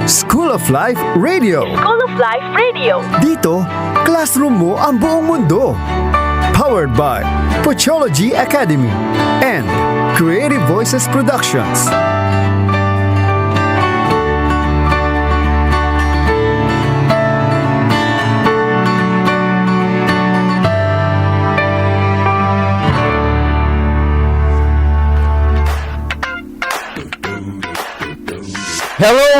School of Life Radio. School of Life Radio. Dito, classroom mo ang buong mundo. Powered by Pochology Academy and Creative Voices Productions.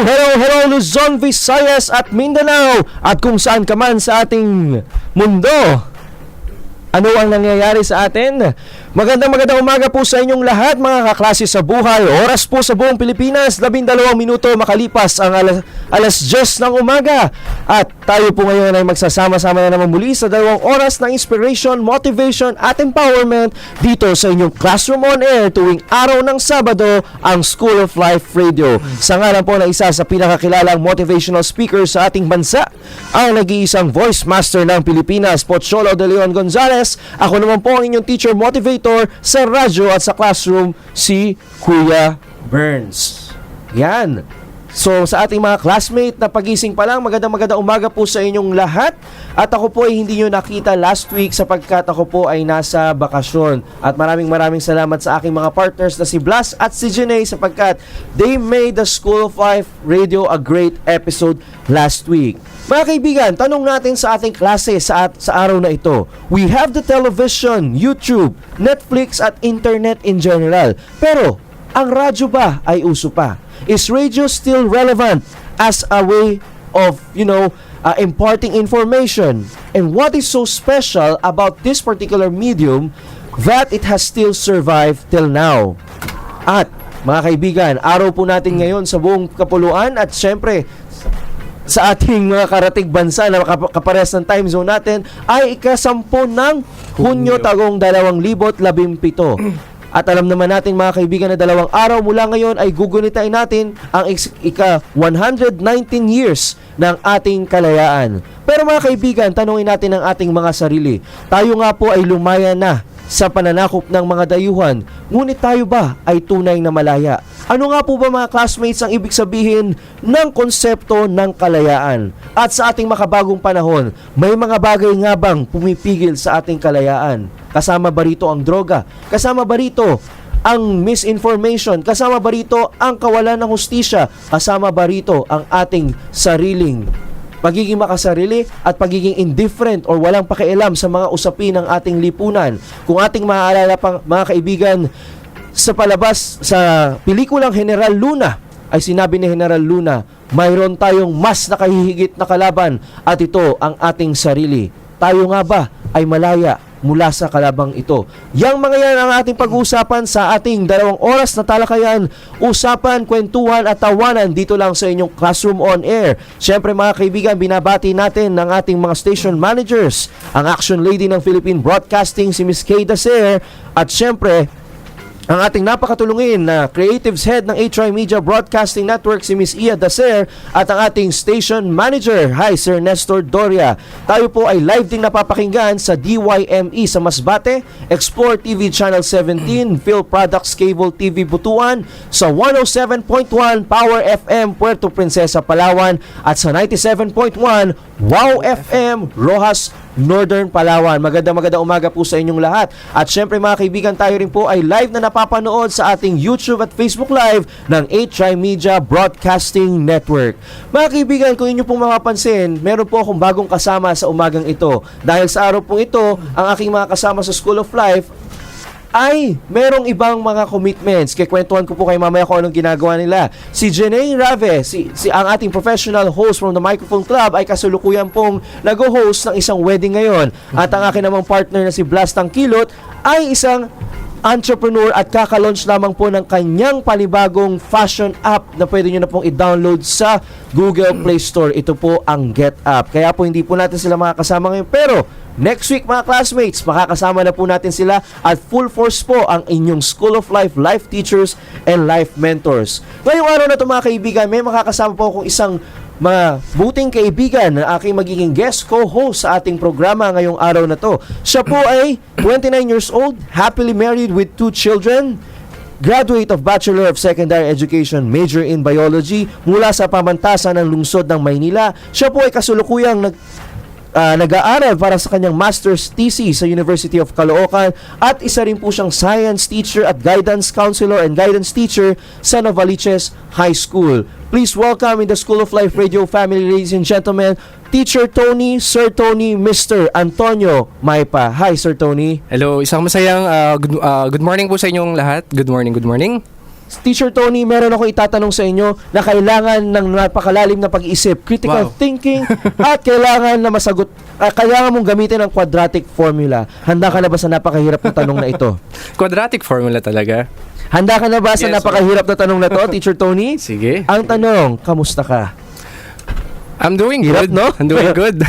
Hello Luzon, Visayas at Mindanao at kung saan ka man sa ating mundo. Ano ang nangyayari sa atin? Magandang umaga po sa inyong lahat mga kaklase sa buhay. Oras po sa buong Pilipinas, 12 minuto makalipas ang alas 10 ng umaga. At tayo po ngayon ay magsasama-sama na naman muli sa 2 oras ng inspiration, motivation at empowerment dito sa inyong Classroom on Air tuwing araw ng Sabado, ang School of Life Radio. Sa ngalan po na isa sa pinakakilalang motivational speaker sa ating bansa, ang nag-iisang voice master ng Pilipinas, Pocholo de Leon Gonzales. Ako naman po ang inyong teacher motivator sa radyo at sa classroom, si Kuya Burns. Yan. So sa ating mga classmate na pagising pa lang, magandang umaga po sa inyong lahat. At ako po ay hindi nyo nakita last week sapagkat ako po ay nasa bakasyon. At maraming salamat sa aking mga partners na si Blas at si Janae sapagkat they made the School of Life Radio a great episode last week. Mga kaibigan, tanong natin sa ating klase sa araw na ito. We have the television, YouTube, Netflix at internet in general. Pero ang radyo ba ay uso pa? Is radio still relevant as a way of, imparting information? And what is so special about this particular medium that it has still survived till now? At mga kaibigan, araw po natin ngayon sa buong kapuluan at syempre sa ating mga karatig bansa na kaparehas ng time zone natin ay ika-10 ng Hunyo tagong 2017. At alam naman natin mga kaibigan na 2 araw mula ngayon ay gugunitain natin ang ika-119 years ng ating kalayaan. Pero mga kaibigan, tanungin natin ang ating mga sarili. Tayo nga po ay lumaya na sa pananakop ng mga dayuhan, ngunit tayo ba ay tunay na malaya? Ano nga po ba mga classmates ang ibig sabihin ng konsepto ng kalayaan? At sa ating makabagong panahon, may mga bagay nga bang pumipigil sa ating kalayaan? Kasama ba rito ang droga? Kasama ba rito ang misinformation? Kasama ba rito ang kawalan ng hustisya? Kasama ba rito ang ating sariling pagiging makasarili at pagiging indifferent or walang pakialam sa mga usapin ng ating lipunan? Kung ating maaalala pang mga kaibigan, sa palabas sa pelikulang General Luna ay sinabi ni General Luna, mayroon tayong mas nakahihigit na kalaban at ito ang ating sarili. Tayo nga ba ay malaya mula sa kalabang ito? Yang mga yan ang ating pag-uusapan sa ating 2 oras na talakayan, usapan, kwentuhan at tawanan dito lang sa inyong Classroom on Air. Siyempre mga kaibigan, binabati natin ng ating mga station managers, ang Action Lady ng Philippine Broadcasting si Miss Kay Dacer, at siyempre ang ating napakatulungin na Creatives Head ng HY Media Broadcasting Network si Miss Ia Dacer at ang ating Station Manager, hi Sir Nestor Doria. Tayo po ay live ding napapakinggan sa DYME sa Masbate, Explore TV Channel 17, Phil Products Cable TV Butuan, sa 107.1 Power FM Puerto Princesa, Palawan at sa 97.1 Wow FM Rojas, Northern Palawan. Magandang umaga po sa inyong lahat. At syempre mga kaibigan, tayo rin po ay live na napapanood sa ating YouTube at Facebook Live ng HI Media Broadcasting Network. Mga kaibigan, kung inyo pong mapapansin, meron po akong bagong kasama sa umagang ito. Dahil sa araw pong ito, ang aking mga kasama sa School of Life ay merong ibang mga commitments. Kikwentuhan ko po kay mamaya kung anong ginagawa nila. Si Janae Rave, ang ating professional host from the Microphone Club, ay kasalukuyan pong nag-host ng isang wedding ngayon. At ang akin namang partner na si Blas Tangkilot ay isang entrepreneur at kaka-launch lamang po ng kanyang panibagong fashion app na pwede nyo na pong i-download sa Google Play Store. Ito po ang Get Up. Kaya po hindi po natin sila makakasama ngayon, pero next week mga classmates, makakasama na po natin sila at full force po ang inyong School of Life, life teachers and life mentors. Ngayong araw na ito mga kaibigan, may makakasama po akong isang mabuting kaibigan na aking magiging guest co-host sa ating programa ngayong araw na to. Siya po ay 29 years old, happily married with 2 children, graduate of Bachelor of Secondary Education, major in Biology mula sa pamantasan ng lungsod ng Maynila. Siya po ay kasulukuyang nag-aaral para sa kanyang master's thesis sa University of Caloocan at isa rin po siyang science teacher at guidance counselor and guidance teacher sa Novaliches High School. Please welcome in the School of Life Radio family, ladies and gentlemen, Teacher Tony, Sir Tony, Mr. Antonio Maypa. Hi, Sir Tony. Hello, isang masayang good morning po sa inyong lahat. Good morning, good morning. Teacher Tony, meron ako itatanong sa inyo na kailangan ng napakalalim na pag-iisip, critical thinking, at kailangan na kailangan mong gamitin ang quadratic formula. Handa ka na ba sa napakahirap na tanong na ito? Quadratic formula talaga. Handa ka na ba sa napakahirap na tanong na to, Teacher Tony? Sige. Ang tanong, kamusta ka? I'm doing Hirap, good. no? I'm doing good.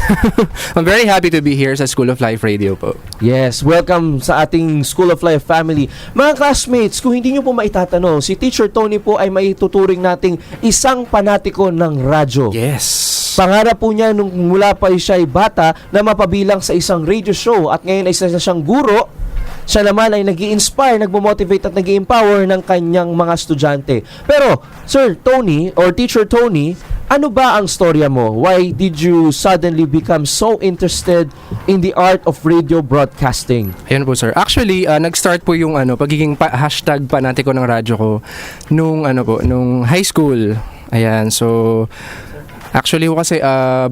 I'm very happy to be here sa School of Life Radio po. Yes, welcome sa ating School of Life family. Mga classmates, kung hindi nyo po maitatanong, si Teacher Tony po ay maituturing nating isang panatiko ng radyo. Yes. Pangarap po niya nung mula pa siya ay bata na mapabilang sa isang radio show at ngayon ay isa na siyang guro. Siya naman ay nag-i-inspire, nagmo-motivate at nag-i-empower ng kanyang mga estudyante. Pero, Sir Tony or Teacher Tony, ano ba ang storya mo? Why did you suddenly become so interested in the art of radio broadcasting? Ayan po, sir. Actually, nag-start po yung pagiging hashtag panatiko ng radyo ko nung high school. Ayan, so actually kasi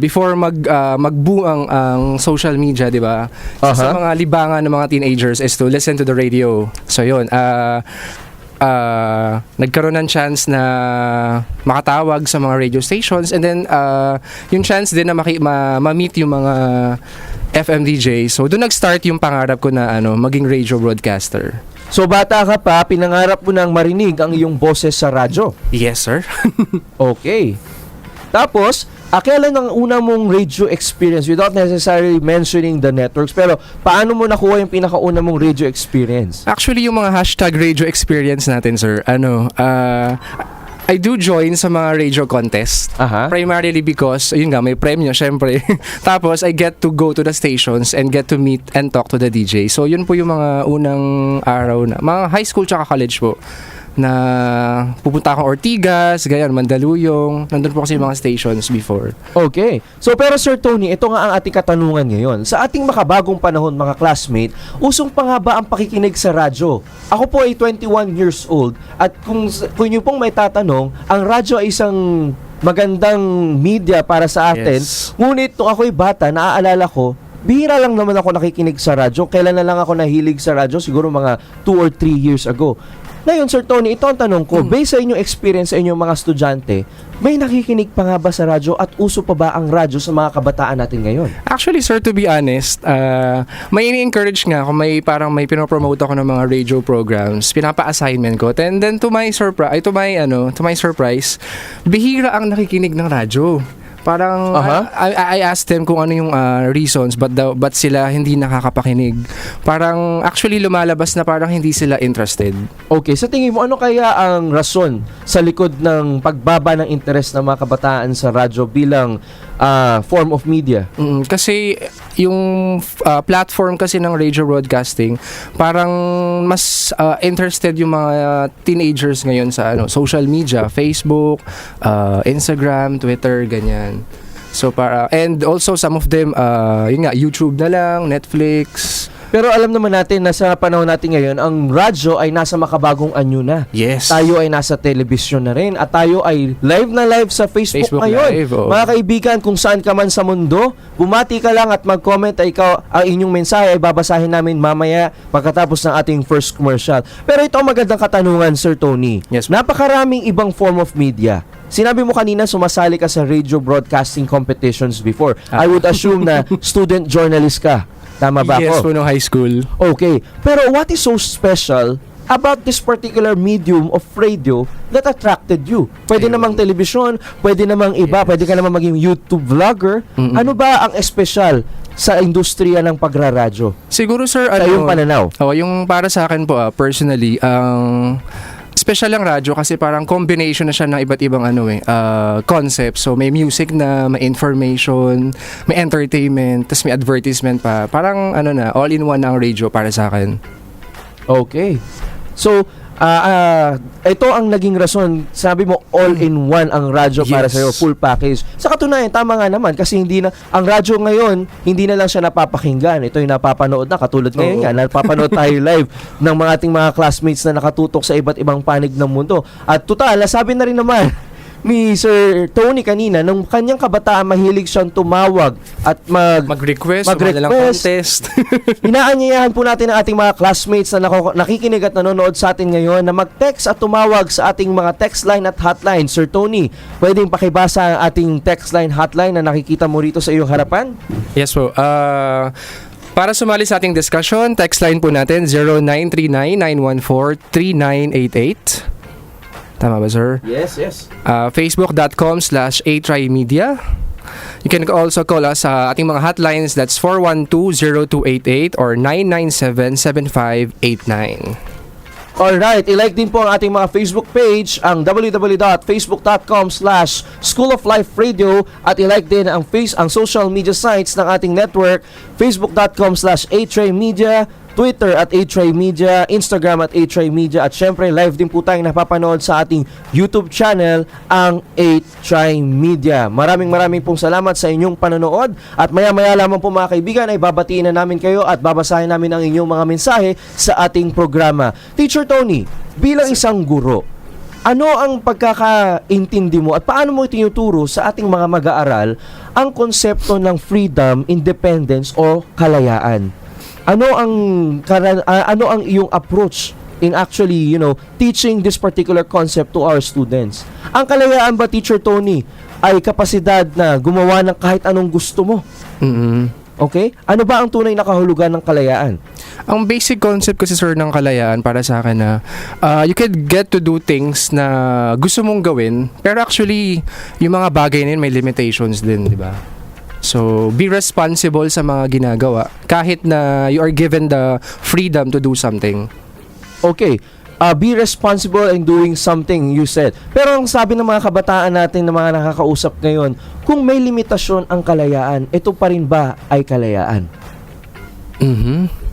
before mag-boom ang social media, 'di ba? Sa mga libangan ng mga teenagers is to listen to the radio. So 'yun, nagkaroon ng chance na makatawag sa mga radio stations and then yung chance din na ma-meet yung mga FM DJ. So doon nag-start yung pangarap ko na maging radio broadcaster. So bata ka pa, pinangarap mo nang marinig ang iyong boses sa radyo. Yes, sir. Okay. Tapos, kailan ang una mong radio experience without necessarily mentioning the networks? Pero, paano mo nakuha yung pinakauna mong radio experience? Actually, yung mga hashtag radio experience natin, sir, I do join sa mga radio contest. Primarily because, yun nga, may premyo, syempre. Tapos, I get to go to the stations and get to meet and talk to the DJ. So, yun po yung mga unang araw na, mga high school tsaka college po, na pupunta akong Ortigas, ganyan, Mandaluyong. Nandun po kasi yung mga stations before. Okay. So, pero Sir Tony, ito nga ang ating katanungan ngayon. Sa ating makabagong panahon, mga classmate, usong pa nga ba ang pakikinig sa radyo? Ako po ay 21 years old at kung nyo pong may tatanong, ang radyo ay isang magandang media para sa atin. Yes. Ngunit nung ako'y bata, naaalala ko, bihira lang naman ako nakikinig sa radyo. Kailan na lang ako nahilig sa radyo? Siguro mga 2 or 3 years ago. Ngayon, Sir Tony, ito ang tanong ko. Based sa inyong experience sa inyong mga estudyante, may nakikinig pa nga ba sa radyo at uso pa ba ang radyo sa mga kabataan natin ngayon? Actually, sir, to be honest, may ini-encourage nga ako, may pinopromote ako ng mga radio programs, pinapa-assignment ko. And then to my surprise, bihira ang nakikinig ng radyo. Parang I asked them kung ano yung reasons but sila hindi nakakapakinig. Parang actually lumalabas na parang hindi sila interested. Okay, sa tingin mo ano kaya ang rason sa likod ng pagbaba ng interest ng mga kabataan sa radyo bilang form of media? Kasi yung platform kasi ng radio broadcasting, parang mas interested yung mga teenagers ngayon sa social media, Facebook, Instagram, Twitter, ganyan. So and also some of them yun nga, YouTube na lang, Netflix. Pero alam naman natin na sa panahon natin ngayon, ang radyo ay nasa makabagong anyo na. Yes. Tayo ay nasa telebisyon na rin at tayo ay live na live sa Facebook ngayon. Live, oh. Mga kaibigan, kung saan ka man sa mundo, bumati ka lang at mag-comment ay ang inyong mensahe ay babasahin namin mamaya pagkatapos ng ating first commercial. Pero ito ang magandang katanungan, Sir Tony. Yes. Napakaraming ibang form of media. Sinabi mo kanina sumasali ka sa radio broadcasting competitions before. I would assume na student journalist ka. Tama ba Yes, ako? po nung high school. Okay. Pero what is so special about this particular medium of radio that attracted you? Pwede namang television, pwede namang iba, pwede ka namang maging YouTube vlogger. Ano ba ang espesyal sa industriya ng pagraradyo? Siguro, sir, Sa iyong pananaw? Yung para sa akin po, personally, special lang radyo kasi parang combination na siya ng iba't ibang concept. So may music na, may information, may entertainment, tas may advertisement pa. Parang all in one na ang radio para sa akin. Okay. So, ito ang naging rason. Sabi mo, all-in-one ang radyo para Yes. sa'yo, full package. Sa katunayan, tama nga naman kasi hindi na, ang radyo ngayon, hindi na lang siya napapakinggan. Ito yung napapanood na, katulad ngayon Oo. nga, napapanood tayo live ng mga ating mga classmates na nakatutok sa iba't ibang panig ng mundo. At total, sabi na rin naman ni Sir Tony kanina, nung kanyang kabataan, mahilig siyang tumawag at Mag-request, mag-request. contest. Inaanyayahan po natin ang ating mga classmates na nakikinig at nanonood sa atin ngayon na mag-text at tumawag sa ating mga text line at hotline. Sir Tony, pwedeng pakibasa ang ating text line hotline na nakikita mo rito sa iyong harapan? Yes po. Para sumali sa ating discussion, text line po natin 0939-914-3988. Tama ba, sir? Yes, yes. Facebook.com/atrymedia. You can also call us sa ating mga hotlines. That's 412-0288 or 997-7589. Alright, ilike din po ang ating mga Facebook page, ang www.facebook.com/School of Life Radio, at ilike din ang social media sites ng ating network, facebook.com/atrymedia, Twitter at Atray Media, Instagram at Atray Media, at syempre live din po tayong napapanood sa ating YouTube channel, ang Atray Media. Maraming pong salamat sa inyong panonood, at maya-maya lamang po mga kaibigan ay babatiin na namin kayo at babasahin namin ang inyong mga mensahe sa ating programa. Teacher Tony, bilang isang guro, ano ang pagkakaintindi mo at paano mo tinuturo sa ating mga mag-aaral ang konsepto ng freedom, independence o kalayaan? Ano ang iyong approach in actually, teaching this particular concept to our students? Ang kalayaan ba, Teacher Tony, ay kapasidad na gumawa ng kahit anong gusto mo? Okay? Ano ba ang tunay na kahulugan ng kalayaan? Ang basic concept kasi, sir, ng kalayaan para sa akin na you could get to do things na gusto mong gawin, pero actually, yung mga bagay na yun may limitations din, di ba? So, be responsible sa mga ginagawa kahit na you are given the freedom to do something. Okay. Be responsible in doing something, you said. Pero ang sabi ng mga kabataan natin na mga nakakausap ngayon, kung may limitasyon ang kalayaan, ito pa rin ba ay kalayaan?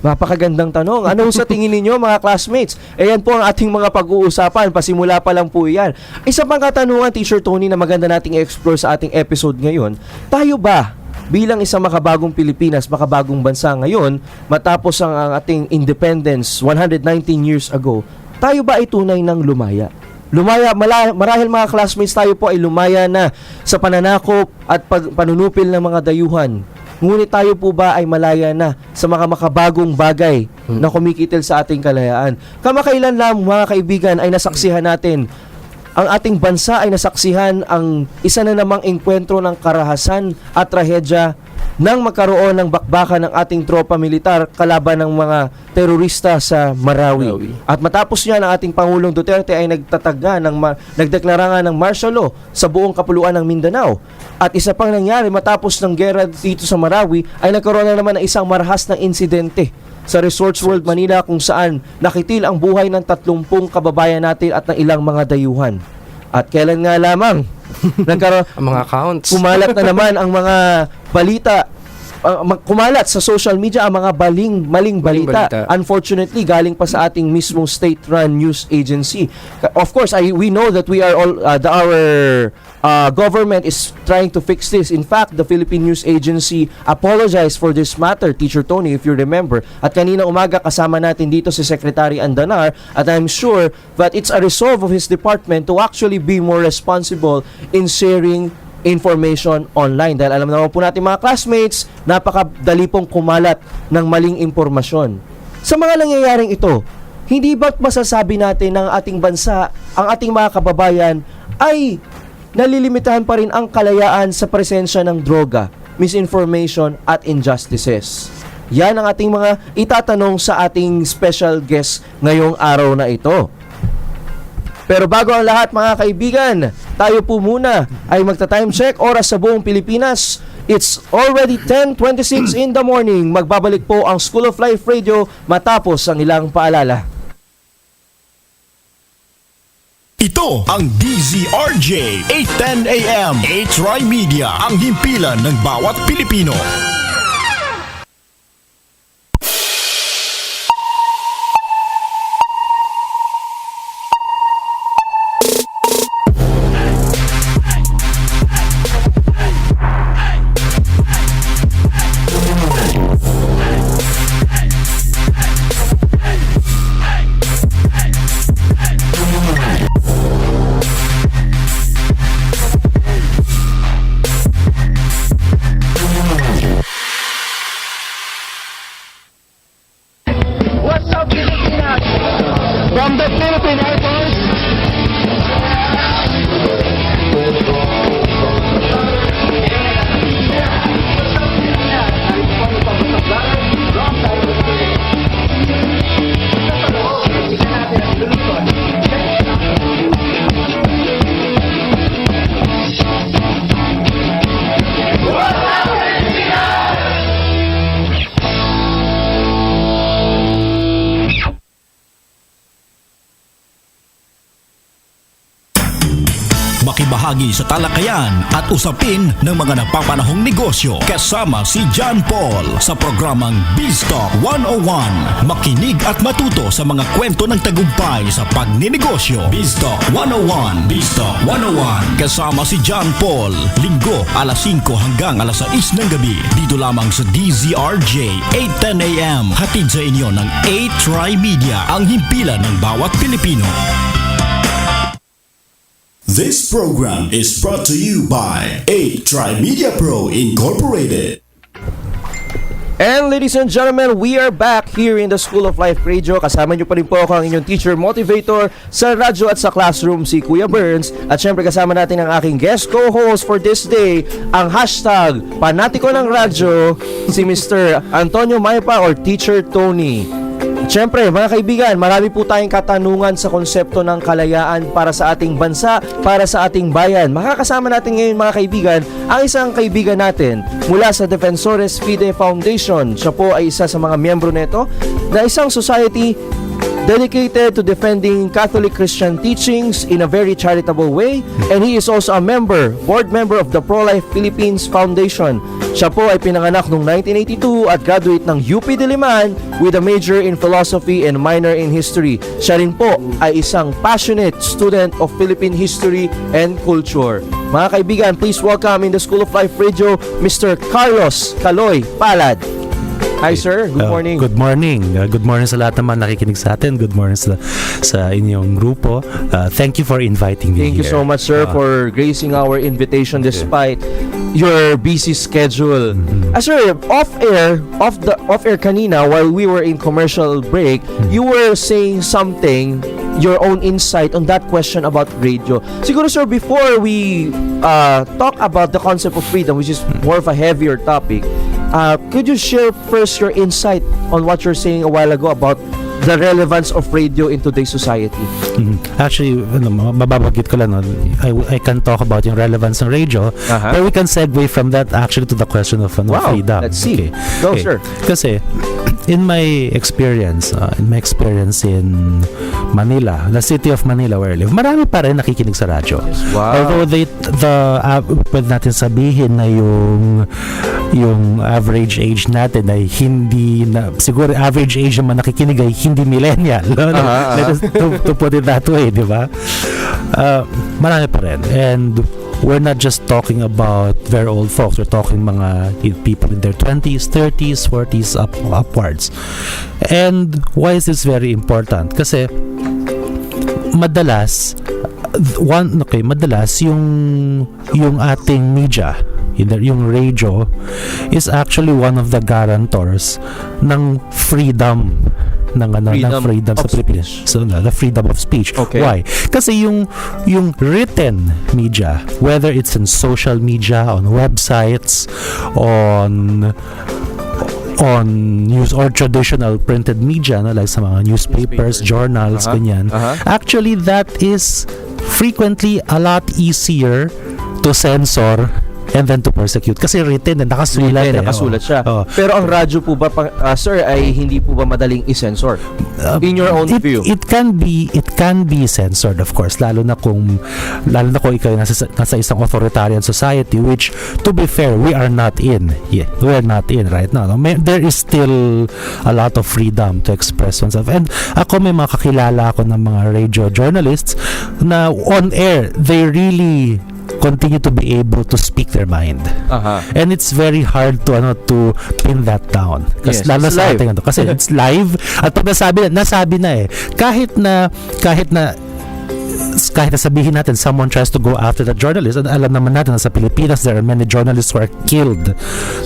Napakagandang tanong. Ano sa tingin ninyo, mga classmates? Ayan po ang ating mga pag-uusapan. Pasimula pa lang po yan. Isa pang katanungan, Teacher Tony, na maganda nating explore sa ating episode ngayon. Tayo ba, bilang isang makabagong Pilipinas, makabagong bansa ngayon, matapos ang ating independence 119 years ago, tayo ba ay tunay ng lumaya? Marahil mga classmates, tayo po ay lumaya na sa pananakop at panunupil ng mga dayuhan. Ngunit tayo po ba ay malaya na sa mga makabagong bagay na kumikitil sa ating kalayaan? Kamakailan lang, mga kaibigan, ay nasaksihan natin, ang ating bansa ay nasaksihan ang isa na namang engkwentro ng karahasan at trahedya nang magkaroon ng bakbakan ng ating tropa militar kalaban ng mga terorista sa Marawi. At matapos yan, ang ating Pangulong Duterte ay nagdeklara nga ng martial law sa buong kapuluan ng Mindanao. At isa pang nangyari, matapos ng gera dito sa Marawi, ay nagkaroon na naman ng isang marahas na insidente sa Resorts World Manila, kung saan nakitil ang buhay ng 30 kababayan natin at ng ilang mga dayuhan. At kailan nga lamang nagkaroon Ang mga accounts. kumalat na naman ang mga balita, kumalat sa social media ang mga maling balita. Unfortunately, galing pa sa ating mismong state-run news agency. Of course, we know that we are all our government is trying to fix this. In fact, the Philippine News Agency apologized for this matter, Teacher Tony, if you remember. At kanina umaga kasama natin dito si Secretary Andanar, at I'm sure that it's a resolve of his department to actually be more responsible in sharing information online. Dahil alam naman po natin, mga classmates, napakadali pong kumalat ng maling impormasyon. Sa mga nangyayaring ito, hindi ba't masasabi natin ng ating bansa, ang ating mga kababayan, ay nalilimitahan pa rin ang kalayaan sa presensya ng droga, misinformation at injustices? Yan ang ating mga itatanong sa ating special guest ngayong araw na ito. Pero bago ang lahat, mga kaibigan, tayo po muna ay magta-time check, oras sa buong Pilipinas. It's already 10:26 in the morning. Magbabalik po ang School of Life Radio matapos ang ilang paalala. Ito ang DZRJ 810 AM Atray Media, ang himpilan ng bawat Pilipino. makibahagi sa talakayan at usapin ng mga napapanahong negosyo kasama si John Paul sa programang Biztalk 101. Makinig at matuto sa mga kwento ng tagumpay sa pagninegosyo. Biztalk 101. Biztalk 101 kasama si John Paul. Linggo alas 5 hanggang alas 6 ng gabi dito lamang sa DZRJ 8:10 AM. Hatid sa inyo ng 8 Media, ang himpilan ng bawat Pilipino. This program is brought to you by 8 Media Pro Incorporated. And ladies and gentlemen, we are back here in the School of Life Radio. Kasama niyo pa rin po ako ang inyong teacher motivator sa radyo at sa classroom, si Kuya Burns. At syempre kasama natin ang aking guest co-host for this day, ang hashtag Panatiko ng Radyo, si Mr. Antonio Maypa or Teacher Tony. Siyempre, mga kaibigan, marami po tayong katanungan sa konsepto ng kalayaan para sa ating bansa, para sa ating bayan. Makakasama natin ngayon, mga kaibigan, ang isang kaibigan natin mula sa Defensores Fide Foundation. Siya po ay isa sa mga miyembro nito na isang society dedicated to defending Catholic Christian teachings in a very charitable way, and he is also a board member of the Pro-Life Philippines Foundation. Siya po ay pinanganak noong 1982 at graduate ng UP Diliman with a major in philosophy and minor in history. Siya rin po ay isang passionate student of Philippine history and culture. Mga kaibigan, please welcome in the School of Life Radio, Mr. Carlos Caloy Palad. Hi sir, good morning. Good morning. Good morning sa lahat naman nakikinig sa atin. Good morning sa inyong grupo. Thank you for inviting me Thank here. you so much sir for gracing our invitation despite your busy schedule. Sir, off-air kanina while we were in commercial break, you were saying something, your own insight on that question about radio. Siguro sir, before we talk about the concept of freedom, which is more of a heavier topic, could you share first your insight on what you're saying a while ago about the relevance of radio in today's society? Actually, mababanggit ko lang, no? I can talk about yung relevance ng radio, but we can segue from that actually to the question of Wow, freedom. let's see. Okay. Go, sir. Kasi in my experience in Manila, the city of Manila where I live, marami pa rin nakikinig sa radyo. Wow. Although pwede natin sabihin na yung average age natin ay hindi na, siguro average age naman nakikinig ay hindi millennial. Let us to put it that way, di ba? Marami pa rin. And we're not just talking about very old folks. We're talking mga people in their 20s, 30s, 40s upwards. And why is this very important? Kasi madalas yung ating media, yung radio, is actually one of the guarantors ng freedom ng freedom sa Pilipinas. So the freedom of speech. Okay. Why? Kasi yung written media, whether it's in social media, on websites, on news or traditional printed media, no, like sa mga newspapers, journals, ganyan. Actually, that is frequently a lot easier to censor and then to persecute kasi written and nakasulat siya. Pero ang radyo po ba sir ay hindi po ba madaling i-censor? In your own view? It can be censored, of course, lalo na kung ikaw nasa isang authoritarian society, which to be fair we are not in. Yeah, we are not in right now. There is still a lot of freedom to express oneself. And ako may mga kakilala ako ng mga radio journalists na on air they really continue to be able to speak their mind. And it's very hard to pin that down. Kasi lalo sa ating kasi it's live at pag nasabi na kahit na sabihin natin someone tries to go after the journalist, and alam naman natin na sa Pilipinas there are many journalists who are killed,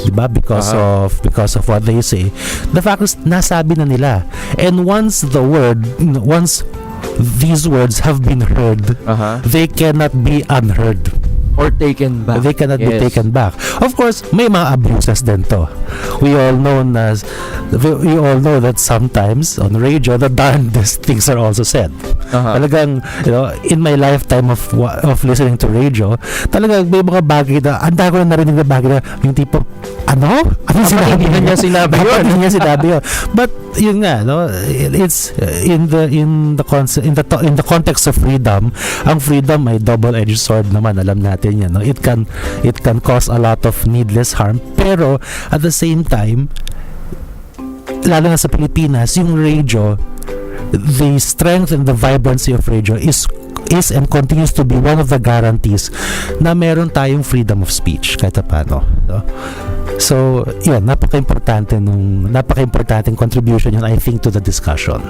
diba, because of what they say. The fact is nasabi na nila, and once these words have been heard, they cannot be unheard or taken back. They cannot be taken back. Of course, may mga abuses din to. we all know that sometimes on radio the darndest things are also said. Talagang, in my lifetime of listening to radio, talagang may mga bagay na anda ko na narinig na bagay na yung tipo, ano sinabi niya sinabi yun. Dapat hindi niya sinabi yun. But yun nga, no, it's in the context of freedom. Ang freedom ay double-edged sword naman, alam natin yan, no? It can cause a lot of needless harm, pero at the same time, lalo na sa Pilipinas, yung radio, the strength and the vibrancy of radio is and continues to be one of the guarantees na meron tayong freedom of speech kahit paano, no? So, yun, napaka-importanteng contribution yun, I think, to the discussion.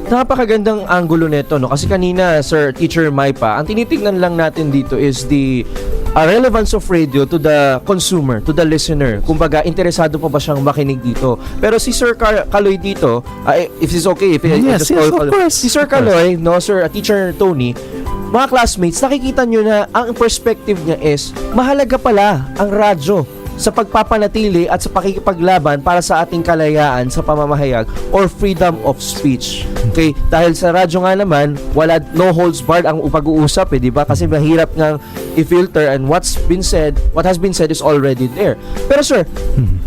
Napakagandang angulo nito, no? Kasi kanina, Sir Teacher Maipa, ang tinitingnan lang natin dito is the relevance of radio to the consumer, to the listener. Kumbaga, interesado pa ba siyang makinig dito? Pero si Sir Kaloy dito, if it's okay, yes, of course. Si Sir Kaloy, no, Sir Teacher Tony, mga classmates, nakikita nyo na ang perspective niya is mahalaga pala ang radyo sa pagpapanatili at sa pakikipaglaban para sa ating kalayaan sa pamamahayag or freedom of speech. Okay? Dahil sa radyo nga naman, no holds barred ang pag-uusap, di ba? Kasi mahirap nga i-filter and what has been said is already there. Pero sir,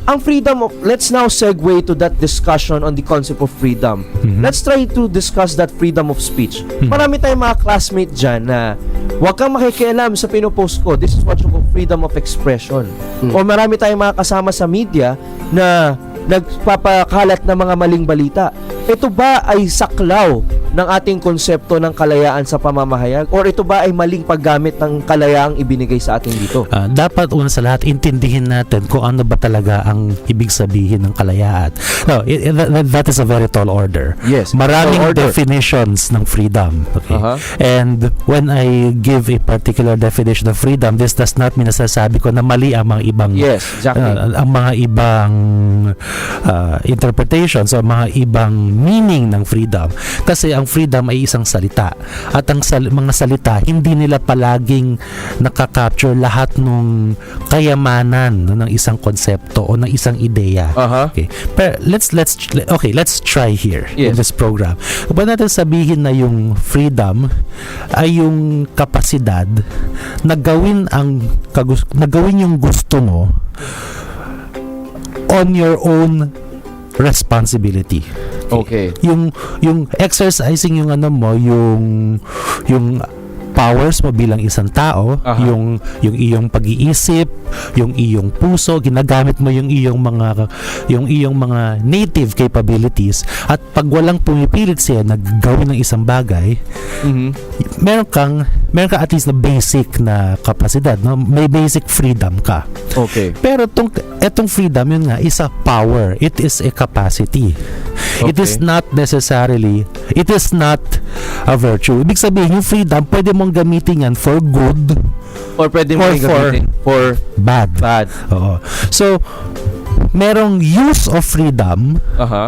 ang freedom of, let's now segue to that discussion on the concept of freedom. Let's try to discuss that freedom of speech. Marami tayong mga classmate dyan na huwag kang makikialam sa pinopost ko. This is what you call freedom of expression. O marami tayong mga kasama sa media na nagpapakalat ng mga maling balita. Ito ba ay saklaw ng ating konsepto ng kalayaan sa pamamahayag? Or ito ba ay maling paggamit ng kalayaang ibinigay sa atin dito? Dapat una sa lahat, intindihin natin kung ano ba talaga ang ibig sabihin ng kalayaan. No, that is a very tall order. Yes. Maraming definitions ng freedom. Okay? And when I give a particular definition of freedom, this does not mean na sasabi ko na mali ang mga ibang ang mga ibang interpretations o mga ibang meaning ng freedom. Kasi ang freedom ay isang salita. At ang mga salita, hindi nila palaging nakakapture lahat ng kayamanan ng isang konsepto o ng isang ideya. Okay. Pero let's try here in this program. Ba natin sabihin na yung freedom ay yung kapasidad na gawin yung gusto mo on your own responsibility. Okay. Yung exercising yung powers mo bilang isang tao, yung iyong pag-iisip, yung iyong puso, ginagamit mo yung iyong mga native capabilities, at pag walang pumipilit siya na gawin ng isang bagay, meron ka at least na basic na kapasidad, no? May basic freedom ka. Okay. Pero etong freedom, yun nga, is a power. It is a capacity. Okay. It is not a virtue. Ibig sabihin, yung freedom, pwede mong gamitin yan for good or pwede mong gamitin for bad. Oo. So, merong use of freedom,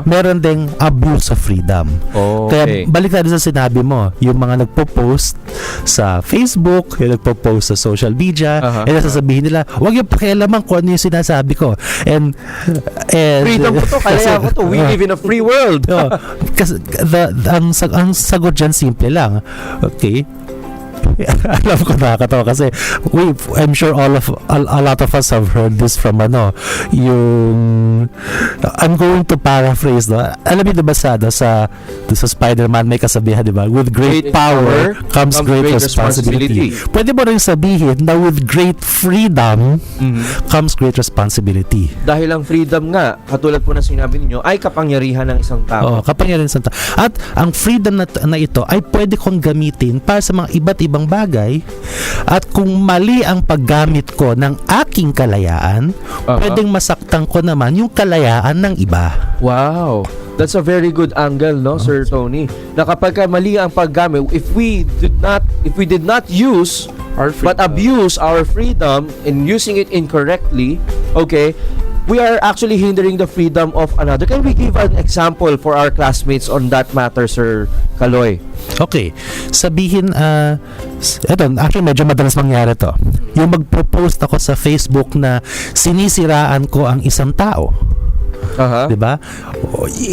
meron ding abuse of freedom. Kaya balik tayo sa sinabi mo, yung mga nagpo-post sa Facebook, yung nagpo-post sa social media, sasabihin nila, huwag yung pakialaman kung ano yung sinasabi ko. And freedom ko to, kaya ko to. We live in a free world. Kasi ang sagot dyan simple lang. Okay? Alam ko, nakakatawa kasi I'm sure a lot of us have heard this from yung I'm going to paraphrase, no? Alam niyo ba sa Spider-Man may kasabihan, di ba? With great power comes great responsibility. Pwede mo rin sabihin na with great freedom comes great responsibility. Dahil ang freedom nga, katulad po na sinabi ninyo, ay kapangyarihan ng isang tao. Kapangyarihan ng isang tao. At ang freedom na ito ay pwede kong gamitin para sa mga iba't ibang bagay, at kung mali ang paggamit ko ng aking kalayaan, pwedeng masaktan ko naman yung kalayaan ng iba. Wow. That's a very good angle, no, Sir Tony? Na kapag mali ang paggamit, if we did not use our freedom, but abuse our freedom in using it incorrectly, okay, we are actually hindering the freedom of another. Can we give an example for our classmates on that matter, Sir Kaloy? Okay. Sabihin, eto, actually medyo madalas mangyari to. Yung mag-propose ako sa Facebook na sinisiraan ko ang isang tao. Aha. 'Di ba?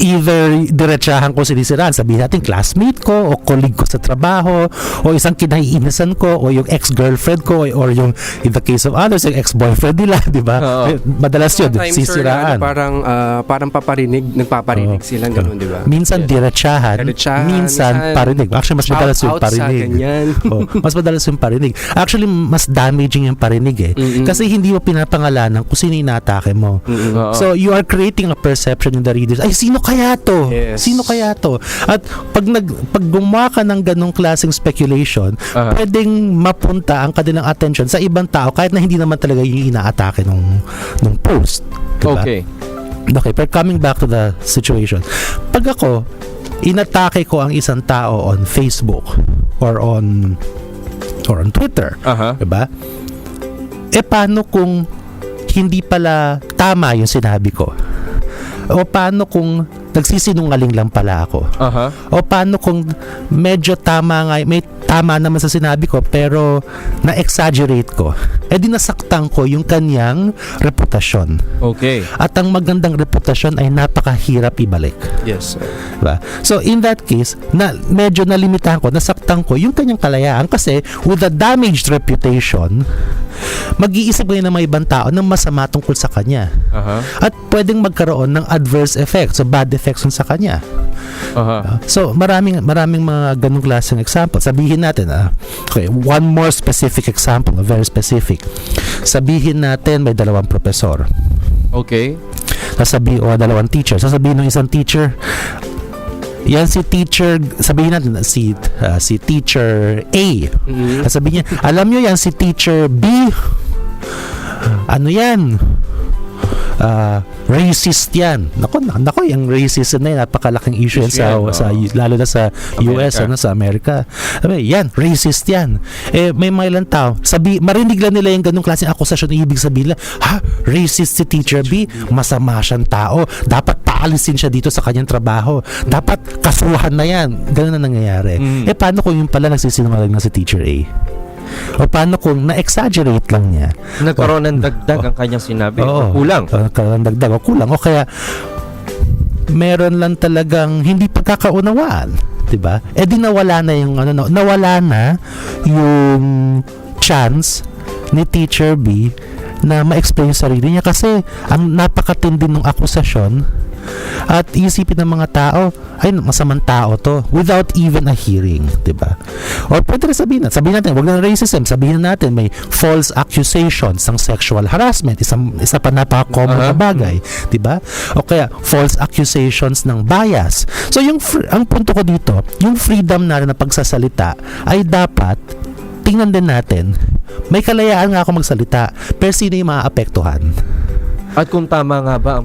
Either diretsahan ko sinisiraan, sabihin natin classmate ko o colleague ko sa trabaho o isang kinaiinisan ko o yung ex-girlfriend ko or yung in the case of others yung ex-boyfriend nila, 'di ba? Madalas 'yun, Sometimes, sir, sisiraan. parang nagpaparinig silang gano'n, di ba? Minsan diretsahan, minsan minsan parinig. Actually mas madalas yung out sa parinig. ganyan. Mas madalas yung parinig. Actually mas damaging yung parinig kasi hindi mo pinapangalanan kung sino inatake mo. So you are creating a perception in the readers. Ay, sino kaya to? Yes. Sino kaya to? At pag gumawa ka ng ganong klaseng speculation, pwedeng mapunta ang kanilang attention sa ibang tao kahit na hindi naman talaga yung inaatake nung post. Diba? Okay. Okay, but coming back to the situation. Pag ako, inatake ko ang isang tao on Facebook or on Twitter, diba? Paano kung hindi pala tama yung sinabi ko? O paano kung nagsisinungaling lang pala ako? O paano kung medyo tama nga, may tama naman sa sinabi ko pero na-exaggerate ko? Di nasaktan ko yung kanyang reputasyon. Okay. At ang magandang reputasyon ay napakahirap ibalik. Yes, sir. Diba? So in that case, medyo nalimitahan ko, nasaktan ko yung kanyang kalayaan kasi with a damaged reputation, mag-iisip ngayon ng mga ibang tao ng masama tungkol sa kanya. At pwedeng magkaroon ng adverse effects, so bad effects sa kanya. So maraming mga ganung klaseng example. Sabihin natin, okay, one more specific example, very specific. Sabihin natin may dalawang profesor. Okay. O dalawang teacher. Sasabihin ng isang teacher, yan si teacher, sabihin natin si teacher A. Sabihin niya, alam nyo yan si teacher B. Ano yan? Racist yan. Nako, yung racism na yan, napakalaking issue yan lalo na sa US, sa Amerika. Sabi, yan, racist yan. May mga ilang tao, marinig lang nila yung ganung klaseng akusasyon, ibig sabihin lang, racist si teacher B, masama siyang tao, dapat paalisin siya dito sa kanyang trabaho, dapat kasuhan na yan. Ganun na nangyayari. Paano kung yung pala nagsisinungaling na si teacher A? O paano kung na-exaggerate lang niya? Nagkaroon ng dagdag ang kanyang sinabi. Kulang. Nagkaroon ng dagdag o kulang. O kaya, meron lang talagang hindi pagkakaunawaan. Diba? Di nawala na yung nawala na yung chance ni Teacher B na ma-explain yung sarili niya kasi ang napakatindi ng akusasyon at isipin ng mga tao ay masamang tao to without even a hearing, diba? Or pwede rin sabihin natin wag na racism, sabihin natin may false accusations ng sexual harassment, isa pa napaka-common na bagay, diba? O kaya false accusations ng bias. So ang punto ko dito, yung freedom natin na pagsasalita ay dapat tingnan din natin, may kalayaan nga ako magsalita, pero sino yung maaapektuhan? At kung tama nga ba ang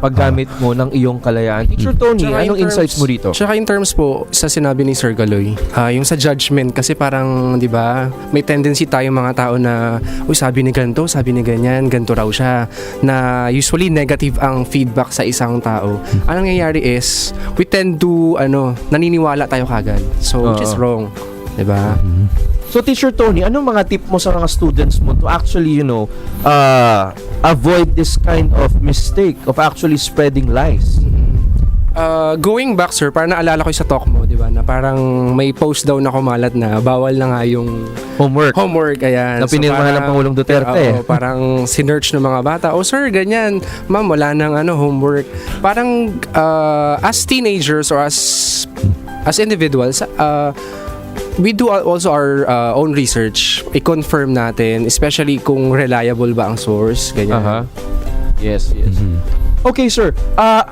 paggamit mo ng iyong kalayaan? Teacher Tony, Tsaka anong insights mo dito? Tsaka in terms po, sa sinabi ni Sir Galoy, yung sa judgment, kasi parang, di ba, may tendency tayong mga tao na, sabi ni ganito, sabi ni ganyan, ganito raw siya, na usually negative ang feedback sa isang tao. Anong nangyayari is, we tend to, naniniwala tayo kagad. So, which is wrong. Di ba? So, Teacher Tony, anong mga tip mo sa mga students mo to actually, avoid this kind of mistake of actually spreading lies? Going back, sir, parang naalala ko sa talk mo, di ba, na parang may post daw na kumalat na bawal na nga yung homework, ayan. Na pinirmahan ng Pangulong Duterte. Parang sinearch ng mga bata, sir, ganyan, ma'am, wala nang homework. Parang as teenagers or as individuals, we do also our own research. I-confirm natin, especially kung reliable ba ang source, ganyan. Yes. Okay, sir.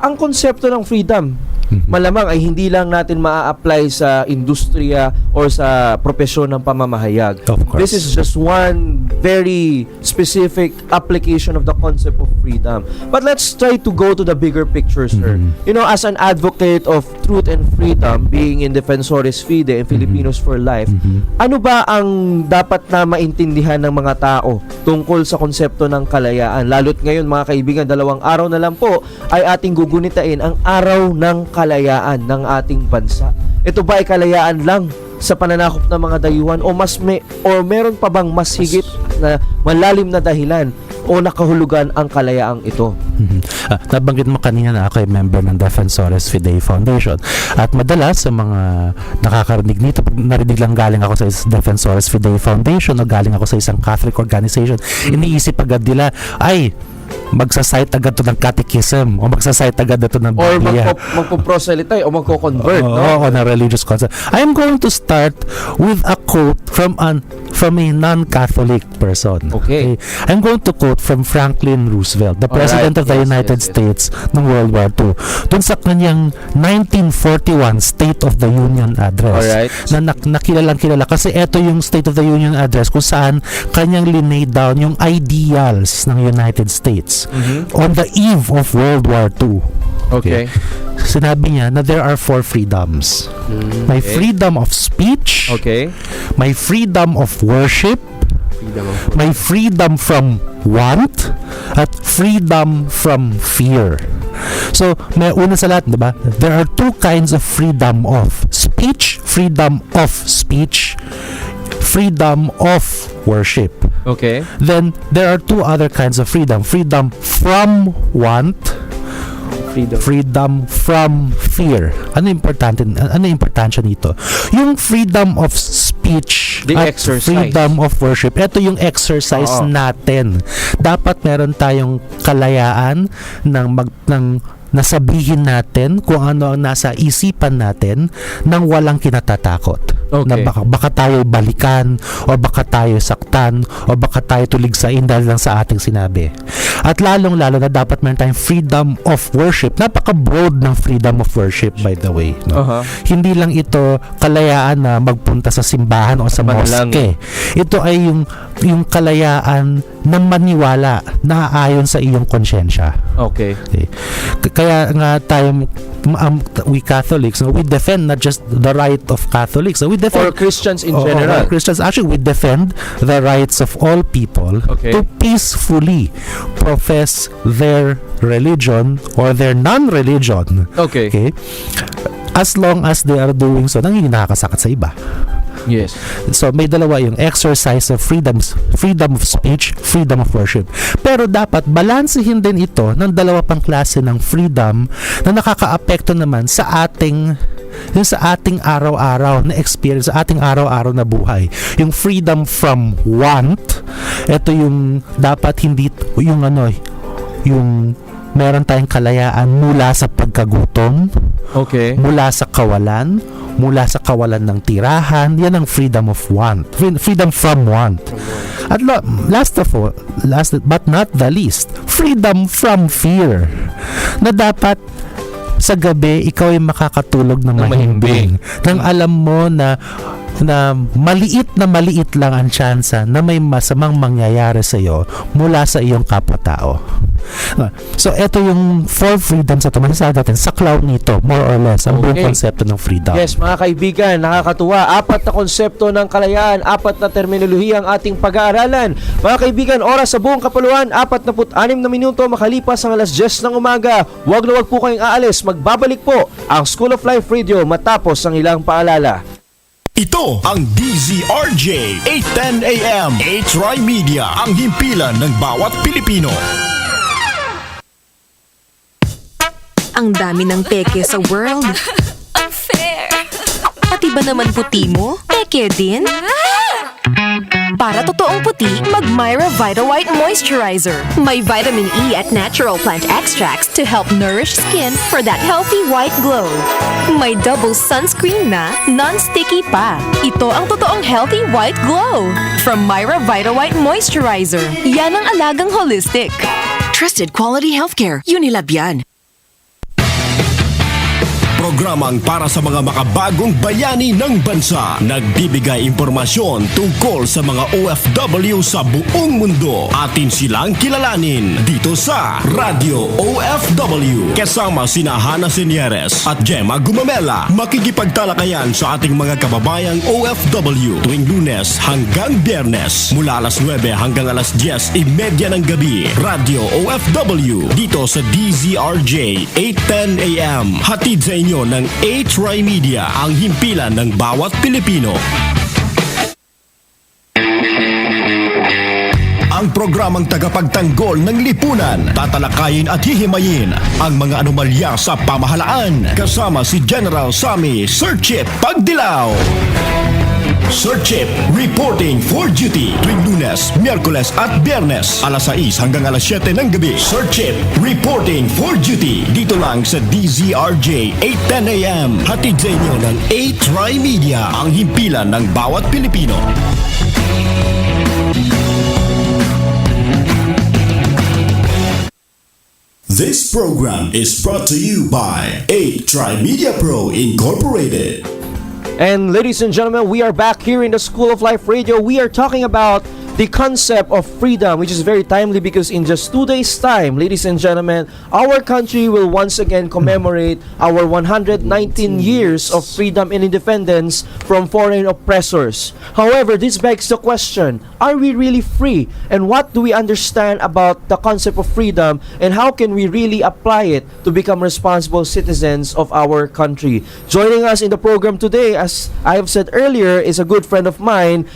Ang konsepto ng freedom, malamang ay hindi lang natin maa-apply sa industriya or sa propesyon ng pamamahayag. Of course. This is just one very specific application of the concept of freedom. But let's try to go to the bigger picture, sir. As an advocate of truth and freedom, being in Defensores Fide and Filipinos for Life, ano ba ang dapat na maintindihan ng mga tao tungkol sa konsepto ng kalayaan. Lalo't ngayon mga kaibigan, 2 araw na lang po ay ating gugunitain ang araw ng kalayaan ng ating bansa. Ito ba ay kalayaan lang sa pananakop ng mga dayuhan o meron pa bang mas higit na malalim na dahilan o nakahulugan ang kalayaang ito? Nabanggit mo kanina na ako ay member ng Defensores Fidei Foundation. At madalas sa mga nakakarinig nito, narinig lang galing ako sa Defensores Fidei Foundation o galing ako sa isang Catholic organization, iniisip agad nila, ay, magsasite agad to ng catechism o magsasite agad ito ng Or Biblia. magpo-proselyte o magko-convert, no? Oo, na religious concept. I am going to start with a quote from a non-Catholic person. Okay. I'm going to quote from Franklin Roosevelt, the President of the United States noong World War II. Doon sa kanyang 1941 State of the Union Address. Alright. Na nakilalang-kilala kasi ito yung State of the Union Address kung saan kanyang linay down yung ideals ng United States on the eve of World War II. Okay. Sinabi niya na there are 4 freedoms. May freedom of speech, Okay. may freedom of worship, may freedom from want, at freedom from fear. So, may una sa lahat, diba? There are 2 kinds of freedom of speech, freedom of speech, freedom of worship. Okay. Then, there are 2 other kinds of freedom. Freedom from want, freedom from fear. Ano importansya nito? Yung freedom of speech The at exercise. freedom of worship. Ito yung exercise natin. Dapat meron tayong kalayaan ng nasabihin natin kung ano ang nasa isipan natin nang walang kinatatakot. Okay. Na baka tayo balikan o baka tayo saktan o baka tayo tuligsain dahil lang sa ating sinabi. At lalong-lalo na dapat meron tayong freedom of worship. Napaka-broad ng freedom of worship, by the way. No? Hindi lang ito kalayaan na magpunta sa simbahan o sa mosque. Ito ay yung kalayaan na maniwala na ayon sa iyong konsyensya. Okay. Kaya nga tayo, we Catholics, we defend not just the right of Catholics, we defend Or Christians in general. Christians, actually, we defend the rights of all people to peacefully profess their religion or their non-religion. Okay. As long as they are doing so, nang hindi nakakasakit sa iba. Yes. So may dalawa yung exercise of freedom of speech, freedom of worship. Pero dapat balansehin din ito ng dalawa pang klase ng freedom na nakakaapekto naman sa ating araw-araw na experience, sa ating araw-araw na buhay. Yung freedom from want, ito yung dapat hindi yung meron tayong kalayaan mula sa pagkagutom, mula sa kawalan, mula sa kawalan ng tirahan. Yan ang freedom of want, freedom from want. At last but not the least, freedom from fear, na dapat sa gabi ikaw ay makakatulog ng mahimbing nang alam mo na maliit lang ang tsansa na may masamang mangyayari sa iyo mula sa iyong kapwa-tao. So, ito yung 4 freedoms na masasabi natin sa cloud nito, more or less, ang buong konsepto ng freedom. Yes, mga kaibigan, nakakatuwa. 4 na konsepto ng kalayaan, 4 na terminolohiya ang ating pag-aaralan. Mga kaibigan, oras sa buong kapuluan, 46 na minuto makalipas ang alas 10 ng umaga. Huwag na huwag po kayong aalis. Magbabalik po ang School of Life Radio matapos ang ilang paalala. Ito ang DZRJ 810 AM H-Rai Media, ang himpilan ng bawat Pilipino. Ang dami ng peke sa world. Unfair. Pati ba naman puti mo? Peke din? Para totoong puti, mag Myra Vita White Moisturizer. May vitamin E at natural plant extracts to help nourish skin for that healthy white glow. May double sunscreen na, non-sticky pa. Ito ang totoong healthy white glow. From Myra Vita White Moisturizer. Yan ang alagang holistic. Trusted quality healthcare. Unilab yan. programang para sa mga makabagong bayani ng bansa. Nagbibigay impormasyon tungkol sa mga OFW sa buong mundo. Atin silang kilalanin dito sa Radio OFW. Kasama sina Hana Senieres at Gemma Gumamela. Makikipagtalakayan sa ating mga kababayang OFW tuwing Lunes hanggang Biyernes mula alas 9 hanggang alas 10:30 ng gabi. Radio OFW dito sa DZRJ 810 AM. Hatid sa inyo ng A-Try Media, ang himpilan ng bawat Pilipino. Ang programang tagapagtanggol ng lipunan, tatalakayin at hihimayin ang mga anomalya sa pamahalaan. Kasama si General Sammy Sir Chip Pagdilaw. Sir Chip, reporting for duty tuwing Lunes, Miyerkules at Biyernes alas 6 hanggang alas 7 ng gabi. Sir Chip, reporting for duty dito lang sa DZRJ 810 AM. Hatid sa inyo ng A-Try Media, ang himpilan ng bawat Pilipino. This program is brought to you by 8Try Media Pro Incorporated. And ladies and gentlemen, we are back here in the School of Life Radio. We are talking about the concept of freedom, which is very timely because in just 2 days' time, ladies and gentlemen, our country will once again commemorate our 119 years of freedom and independence from foreign oppressors. However, this begs the question, are we really free? And what do we understand about the concept of freedom? And how can we really apply it to become responsible citizens of our country? Joining us in the program today, as I have said earlier, is a good friend of mine,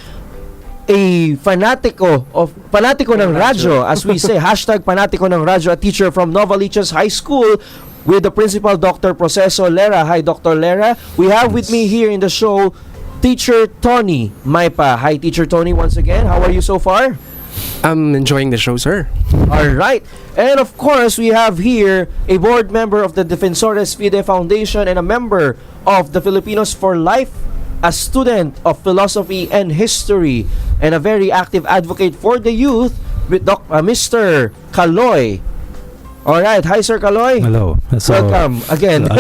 a fanatiko ng radyo, as we say, hashtag fanatiko ng radyo, a teacher from Novaliches High School with the principal, Dr. Proceso Lera. Hi, Dr. Lera. We have with me here in the show, Teacher Tony Maipa. Hi, Teacher Tony, once again. How are you so far? I'm enjoying the show, sir. All right. And of course, we have here a board member of the Defensores Fide Foundation and a member of the Filipinos for Life, a student of philosophy and history, and a very active advocate for the youth, with Mr. Kaloy. Alright, hi Sir Kaloy. Hello. So, welcome again.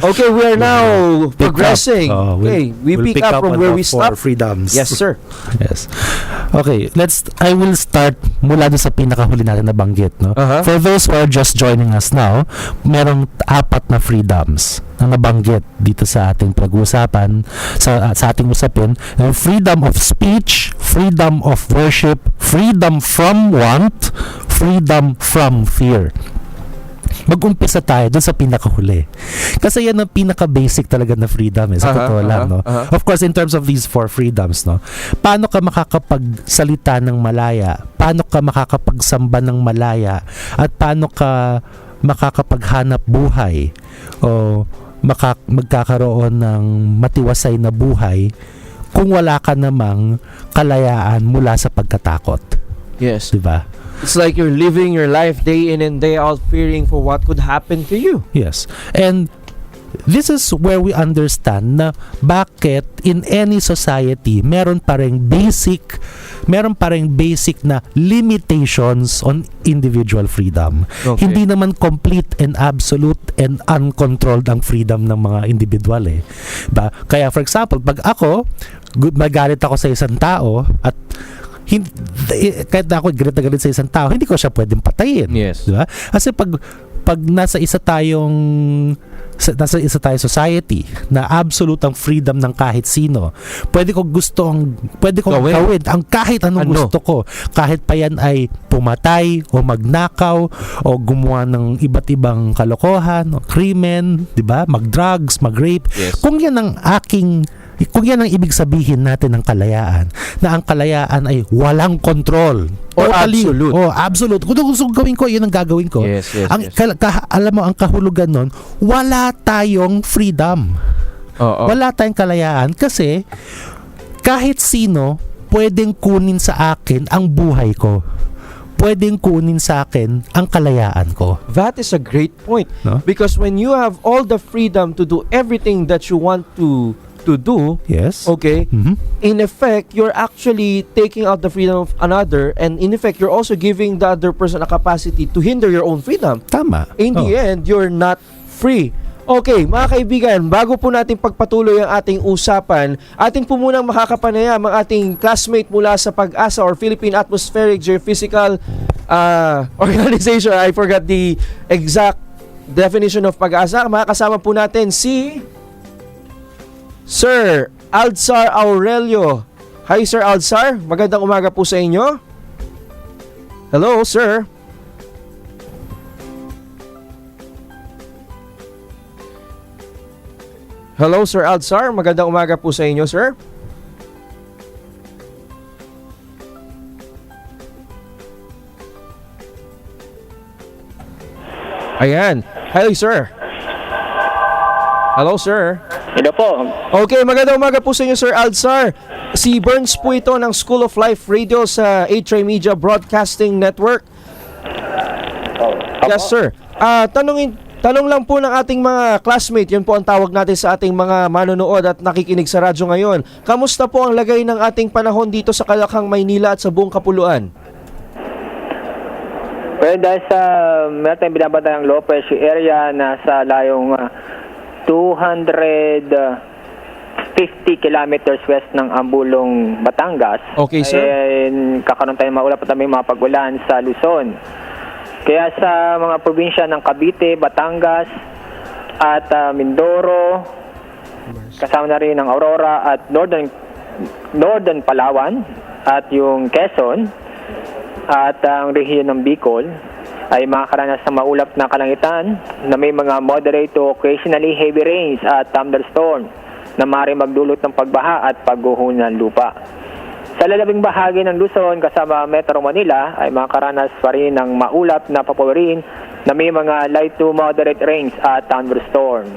Okay, we are now progressing. We we'll pick up from where we stopped. Freedoms. Yes, sir. Yes. Okay, I will start mula doon sa pinakahuli natin na banggit, no? For those who are just joining us now, merong 4 na freedoms na nabanggit dito sa ating pag-uusapan, sa ating usapin. Freedom of speech, freedom of worship, freedom from want, freedom from fear. Mag-umpisa tayo dun sa pinakahuli. Kasi yan ang pinaka-basic talaga na freedom, sa totoo lang, no? Of course, in terms of these 4 freedoms, no? Paano ka makakapagsalita ng malaya? Paano ka makakapagsamba ng malaya? At paano ka makakapaghanap buhay? O magkakaroon ng matiwasay na buhay kung wala ka namang kalayaan mula sa pagkatakot? Yes. Diba? It's like you're living your life day in and day out fearing for what could happen to you. Yes. And this is where we understand na bakit in any society meron pa ring basic na limitations on individual freedom. Okay. Hindi naman complete and absolute and uncontrolled ang freedom ng mga individual ba? Kaya for example, pag ako magalit ako sa isang tao at kahit na ako galit sa isang tao, hindi ko siya pwedeng patayin. Yes. Diba? Kasi pag nasa isa tayong society na absolute ang freedom ng kahit sino, pwede kong gawin ang kahit anong gusto ko, kahit pa yan ay pumatay o magnakaw o gumawa ng iba't ibang kalokohan o krimen, di ba? Mag-drugs, mag-rape. Yes. Kung yan ang ibig sabihin natin ng kalayaan, na ang kalayaan ay walang control or absolute. Absolute. Kung gusto kong gawin ko, yun ang gagawin ko. Yes. Alam mo, ang kahulugan nun, wala tayong freedom. Wala tayong kalayaan kasi kahit sino pwedeng kunin sa akin ang buhay ko. Pwedeng kunin sa akin ang kalayaan ko. That is a great point. No? Because when you have all the freedom to do everything that you want to do, yes, okay, in effect, you're actually taking out the freedom of another, and in effect, you're also giving the other person a capacity to hinder your own freedom. Tama. In the end, you're not free. Okay, mga kaibigan, bago po natin pagpatuloy ang ating usapan, atin po munang makakapanayam ang ating classmate mula sa Pag-asa or Philippine Atmospheric Geophysical Organization. I forgot the exact definition of Pag-asa. Makakasama po natin si Sir Aldzar Aurelio. Hi Sir Aldzar, magandang umaga po sa inyo. Hello, sir. Hello, Sir Aldzar. Magandang umaga po sa inyo, sir. Ayan. Hello, sir. Hello, sir. Hello po. Okay, magandang umaga po sa inyo, Sir Aldzar. Si Burns po ito ng School of Life Radio sa A-Tri-Media Broadcasting Network. Yes, sir. Tanong lang po ng ating mga classmate, yun po ang tawag natin sa ating mga manonood at nakikinig sa radyo ngayon. Kamusta po ang lagay ng ating panahon dito sa Kalakhang, Maynila at sa buong Kapuluan? Well, dahil sa meron tayong binabantay ng low pressure area na sa layong 250 kilometers west ng Ambulong, Batangas. Okay, sir. Kakaroon tayong maulap at may mga pag-ulan sa Luzon. Kaya sa mga probinsya ng Cavite, Batangas at Mindoro, kasama na rin ang Aurora at Northern Palawan at yung Quezon at ang rehiyon ng Bicol ay makakaranas ng maulap na kalangitan na may mga moderate to occasionally heavy rains at thunderstorm na maaaring magdulot ng pagbaha at pagguho ng lupa. Sa lalabing bahagi ng Luzon kasama Metro Manila ay makakaranas pa rin ng maulap na papawirin na may mga light to moderate rains at thunderstorm.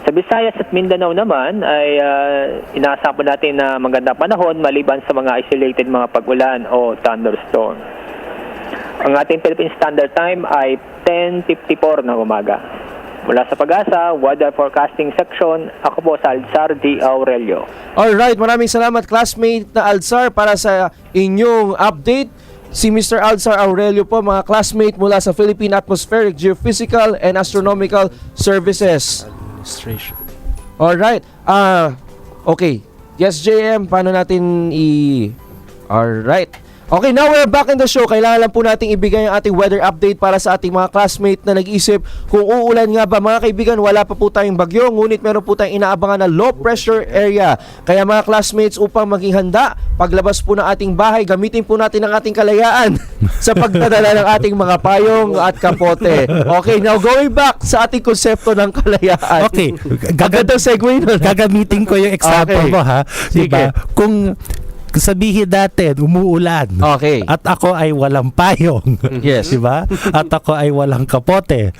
Sa Visayas at Mindanao naman ay inaasahan po natin na magandang panahon maliban sa mga isolated mga pag-ulan o thunderstorm. Ang ating Philippine Standard Time ay 10:54 ng umaga. Mula sa Pag-asa, Weather Forecasting Section, ako po sa Aldzar D. Aurelio. Alright, maraming salamat classmate na Aldzar para sa inyong update. Si Mr. Aldzar Aurelio po, mga classmate mula sa Philippine Atmospheric Geophysical and Astronomical Services. Administration. Alright, okay. Yes, JM, paano natin Alright. Okay, now we're back in the show. Kailangan lang po nating ibigay ang ating weather update para sa ating mga classmate na nag-iisip kung uulan nga ba. Mga kaibigan, wala pa po tayong bagyo, ngunit meron po tayong inaabangan na low pressure area. Kaya mga classmates, upang maging handa, paglabas po ng ating bahay, gamitin po natin ang ating kalayaan sa pagdadala ng ating mga payong at kapote. Okay, now going back sa ating konsepto ng kalayaan. Okay. Gagandang segue nun. Gagamitin ko yung example Okay. mo, ha? Sige. Diba? Kung sabihin natin, umuulan. Okay. At ako ay walang payong. Yes. Diba? At ako ay walang kapote.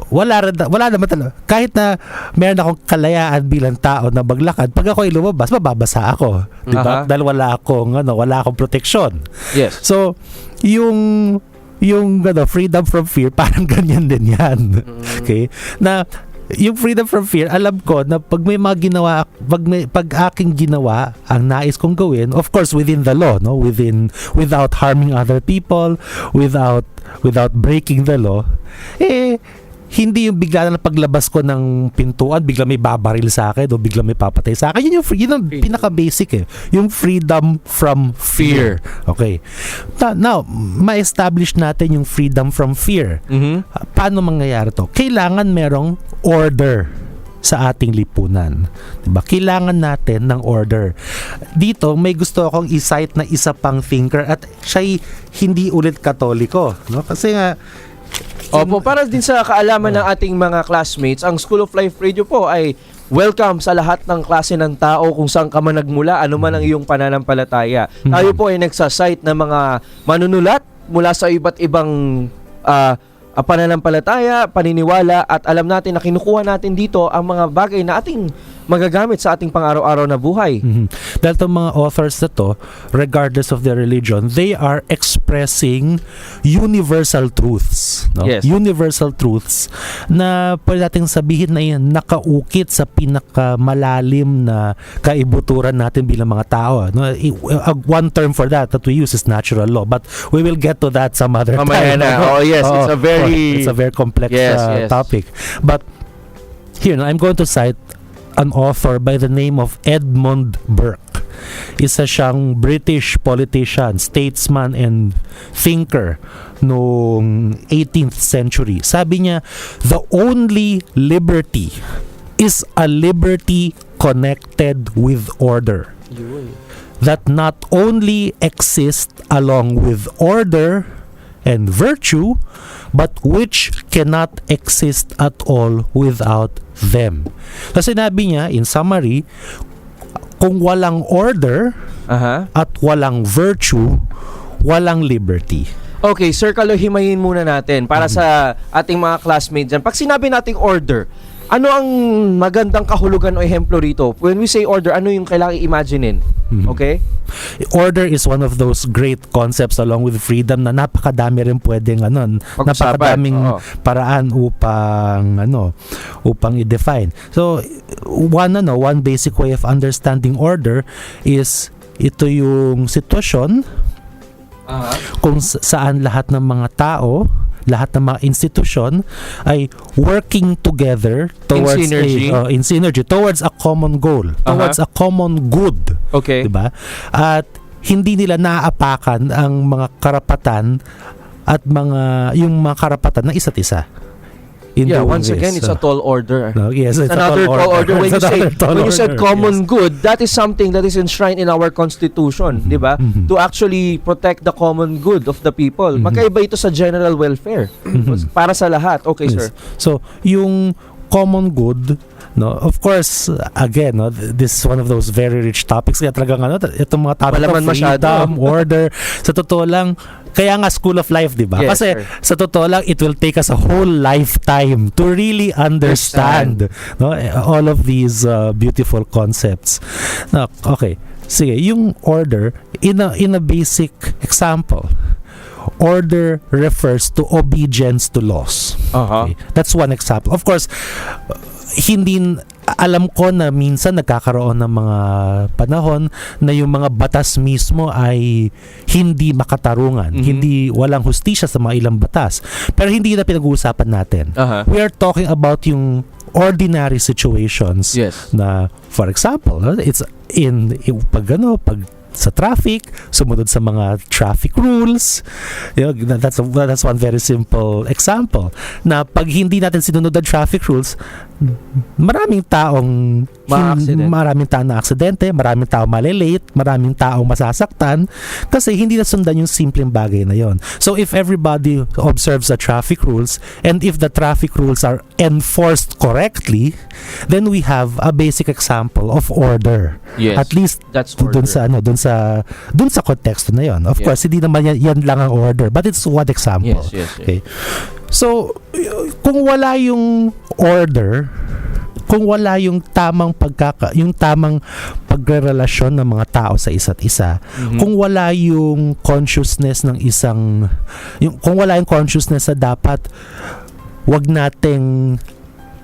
Wala naman talaga. Kahit na meron akong kalayaan bilang tao na maglakad, pag ako ay lumabas, mababasa ako. Diba? Dahil wala akong proteksyon. Yes. So, yung freedom from fear, parang ganyan din yan. Okay? Na yung freedom from fear, alam ko na pag may mga ginawa, pag aking ginawa ang nais kong gawin, of course within the law, no, without harming other people, without breaking the law, hindi yung bigla na paglabas ko ng pintuan, bigla may babaril sa akin o bigla may papatay sa akin. Yun ang pinaka-basic Yung freedom from fear. Okay. Now, ma-establish natin yung freedom from fear. Paano mangyayari to? Kailangan merong order sa ating lipunan. Diba? Kailangan natin ng order. Dito, may gusto akong i-cite na isa pang thinker at siya'y hindi ulit Katoliko. No? Kasi nga, Opo, para din sa kaalaman ng ating mga classmates, ang School of Life Radio po ay welcome sa lahat ng klase ng tao kung saan ka man nagmula, ano man ang iyong pananampalataya. Tayo po ay nagsasite ng mga manunulat mula sa iba't ibang pananampalataya, paniniwala, at alam natin na kinukuha natin dito ang mga bagay na ating magagamit sa ating pang-araw-araw na buhay. Dahil itong mga authors na to, regardless of their religion, they are expressing universal truths. No? Yes. Universal truths na pwede natin sabihin na yun, nakaukit sa pinakamalalim na kaibuturan natin bilang mga tao. No? One term for that we use is natural law, but we will get to that some other time. Oh yes, it's a very complex topic. But here, no, I'm going to cite an author by the name of Edmund Burke. Isa siyang British politician, statesman, and thinker noong 18th century. Sabi niya, the only liberty is a liberty connected with order. That not only exists along with order and virtue, but which cannot exist at all without them. So sinabi niya, in summary, kung walang order at walang virtue, walang liberty. Okay, Sir Kalo, himayin muna natin para sa ating mga classmates dyan. Pag sinabi nating order, ano ang magandang kahulugan o ehemplo rito? When we say order, ano yung kailangan i-imaginein? Okay? Order is one of those great concepts along with freedom na napakadami rin pwedeng napakadaming paraan upang i-define. So one basic way of understanding order is ito yung sitwasyon kung saan lahat ng mga tao, lahat ng mga institusyon ay working together towards in synergy towards a common goal, towards a common good. Okay. Diba? At hindi nila naaapakan ang mga karapatan at yung mga karapatan ng isa't isa. Once again, it's a tall order. Yes, it's another tall order. When you said common yes. good, that is something that is enshrined in our constitution, di ba? To actually protect the common good of the people. Magkaiba ito sa general welfare. Para sa lahat. Okay, yes. Sir. So, yung common good, no, of course, again, no, this is one of those very rich topics. Kaya talagang itong mga topic of freedom, order, sa totoo lang, kaya nga School of Life, di ba? Yes, kasi sir. sa totoo lang, it will take us a whole lifetime to really understand no, all of these beautiful concepts. No, okay, sige, yung order, in a basic example, order refers to obedience to laws. Okay? That's one example. Of course, alam ko na minsan nagkakaroon ng mga panahon na yung mga batas mismo ay hindi makatarungan, walang hustisya sa mga ilang batas. Pero hindi na pinag-uusapan natin. We are talking about yung ordinary situations na, for example, it's pag sa traffic, sumunod sa mga traffic rules. That's one very simple example. Na pag hindi natin sinunod ang traffic rules, maraming taong na aksidente, maraming taong malilate, maraming taong masasaktan kasi hindi nasundan yung simpleng bagay na yon. So if everybody observes the traffic rules and if the traffic rules are enforced correctly, then we have a basic example of order. Yes. At least that's order. Dun sa konteksto na yon. Of course, hindi naman yan lang ang order, but it's one example. Yes. Okay. So, kung wala yung order, kung wala yung tamang pagrerelasyon ng mga tao sa isa't isa, kung wala yung consciousness kung wala yung consciousness na dapat wag nating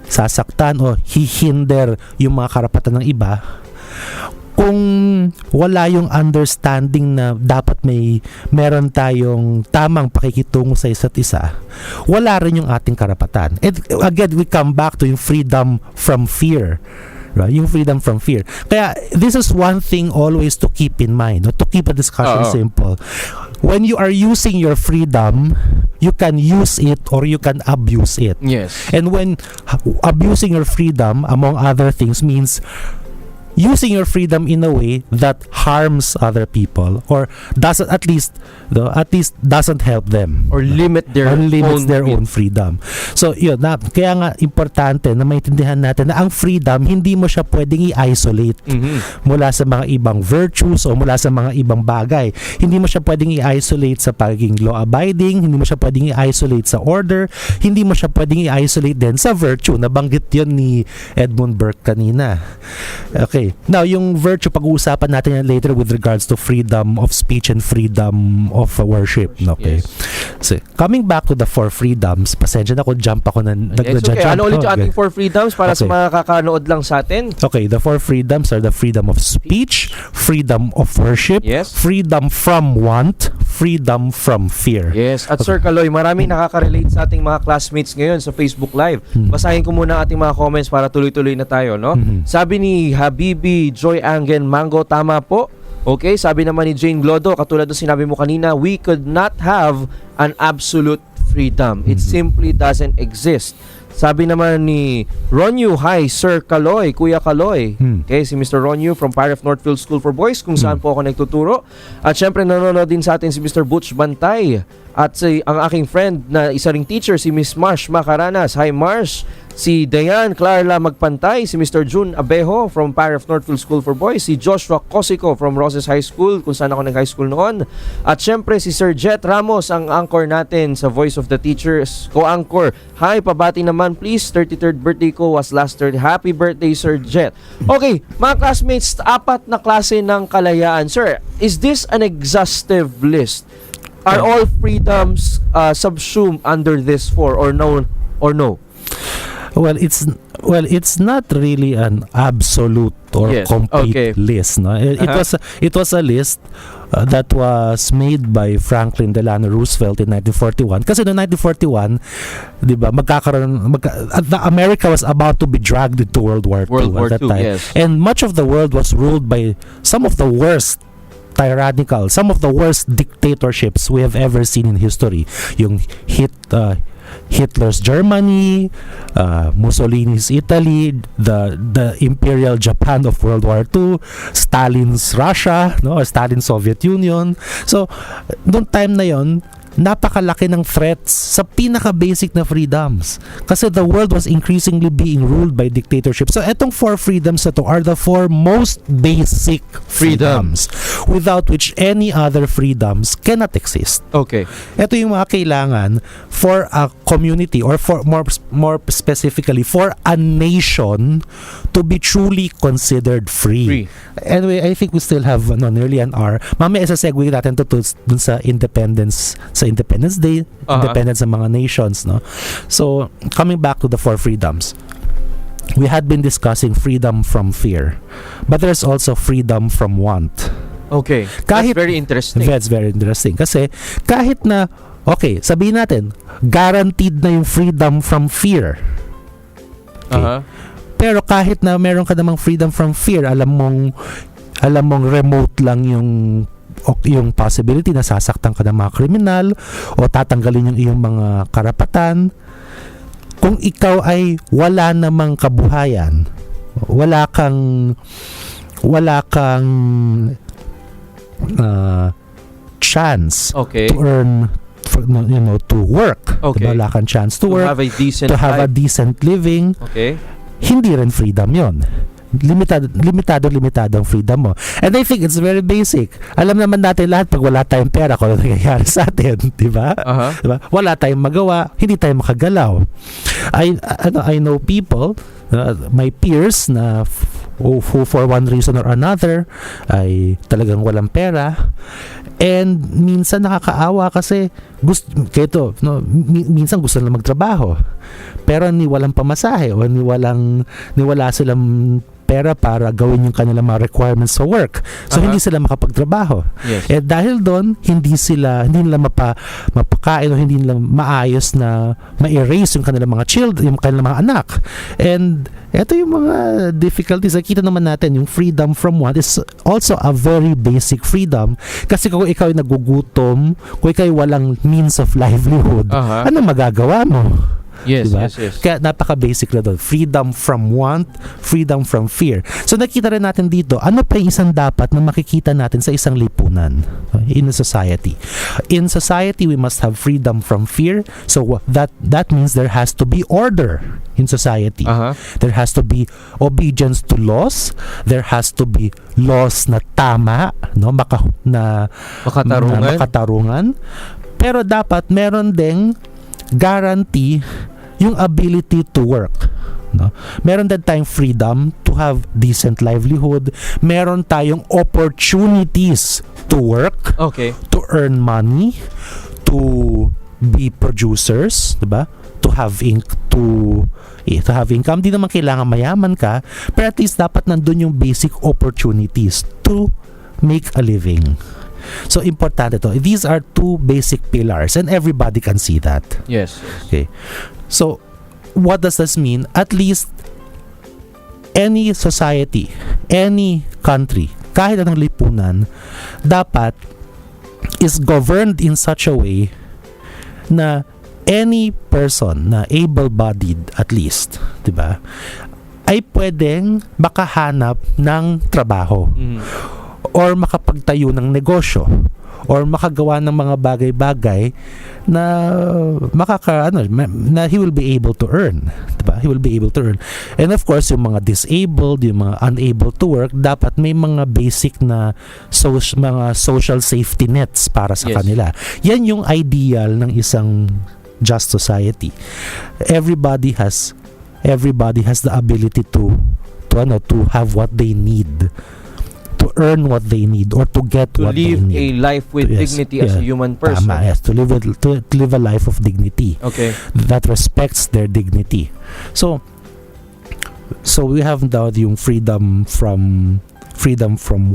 sasaktan o hihinder yung mga karapatan ng iba, kung wala yung understanding na dapat meron tayong tamang pakikitungo sa isa't isa, wala rin yung ating karapatan. And again, we come back to yung freedom from fear. Right? Yung freedom from fear. Kaya this is one thing always to keep in mind, to keep a discussion simple. When you are using your freedom, you can use it or you can abuse it. Yes. And when abusing your freedom, among other things, means using your freedom in a way that harms other people or doesn't at least doesn't help them or limits their own freedom. So yun kaya nga importante na maintindihan natin na ang freedom hindi mo siya pwedeng i-isolate mula sa mga ibang virtues o mula sa mga ibang bagay. Hindi mo siya pwedeng i-isolate sa pagiging law abiding, hindi mo siya pwedeng i-isolate sa order, hindi mo siya pwedeng i-isolate din sa virtue. Nabanggit yun ni Edmund Burke kanina. Okay. Now, yung virtue, pag-uusapan natin yan later with regards to freedom of speech and freedom of worship. Okay. Yes. So, coming back to the 4 freedoms, pasensya na kung jump ako na It's okay. Ano ulit yung ating 4 freedoms para sa Okay. mga kakanood lang sa atin? Okay, the 4 freedoms are the freedom of speech, freedom of worship, Yes. freedom from want, freedom from fear. Yes. At Sir Kaloy, maraming nakaka-relate sa ating mga classmates ngayon sa Facebook Live. Basahin ko muna ang ating mga comments para tuloy-tuloy na tayo, no? Sabi ni Habibi Joy Angen Mango, tama po. Okay, sabi naman ni Jane Glodo, katulad ng sinabi mo kanina, we could not have an absolute freedom. It simply doesn't exist. Sabi naman ni Ronyu, hi Sir Kaloy, Kuya Kaloy. Okay, si Mr. Ronyu from Paref Northfield School for Boys, kung saan po ako nagtuturo. At syempre nanonood din sa atin si Mr. Butch Bantay. At ang aking friend na isa ring teacher, si Miss Marsh Macaranas. Hi Marsh. Si Dayan Clarla Magpantay, si Mr. June Abejo from Paref Northfield School for Boys, si Joshua Cosico from Roses High School, kung saan ako nag-high school noon. At syempre si Sir Jet Ramos, ang anchor natin sa Voice of the Teachers, co-anchor. Hi, pabati naman please, 33rd birthday ko was last Thursday. Happy birthday Sir Jet. Okay, mga classmates, 4 na klase ng kalayaan. Sir, is this an exhaustive list? Are all freedoms subsumed under this 4 or no? Well, it's not really an absolute or Yes, complete okay. list, no. It was a list that was made by Franklin Delano Roosevelt in 1941. Kasi noong 1941, 'di ba, America was about to be dragged into World War II at that time. Yes. And much of the world was ruled by some of the worst tyrannical, some of the worst dictatorships we have ever seen in history. Yung Hitler's Germany, Mussolini's Italy, the Imperial Japan of World War II, Stalin's Russia, no, or Stalin's Soviet Union. So, noong time na yon, napakalaki ng threats sa pinaka-basic na freedoms. Kasi the world was increasingly being ruled by dictatorship. So, etong 4 freedoms na to are the 4 most basic freedoms without which any other freedoms cannot exist. Okay. Ito yung mga kailangan for a community or for more specifically for a nation to be truly considered free. Anyway, I think we still have nearly an hour. Mamaya isa-segue natin to dun sa Independence Day, independence ng mga nations, no? So, coming back to the 4 freedoms. We had been discussing freedom from fear, but there's also freedom from want. Okay. That's very interesting. That's very interesting. Kasi kahit na, okay, sabihin natin, guaranteed na yung freedom from fear. Okay? Pero kahit na meron ka namang freedom from fear, alam mong remote lang yung possibility na sasaktan ka ng mga kriminal o tatanggalin yung iyong mga karapatan. Kung ikaw ay wala namang kabuhayan, wala kang chance to earn, to work. Okay. Diba? Wala kang chance to work, have a decent to have a life. decent living. Okay. Hindi rin freedom yon. Limitado ang freedom mo. And I think it's very basic. Alam naman natin lahat pag wala tayong pera kung ano nangyayari sa atin, di ba? Diba? Wala tayong magawa, hindi tayo makagalaw. I know people, my peers na who for one reason or another ay talagang walang pera, and minsan nakakaawa kasi minsan gusto nila magtrabaho pero ni walang pamasahe o ni wala silang pera para gawin yung kanilang mga requirements sa work. So hindi sila makapagtrabaho. Yes. Eh dahil doon hindi nila mapakain o hindi nila maayos na ma-erase yung kanilang mga children, yung kanilang mga anak. And ito yung mga difficulties. Nakita naman natin yung freedom from want is also a very basic freedom. Kasi kung ikaw ay nagugutom, kung ikaw ay walang means of livelihood, ano magagawa mo? Yes, diba? yes. Kaya napaka-basic na doon. Freedom from want, freedom from fear. So nakita rin natin dito, ano pa yung isang dapat na makikita natin sa isang lipunan in a society. In society, we must have freedom from fear. So that means there has to be order in society. There has to be obedience to laws. There has to be laws na tama, no? Makatarungan. Pero dapat meron ding guarantee yung ability to work, no? Meron din tayong freedom to have decent livelihood. Meron tayong opportunities to work, okay, to earn money, to be producers, 'di ba? To have income. Di naman kailangan mayaman ka, pero at least dapat nandun yung basic opportunities to make a living. So importante to. These are two basic pillars and everybody can see that. Yes. Okay. So what does this mean? At least any society, any country, kahit anong lipunan, dapat is governed in such a way na any person na able-bodied at least, 'di ba? Ay pwedeng makahanap ng trabaho or makapagtayo ng negosyo or makagawa ng mga bagay-bagay na na he will be able to earn, 'di ba? He will be able to earn. And of course, yung mga disabled, yung mga unable to work, dapat may mga basic na mga social safety nets para sa kanila. Yan yung ideal ng isang just society. Everybody has the ability to have what they need, to earn what they need, or to get what they need. To live a life with dignity as a human person. Tama, yes, to live a life of dignity. Okay. That respects their dignity. So we have now yung freedom from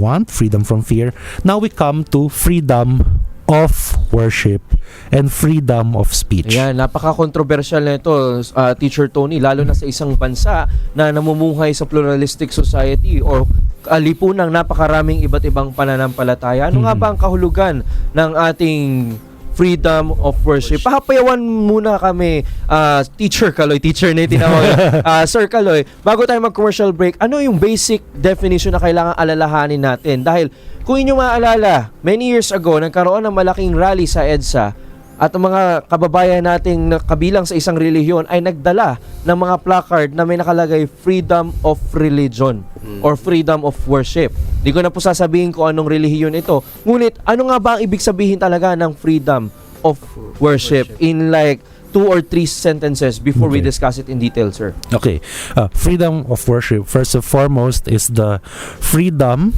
want, freedom from fear. Now we come to freedom of worship and freedom of speech. Ayan, napaka-controversial na ito, Teacher Tony, lalo na sa isang bansa na namumuhay sa pluralistic society or lipunang napakaraming iba't ibang pananampalataya. Ano nga ba ang kahulugan ng ating freedom of worship? Pahapayawan muna kami, Teacher Kaloy, teacher na tinawag, Sir Kaloy, bago tayo mag-commercial break, ano yung basic definition na kailangan alalahanin natin? Dahil kung inyo maalala, many years ago, nagkaroon ng malaking rally sa EDSA at ang mga kababayan nating kabilang sa isang relihiyon ay nagdala ng mga placard na may nakalagay freedom of religion or freedom of worship. Di ko na po sasabihin kung anong relihiyon ito. Ngunit ano nga ba ang ibig sabihin talaga ng freedom of worship in like 2 or 3 sentences before we discuss it in detail, sir? Okay. Freedom of worship, first and foremost, is the freedom.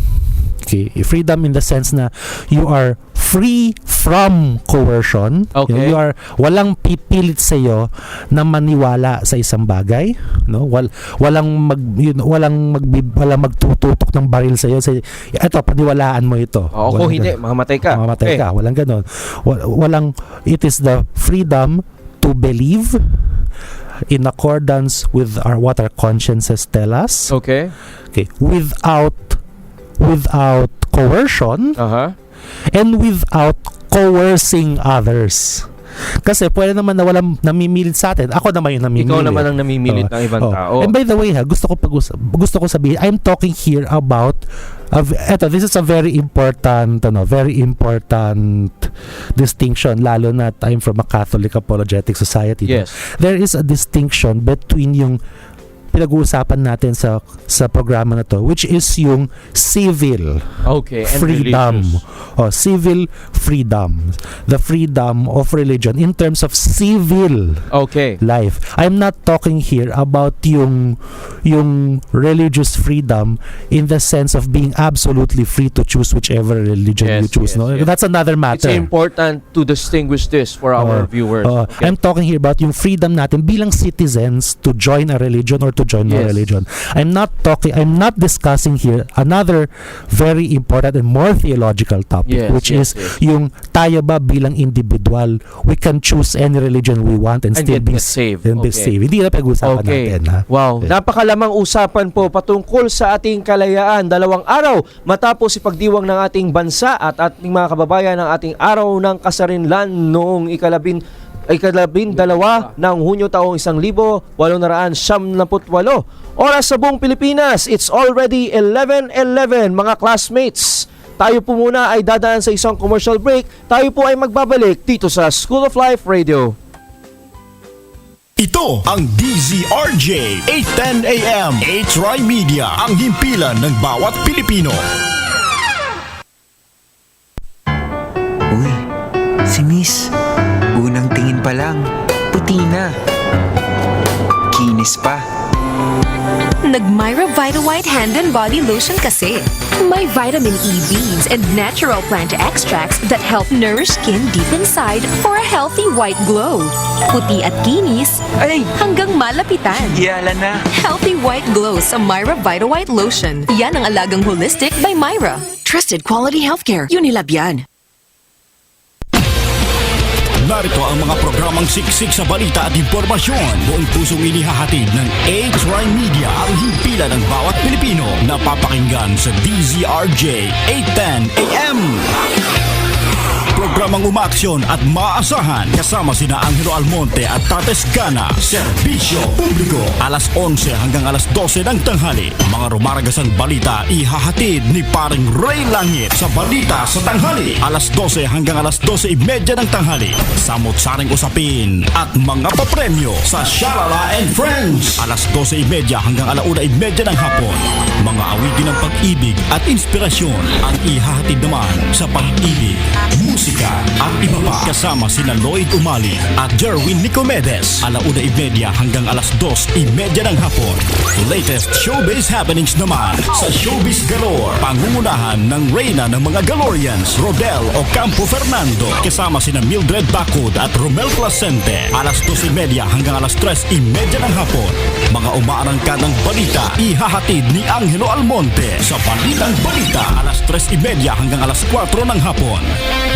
Okay, freedom in the sense na you are free from coercion. Okay. You are walang pipilit sa iyo na maniwala sa isang bagay, no? Walang magtututok ng baril sa iyo. Eto, paniwalaan mo ito. Kung hindi, mamamatay ka. Mamamatay ka. Walang ganon. It is the freedom to believe in accordance with what our consciences tell us. Okay. Okay, without coercion and without coercing others. Kasi pwede naman na walang namimilit sa atin. Ako naman yung namimilit. Ikaw naman ang namimilit ng ibang tao. And by the way, gusto ko sabihin, I'm talking here about this is a very important distinction, lalo na I'm from a Catholic apologetic society. Yes. There is a distinction between yung pinag-uusapan natin sa programa na to, which is yung civil freedom. Civil freedom. The freedom of religion in terms of civil life. I'm not talking here about yung religious freedom in the sense of being absolutely free to choose whichever religion you choose. That's another matter. It's important to distinguish this for our viewers. I'm talking here about yung freedom natin bilang citizens to join a religion or to join no religion. I'm not discussing here another very important and more theological topic, which is yung tayo ba bilang individual, we can choose any religion we want and still be saved. Hindi na pag-usapan natin. Ha? Wow. Napakalamang usapan po patungkol sa ating kalayaan. 2 araw matapos ipagdiwang ng ating bansa at ating mga kababayan ng ating araw ng kasarinlan noong ikalabindalawa ng Hunyo taong 1878. Oras sa buong Pilipinas, it's already 11:11 mga classmates. Tayo po muna ay dadaan sa isang commercial break. Tayo po ay magbabalik dito sa School of Life Radio. Ito ang DZRJ 810 AM A-Try Media, ang himpilan ng bawat Pilipino. Uy, si Miss, unang tingin pa lang, puti na. Kinis pa. Nag-Myra Vita White Hand and Body Lotion kasi. May vitamin E beads and natural plant extracts that help nourish skin deep inside for a healthy white glow. Puti at kinis, hanggang malapitan. Yala na. Healthy white glow sa Myra Vita White Lotion. Yan ang alagang holistic by Myra. Trusted quality healthcare. Unilab yan. Narito ang mga programang siksik sa balita at impormasyon. Buong pusong inihahatid ng A-Try Media, ang himpilan ng bawat Pilipino na papakinggan sa DZRJ 810 AM. Programang umaaksyon at maasahan kasama sina Angelo Almonte at Tates Gana. Serbisyo publiko, alas 11 hanggang alas 12 ng tanghali. Mga rumaragasang balita ihahatid ni paring Ray Langit sa Balita sa Tanghali. Alas 12 hanggang alas 12:30 ng tanghali. Samot-saring usapin at mga papremyo sa Shalala and Friends. Alas 12:30 hanggang ala 1:30 ng hapon. Mga awitin ng pag-ibig at inspirasyon ang ihahatid naman sa pag-ibig, musika at iba pa. Kasama sina Lloyd Umali at Jerwin Nicomedes. Ala 1:30 hanggang alas 2:30 ng hapon. Latest showbiz happenings naman sa Showbiz Galore. Pangungunahan ng Reyna ng mga Galorians, Rodel Ocampo Fernando. Kasama sina Mildred Bacud at Romel Placente. Alas 2:30 hanggang alas 3:30 ng hapon. Mga umaarangkadang balita ihahatid ni Angelo Almonte sa Balitang Balita. Alas 3:30 hanggang alas 4 ng hapon.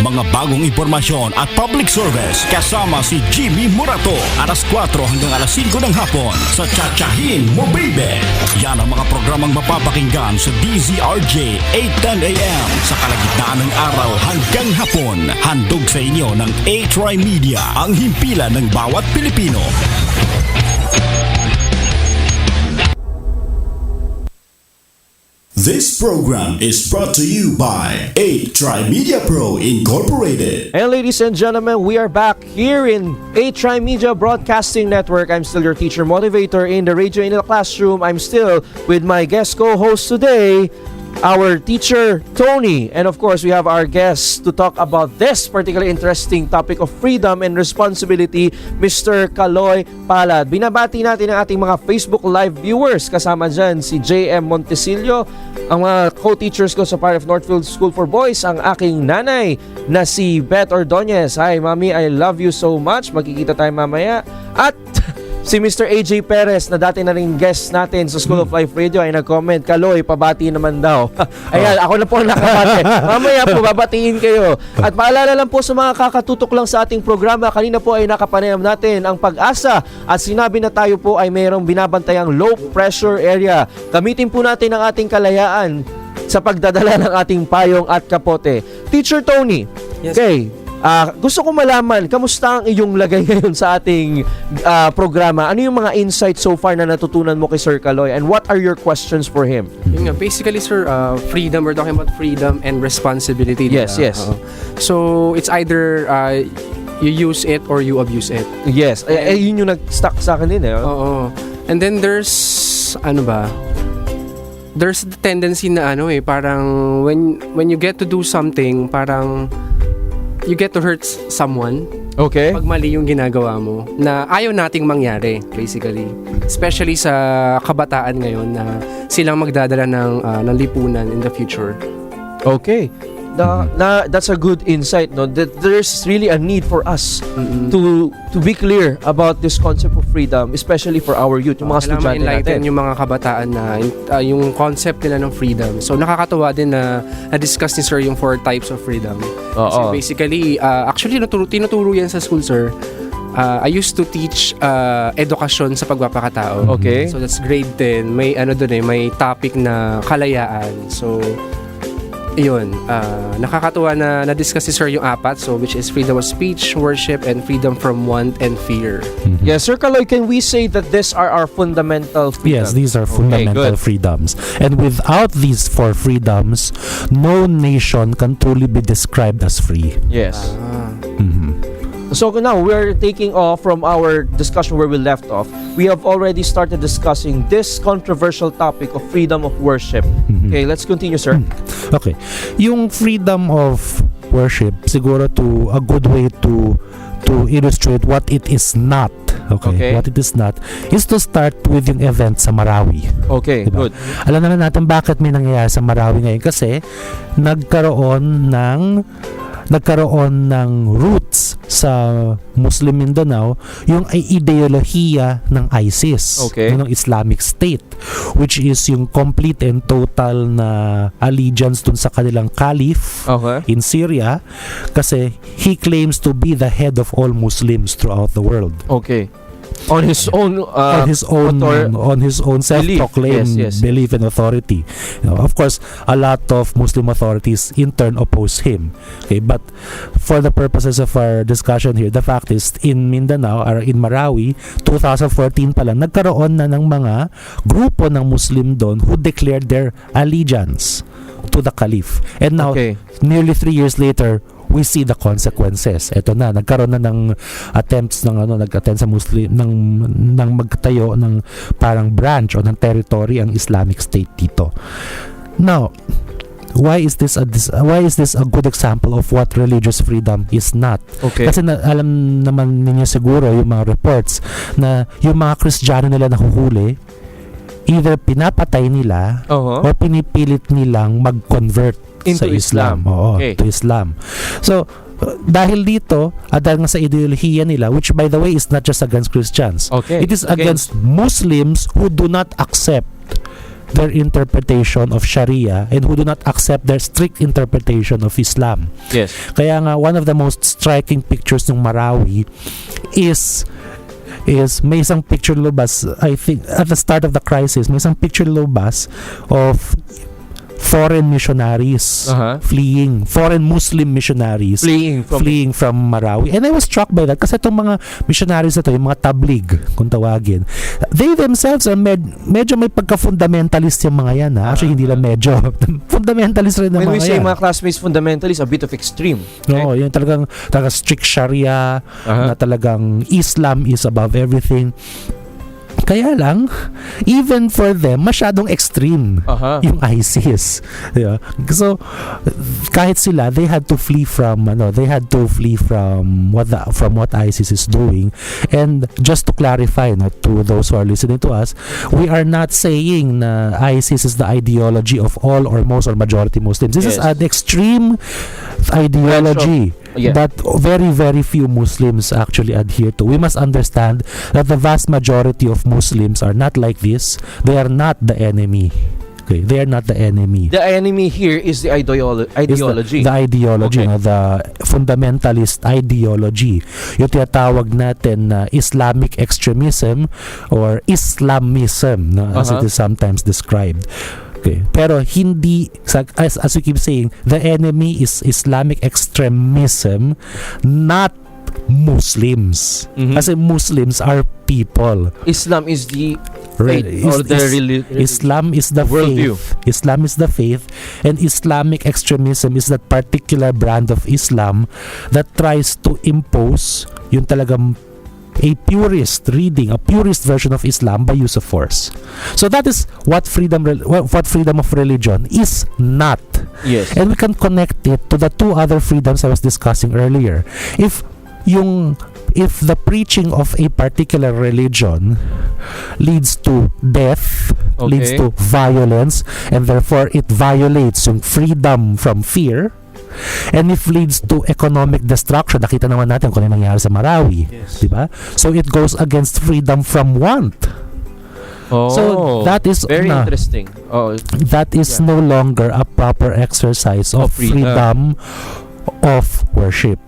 Mga bagong impormasyon at public service kasama si Jimmy Murato. Alas 4 hanggang alas 5 ng hapon sa Chachahin Mo Baby. Yan ang mga programang mapapakinggan sa DZRJ 810 AM sa kalagitnaan ng araw hanggang hapon. Handog sa inyo ng A-Try Media, ang himpilan ng bawat Pilipino. This program is brought to you by 8Try Media Pro Incorporated. And ladies and gentlemen, we are back here in A-Try Media Broadcasting Network. I'm still your teacher motivator in the radio in the classroom. I'm still with my guest co-host today, our teacher Tony, and of course we have our guest to talk about this particularly interesting topic of freedom and responsibility, Mr. Kaloy Palad. Binabati natin ang ating mga Facebook Live viewers, kasama dyan si JM Montesilio, ang mga co-teachers ko sa Part of Northfield School for Boys, ang aking nanay na si Beth Ordonez. Hi Mami, I love you so much. Magkikita tayo mamaya. At si Mr. AJ Perez na dati na rin guest natin sa School of Life Radio ay nag-comment, Kaloy, pabati naman daw. Ayan, ako na po nakabati. Mamaya po, babatiin kayo. At paalala lang po sa mga kakatutok lang sa ating programa, kanina po ay nakapanayam natin ang Pag-asa at sinabi na tayo po ay mayroong binabantayang low pressure area. Gamitin po natin ang ating kalayaan sa pagdadala ng ating payong at kapote. Teacher Tony, Yes. Okay, gusto ko malaman, kamusta ang iyong lagay ngayon sa ating programa? Ano yung mga insights so far na natutunan mo kay Sir Kaloy? And what are your questions for him? Yun nga, basically, sir, freedom, we're talking about freedom and responsibility. Yes, diba? yes. So, it's either you use it or you abuse it. Yes, yun yung nag-stuck sa akin din eh. Oo. And then there's, there's the tendency na parang when you get to do something, parang you get to hurt someone. Okay. Pag mali yung ginagawa mo na ayaw nating mangyari, basically. Especially sa kabataan ngayon na silang magdadala ng lipunan in the future. Okay. That's a good insight, no? That there's really a need for us to be clear about this concept of freedom, especially for our youth, yung mga estudyante natin. Yung mga kabataan na yung concept nila ng freedom. So nakakatuwa din na na-discuss ni Sir yung 4 types of freedom. So basically, actually tinuturo yan sa school, Sir. I used to teach edukasyon sa pagpapakatao. Okay. So that's grade 10. May may topic na kalayaan. So yun, nakakatuwa na na-discuss si Sir yung 4, so which is freedom of speech, worship, and freedom from want and fear. Yes, Sir Kaloy, can we say that these are our fundamental freedoms? Yes, these are fundamental freedoms. And without these 4 freedoms, no nation can truly be described as free. Yes. So now we're taking off from our discussion where we left off. We have already started discussing this controversial topic of freedom of worship. Okay, let's continue, sir. Okay. Yung freedom of worship, siguro a good way to illustrate what it is not, Okay. What it is not is to start with yung event sa Marawi. Okay, Diba? good. Alam naman natin bakit may nangyayari sa Marawi ngayon kasi nagkaroon ng roots sa Muslim Mindanao yung ideolohiya ng ISIS, Okay. ng Islamic State, which is yung complete and total na allegiance dun sa kanilang caliph Okay. in Syria kasi he claims to be the head of all Muslims throughout the world. Okay. On his own On his own self-proclaimed Yes. belief and authority. Of course, a lot of Muslim authorities in turn oppose him. Okay, but for the purposes of our discussion here, the fact is in Mindanao or in Marawi, 2014 pa lang nagkaroon na ng mga grupo ng Muslim doon who declared their allegiance to the caliph. And now, Okay. nearly 3 years later, we see the consequences. Ito na, nagkaroon na ng attempts nag-attempt sa Muslim ng magtayo ng parang branch o ng territory ang Islamic State dito. Now, why is this a good example of what religious freedom is not? Okay. Kasi alam naman ninyo siguro yung mga reports na yung mga Kristiyano nila nahuhuli, either pinapatay nila Uh-huh. o pinipilit nilang mag-convert Into sa Islam. Oo, Okay. to Islam. So, dahil dito, dahil nga sa ideolohiya nila, which by the way is not just against Christians. Okay. It is against Muslims who do not accept their interpretation of Sharia and who do not accept their strict interpretation of Islam. Yes. Kaya nga, one of the most striking pictures ng Marawi is may isang picture lumabas, I think at the start of the crisis, may isang picture lumabas of foreign missionaries foreign Muslim missionaries fleeing from Marawi. And I was struck by that kasi itong mga missionaries na to, yung mga tablig kung tawagin, they themselves are medyo may pagka-fundamentalist yung mga yan. Actually, hindi lang medyo fundamentalist rin ng When we mga say yan. mga classmates fundamentalist, a bit of extreme. No, yung talagang strict Sharia na talagang Islam is above everything. Kaya lang, even for them, masyadong extreme yung ISIS. Yeah. So, kahit sila, they had to flee from what ISIS is doing. And just to clarify, to those who are listening to us, we are not saying na ISIS is the ideology of all or most or majority Muslims. This is an extreme ideology that very, very few Muslims actually adhere to. We must understand that the vast majority of Muslims are not like this. They are not the enemy. Okay, they are not the enemy. The enemy here is the ideology. The ideology, the fundamentalist ideology. Yung tinatawag natin na Islamic extremism or Islamism, as it is sometimes described. Okay. Pero hindi, as we keep saying, the enemy is Islamic extremism, not Muslims. Kasi Muslims are people. Islam is the faith, Islam is the worldview. faith. Islam is the faith, and Islamic extremism is that particular brand of Islam that tries to impose yung talagang a purist version of Islam by use of force. So that is what freedom of religion is not. Yes. And we can connect it to the two other freedoms I was discussing earlier. If the preaching of a particular religion leads to death, leads to violence, and therefore it violates yung freedom from fear, and if leads to economic destruction, nakita naman natin kung ano nangyari sa Marawi, diba? So it goes against freedom from want. So that is very interesting. That is no longer a proper exercise of freedom of worship.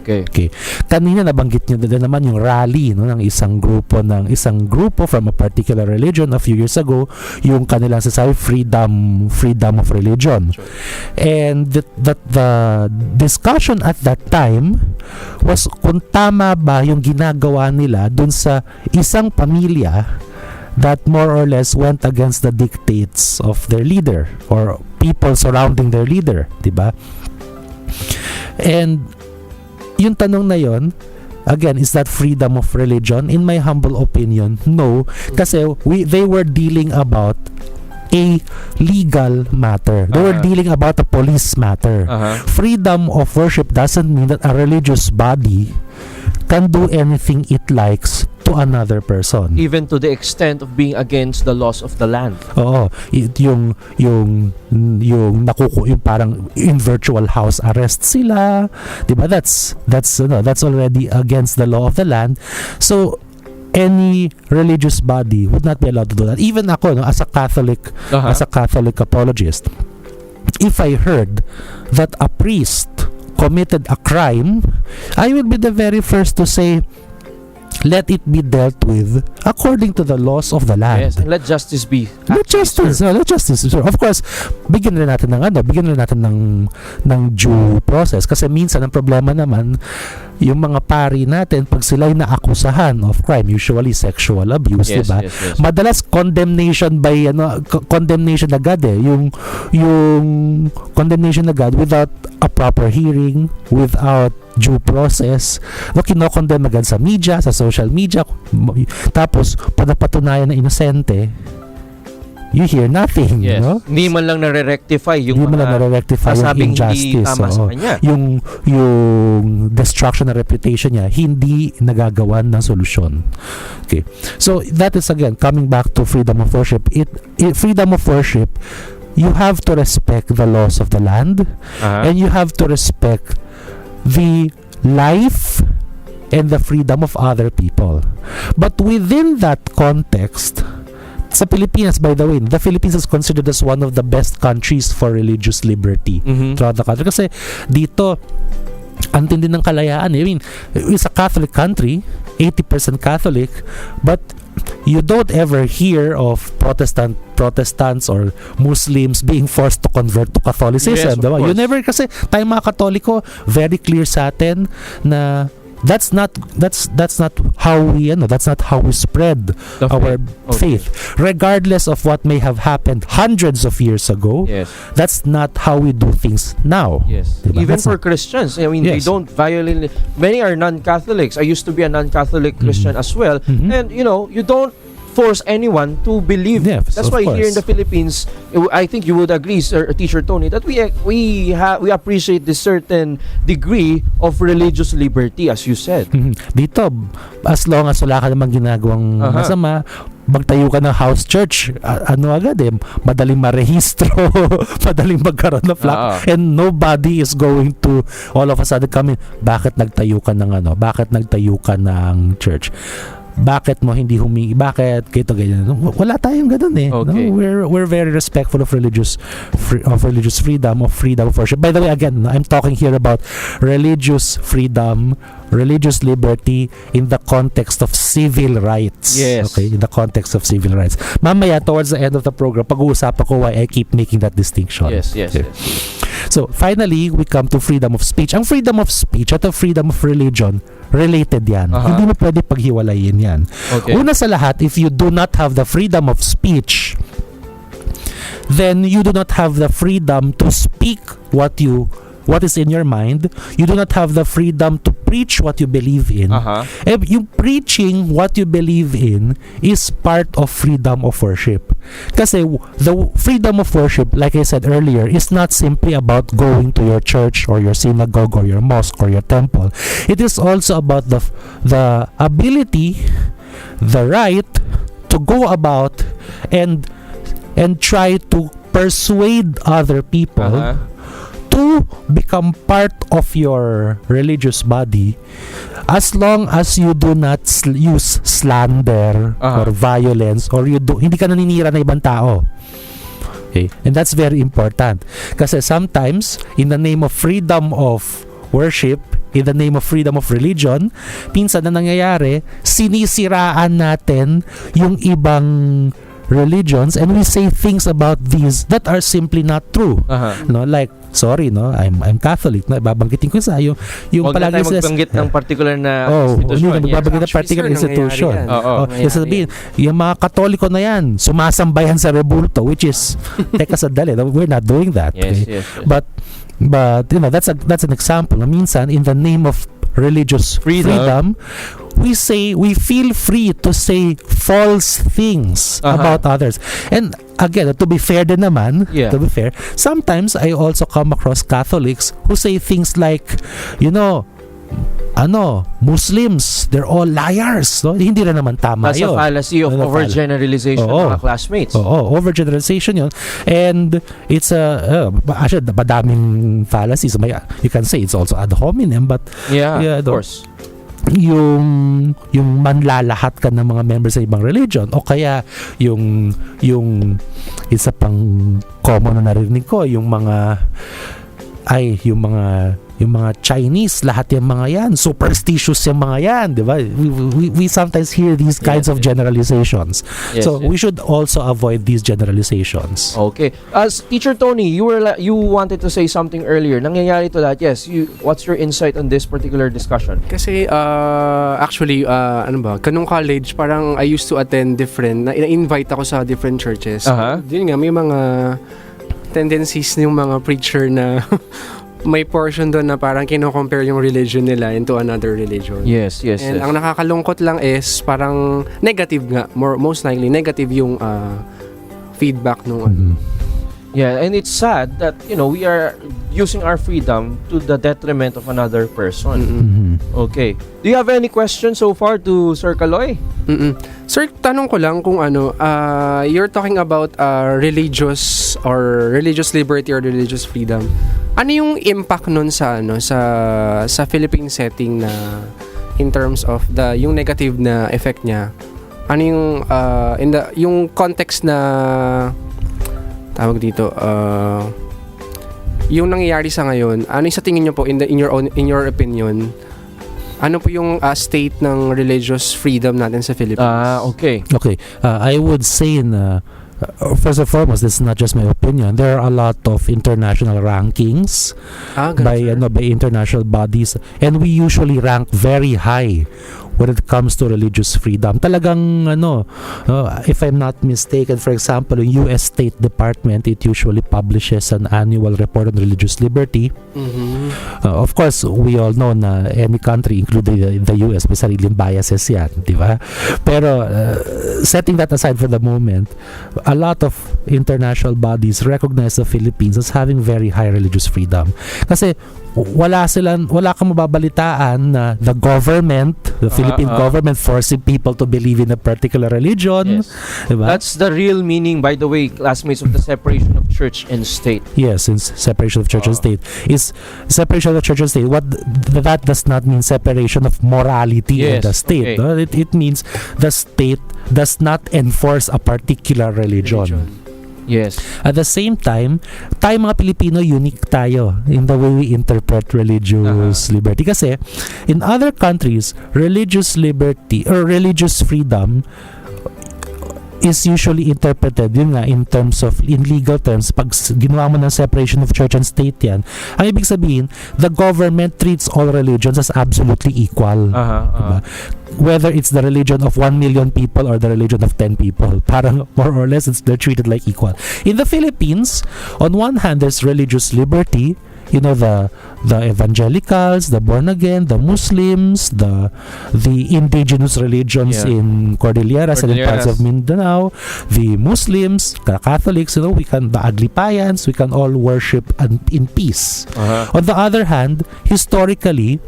Okay. Kanina nabanggit niyo din naman yung rally ng isang grupo from a particular religion a few years ago, yung kanilang sasabi freedom of religion. Sure. And that the discussion at that time was kung tama ba yung ginagawa nila dun sa isang pamilya that more or less went against the dictates of their leader or people surrounding their leader, diba? And yung tanong na yon, again, is that freedom of religion? In my humble opinion, no. Kasi they were dealing about a legal matter. They were dealing about a police matter. Freedom of worship doesn't mean that a religious body can do anything it likes to another person. Even to the extent of being against the laws of the land. Oo, yung parang in virtual house arrest sila, 'di ba? That's already against the law of the land. So any religious body would not be allowed to do that. Even ako, as a Catholic, as a Catholic apologist, if I heard that a priest committed a crime, I would be the very first to say, let it be dealt with according to the laws of the land. Yes, and let justice be. Let justice, sir. Of course, bigyan rin natin ng due process, kasi minsan ang problema naman yung mga pari natin, pag sila'y naakusahan of crime, usually sexual abuse, Yes, diba? yes. Madalas condemnation by condemnation agad yung condemnation agad without a proper hearing, without due process. Kinokondemn agad sa media, sa social media. Tapos, pag napatunayan na inosente, you hear nothing. Yes. No? Hindi man lang nare-rectify yung yung injustice. tama sa kanya. Yung destruction ng reputation niya, hindi nagagawan ng solusyon. Okay. So, that is again, coming back to freedom of worship. Freedom of worship, you have to respect the laws of the land, and you have to respect the life and the freedom of other people. But within that context, sa Pilipinas, by the way, the Philippines is considered as one of the best countries for religious liberty throughout the country. Kasi dito, ang tindi ng kalayaan. I mean, it's a Catholic country, 80% Catholic, but you don't ever hear of Protestants or Muslims being forced to convert to Catholicism. Yes, of course. You never, kasi tayo mga Katoliko, very clear sa atin na that's not how we spread our faith. Regardless of what may have happened hundreds of years ago, that's not how we do things now. Yes. Diba? Even That's for Christians, I mean, they Yes. don't violently. Many are non-Catholics. I used to be a non-Catholic Christian as well, and you don't force anyone to believe. Yes, That's of why here in course. the Philippines, I think you would agree, Sir Teacher Tony, that we appreciate this certain degree of religious liberty, as you said. Dito, as long as wala ka namang ginagawang masama, magtayo ka ng house church, agad madaling marehistro, madaling magkaroon ng flock, and nobody is going to all of a sudden come in, bakit nagtayo ka ng church? Bakit mo hindi humingi? Bakit ganyan? Wala tayong ganun Okay. No? We're very respectful of religious freedom, of freedom of worship. By the way, again, I'm talking here about religious freedom, religious liberty in the context of civil rights. Yes. Okay, in the context of civil rights. Mamaya, towards the end of the program, pag-uusapan ko why I keep making that distinction. Yes. Okay. So, finally, we come to freedom of speech. Ang freedom of speech at ang freedom of religion, related yan. Hindi mo pwede paghiwalayin yan. Okay. Una sa lahat, if you do not have the freedom of speech, then you do not have the freedom to speak what is in your mind. You do not have the freedom to preach what you believe in. Yung preaching what you believe in is part of freedom of worship. Kasi the freedom of worship, like I said earlier, is not simply about going to your church or your synagogue or your mosque or your temple. It is also about the ability, the right to go about and try to persuade other people to become part of your religious body, as long as you do not use slander or violence, or hindi ka naninira ng ibang tao. Okay? And that's very important. Kasi sometimes, in the name of freedom of worship, in the name of freedom of religion, pinsan na nangyayari, sinisiraan natin yung ibang religions, and we say things about these that are simply not true. Like, sorry, I'm Catholic, babanggitin ko sa yung Huwag na tayo magbanggit ng particular na institution. Magbabanggit ng particular institution. Sasabihin, yung mga Katoliko na yan, sumasambayan sa rebulto, which is, teka sandali, we're not doing that. Yes. But that's an example. Minsan, in the name of religious freedom, we feel free to say false things about others. And again, to be fair din naman, sometimes I also come across Catholics who say things like, Muslims, they're all liars. No? Hindi rin naman tama That's a yun. fallacy of overgeneralization, mga classmates. Oo, overgeneralization yun. And it's actually, madaming fallacies. You can say it's also ad hominem, but Yeah, of course. yung manlalahat ka ng mga members sa ibang religion, o kaya yung isa pang common na narinig ko, yung mga Chinese, lahat yung mga yan, superstitious yung mga yan, di ba? We sometimes hear these kinds of generalizations. So we should also avoid these generalizations. Okay. As Teacher Tony, you wanted to say something earlier. Nangyayari to that? Yes. What's your insight on this particular discussion? Kasi actually kanong college parang I used to attend different, na-invite ako sa different churches. Yun nga, may mga tendencies ng mga preacher na may portion doon na parang kino-compare yung religion nila into another religion. Yes. And ang nakakalungkot lang is parang negative nga, most likely negative yung feedback nung Yeah, and it's sad that, we are using our freedom to the detriment of another person. Okay. Do you have any questions so far to Sir Kaloy? Sir, tanong ko lang kung you're talking about religious liberty or religious freedom. Ano yung impact nun sa Philippine setting na in terms of yung negative na effect niya? Ano yung yung context na tawag dito yung nangyayari sa ngayon, ano yung sa tingin niyo po in your opinion? Ano po yung state ng religious freedom natin sa Philippines? Okay. I would say first and foremost, this is not just my opinion. There are a lot of international rankings by international bodies, and we usually rank very high when it comes to religious freedom. Talagang if I'm not mistaken, for example, the US State Department, it usually publishes an annual report on religious liberty. Of course, we all know na any country, including the US, may sariling biases yan, di ba? Pero setting that aside for the moment, a lot of international bodies recognize the Philippines as having very high religious freedom. Kasi wala kang mababalitaan na the government, the Philippine government forcing people to believe in a particular religion. Yes. Diba? That's the real meaning, by the way, classmates, of the separation of church and state. Yes, in separation of church and state. Is separation of church and state, that does not mean separation of morality in the state. No? It means the state does not enforce a particular religion. Yes. At the same time, tayo mga Pilipino, unique tayo in the way we interpret religious liberty. Kasi in other countries, religious liberty or religious freedom is usually interpreted in legal terms. Pag ginawa mo ng separation of church and state yan, ang ibig sabihin, the government treats all religions as absolutely equal. Diba? Whether it's the religion of 1 million people or the religion of 10 people, parang more or less they're treated like equal. In the Philippines, on one hand, there's religious liberty. The evangelicals, the born again, the Muslims, the indigenous religions in Cordilleras and in parts of Mindanao, the Muslims, the Catholics, the Aglipayans, we can all worship in peace. On the other hand, historically,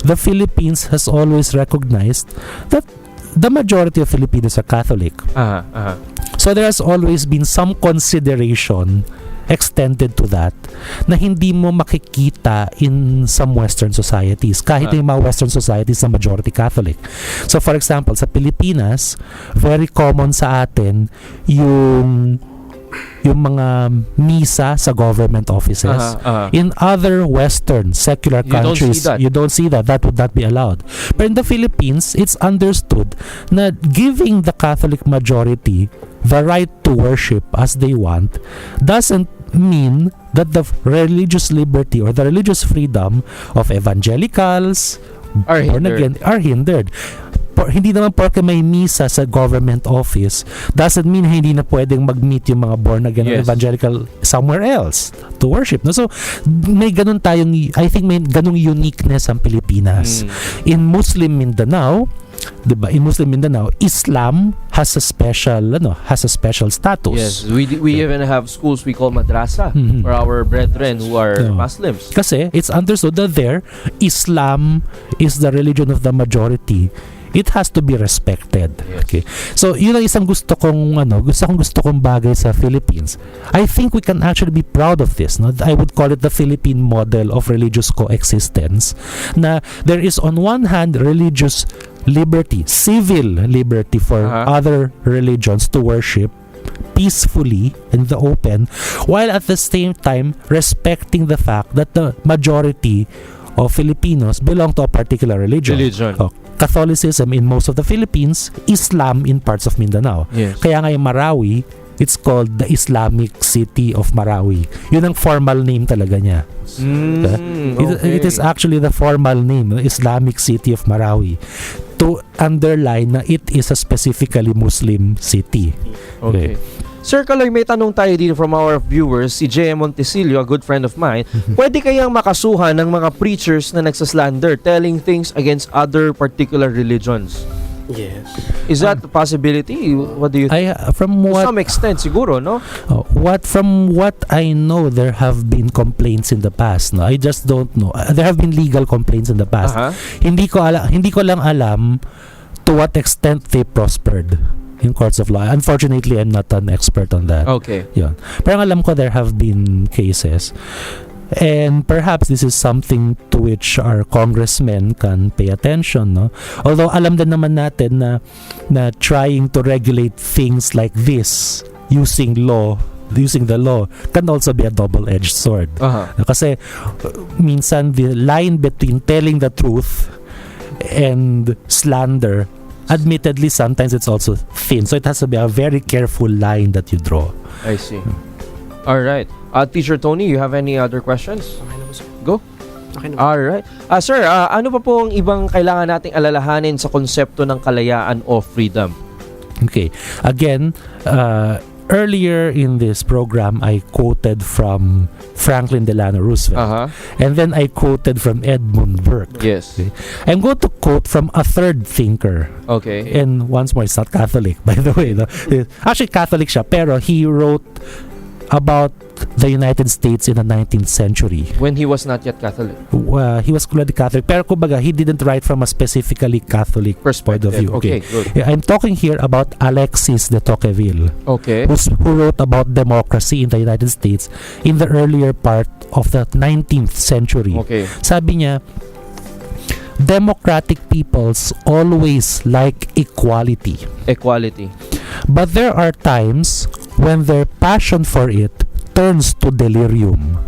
the Philippines has always recognized that the majority of Filipinos are Catholic. So there has always been some consideration extended to that na hindi mo makikita in some Western societies, kahit yung mga Western societies na majority Catholic. So for example, sa Pilipinas, very common sa atin yung mga misa sa government offices. In other Western secular countries, you don't see that. That would not be allowed. But in the Philippines, it's understood na giving the Catholic majority the right to worship as they want doesn't mean that the religious liberty or the religious freedom of evangelicals are hindered. Hindi naman porque may misa sa government office doesn't mean hindi na pwedeng mag-meet yung mga born again or evangelical somewhere else to worship. No? So may ganun may ganung uniqueness ang Pilipinas. In Muslim Mindanao, 'Diba? In Muslim Mindanao, Islam has a special status. Yes, we even have schools we call madrasa for our brethren who are Muslims. Kasi it's understood that there, Islam is the religion of the majority. It has to be respected. Yes. Okay. So, yun ang isang gusto kong bagay sa Philippines. I think we can actually be proud of this. No? I would call it the Philippine model of religious coexistence. Na there is on one hand religious liberty, civil liberty for other religions to worship peacefully in the open, while at the same time respecting the fact that the majority of Filipinos belong to a particular religion. Catholicism in most of the Philippines, Islam in parts of Mindanao. Yes. Kaya nga yung Marawi, it's called the Islamic City of Marawi. Yun ang formal name talaga niya. It is actually the formal name, the Islamic City of Marawi, to underline na it is a specifically Muslim city. Okay. Sir Kaloy, may tanong tayo dito from our viewers, si J.M. Montesilio, a good friend of mine. Pwede kayang makasuhan ng mga preachers na nagsaslander, telling things against other particular religions? Yes. Is that a possibility? What do you think? To some extent, siguro, no? From what I know, there have been complaints in the past. No, I just don't know. There have been legal complaints in the past. Hindi ko lang alam to what extent they prospered in courts of law. Unfortunately, I'm not an expert on that. Okay. Yun. Pero ang alam ko, there have been cases. And perhaps this is something to which our congressmen can pay attention, no? Although alam din naman natin na trying to regulate things like this using the law can also be a double-edged sword. Kasi minsan the line between telling the truth and slander, admittedly sometimes it's also thin, so it has to be a very careful line that you draw. I see. All right. Teacher Tony, you have any other questions? Go. All right. Sir, ano pa po ang ibang kailangan nating alalahanin sa konsepto ng kalayaan o freedom? Okay. Again, earlier in this program, I quoted from Franklin Delano Roosevelt. And then I quoted from Edmund Burke. Yes. Okay. I'm going to quote from a third thinker. Okay. And once more, it's not Catholic, by the way. No? Actually, Catholic siya, pero he wrote about the United States in the 19th century. When he was not yet Catholic. He was already Catholic, pero kumbaga, he didn't write from a specifically Catholic point of view. Okay, good. Yeah, I'm talking here about Alexis de Tocqueville. Okay. Who wrote about democracy in the United States in the earlier part of the 19th century. Okay. Sabi niya, democratic peoples always like equality. Equality. But there are times when their passion for it turns to delirium.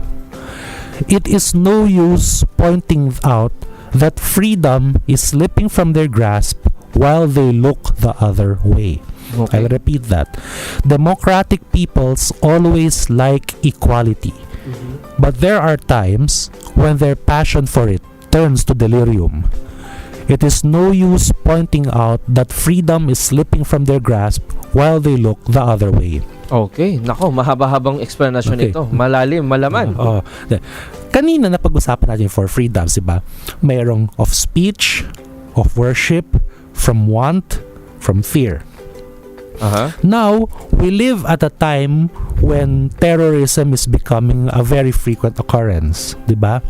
It is no use pointing out that freedom is slipping from their grasp while they look the other way. Okay. I'll repeat that. Democratic peoples always like equality. But there are times when their passion for it turns to delirium. It is no use pointing out that freedom is slipping from their grasp while they look the other way. Okay. Nako, mahaba-habang explanation ito. Malalim, malaman. Kanina napag-usapan natin for freedoms, diba? Mayroong of speech, of worship, from want, from fear. Now, we live at a time when terrorism is becoming a very frequent occurrence, diba?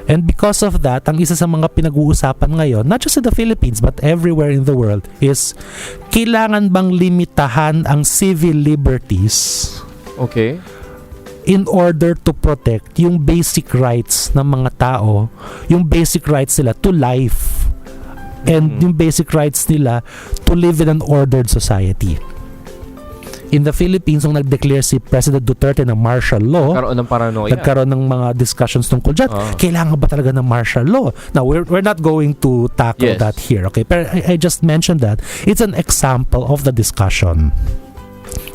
And because of that, ang isa sa mga pinag-uusapan ngayon, not just in the Philippines but everywhere in the world, is kailangan bang limitahan ang civil liberties? Okay. In order to protect yung basic rights ng mga tao, yung basic rights nila to life, and yung basic rights nila to live in an ordered society. In the Philippines, nung nag-declare si President Duterte ng martial law, nagkaroon ng mga discussions tungkol dyan. Kailangan ba talaga ng martial law? Now, we're not going to tackle that here, okay? Pero I just mentioned that. It's an example of the discussion.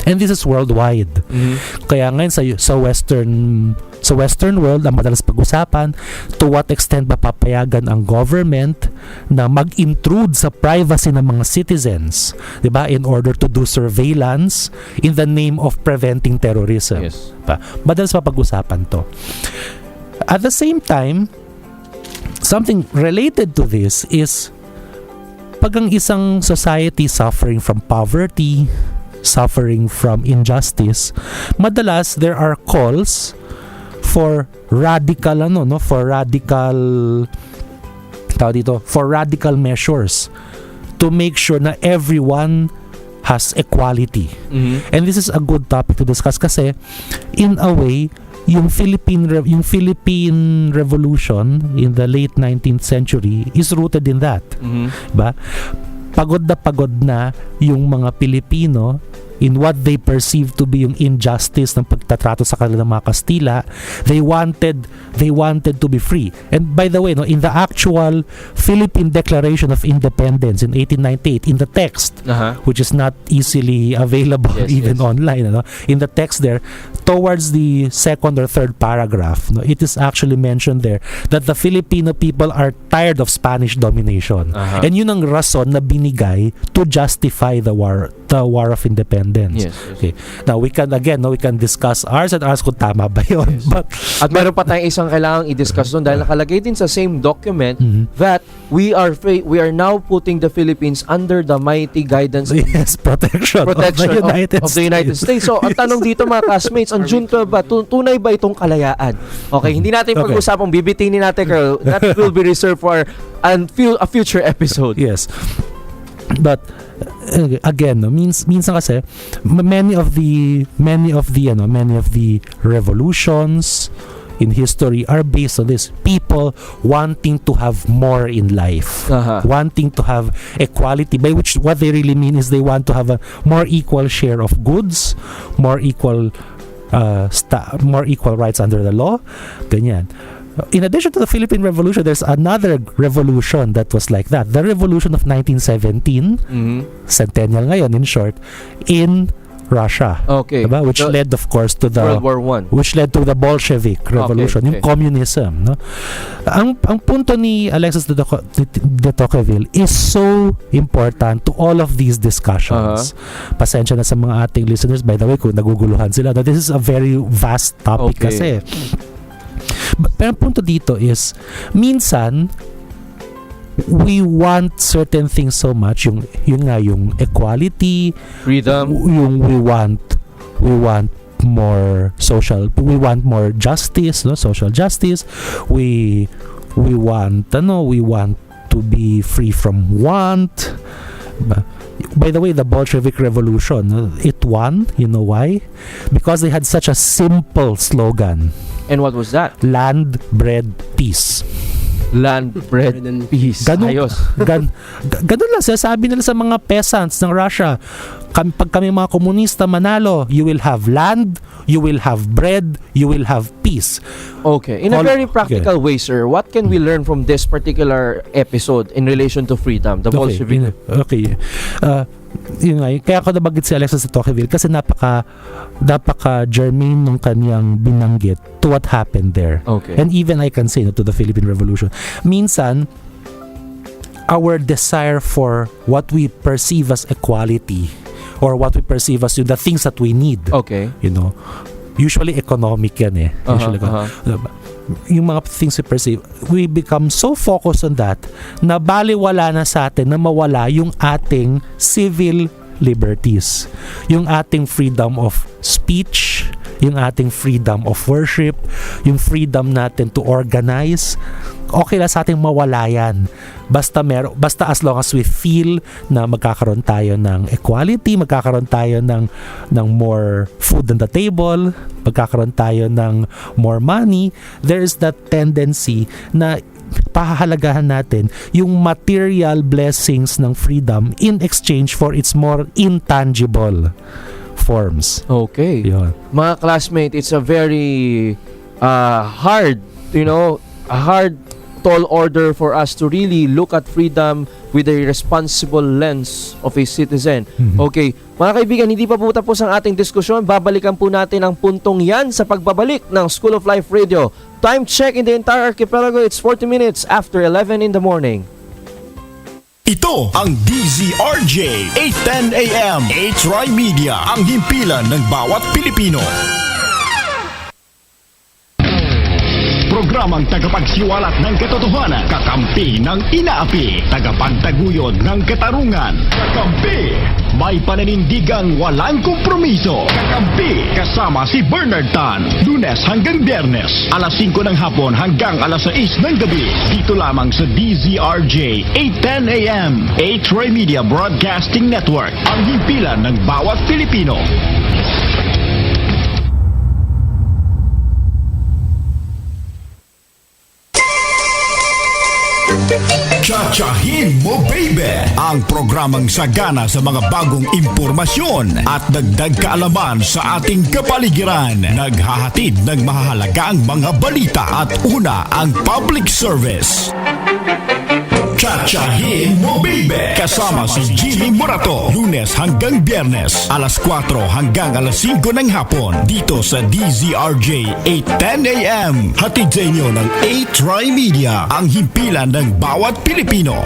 And this is worldwide. Kaya ngayon sa Western world, ang madalas pag-usapan, to what extent ba papayagan ang government na mag-intrude sa privacy ng mga citizens, diba? In order to do surveillance in the name of preventing terrorism. Yes. Diba? Madalas pag-usapan to. At the same time, something related to this is Kapag ang isang society suffering from poverty, suffering from injustice, madalas there are calls for radical for radical measures to make sure na everyone has equality. And this is a good topic to discuss kasi in a way yung Philippine Revolution in the late 19th century is rooted in that. Ba? Pagod na yung mga Pilipino in what they perceive to be yung injustice ng pagtatrato sa kanilang mga Kastila. They wanted to be free. And by the way, no, in the actual Philippine Declaration of Independence in 1898, in the text, which is not easily available even online, no, in the text there, towards the second or third paragraph, no, it is actually mentioned there that the Filipino people are tired of Spanish domination. And yun ang rason na binigay to justify the war of independence. Okay. Now we can discuss ours and ours kung tama ba yun. But at meron pa tayong isang kailangang i-discuss doon dahil nakalagay din sa same document that we are now putting the Philippines under the mighty guidance protection of the United States. So ang tanong dito mga classmates, ang June 12 ba, tunay ba itong kalayaan? Okay, hindi natin pag-usapang bibitinin natin, Carl. That will be reserved for a future episode. Yes. But again, no, minsan kasi many of the revolutions in history are based on this, people wanting to have more in life, wanting to have equality, by which what they really mean is they want to have a more equal share of goods, more equal rights under the law, ganyan. In addition to the Philippine Revolution, there's another revolution that was like that. The Revolution of 1917, centennial ngayon in short, in Russia. Okay. Diba? Which led of course to the World War I. Which led to the Bolshevik Revolution, yung communism, no? Ang punto ni Alexis de Tocqueville is so important to all of these discussions. Pasensya na sa mga ating listeners, by the way, kung naguguluhan sila. This is a very vast topic kasi. Pero ang punto dito is, minsan, we want certain things so much, yung equality, freedom, we want more justice, no, social justice. We want to be free from want. By the way, the Bolshevik Revolution, it won. You know why? Because they had such a simple slogan. And what was that? Land, bread, peace. Land, bread, and peace. Ayos. Ganun lang, sasabi nila sa mga peasants ng Russia, pag kami mga komunista manalo, you will have land, you will have bread, you will have peace. Okay. In a very practical way, sir, what can we learn from this particular episode in relation to freedom, the Bolshevik? Okay. Yun nga, kaya ako nabanggit si Alexis de Tocqueville kasi napaka germane ng kanyang binanggit to what happened there. Okay. And even I can say to the Philippine Revolution. Minsan, our desire for what we perceive as equality or what we perceive as the things that we need. Okay. Usually economic yan eh. Yung mga things we perceive, we become so focused on that na baliwala na sa atin na mawala yung ating civil liberties, yung ating freedom of speech, yung ating freedom of worship, yung freedom natin to organize. Okay lang sa ating mawala yan. Basta as long as we feel na magkakaroon tayo ng equality, magkakaroon tayo ng more food on the table, magkakaroon tayo ng more money, there is that tendency na pahahalagahan natin yung material blessings ng freedom in exchange for its more intangible forms. Okay. Yun. Mga classmates, it's a very hard, tall order for us to really look at freedom with a responsible lens of a citizen. Okay, mga kaibigan, hindi pa po tapos ang ating diskusyon. Babalikan po natin ang puntong yan sa pagbabalik ng School of Life Radio. Time check in the entire archipelago, it's 40 minutes after 11 in the morning. Ito ang DZRJ 810 AM H-Rai Media, ang himpilan ng bawat Pilipino. programang tagapagsiwalat ng katotohanan, kakampi ng inaapi, tagapagtaguyod ng katarungan. Kakampi, may pananindigang walang kompromiso. Kakampi, kasama si Bernard Tan, Lunes hanggang Biyernes, alas 5 ng hapon hanggang alas 6 ng gabi. Dito lamang sa DZRJ 810 AM, A-Troy Media Broadcasting Network, ang himpilan ng bawat Pilipino. Tsahtsahin mo baby! Ang programang sagana sa mga bagong impormasyon at dagdag kaalaman sa ating kapaligiran. Naghahatid ng mahahalagang mga balita at una ang public service. Tsahtsahin mo baby! Kasama si Jimmy Morato, Lunes hanggang Biyernes, alas 4 hanggang alas 5 ng hapon, dito sa DZRJ 810 AM. Hatid sa inyo ng A-Tri Media, ang himpilan ng bawat Pilipino.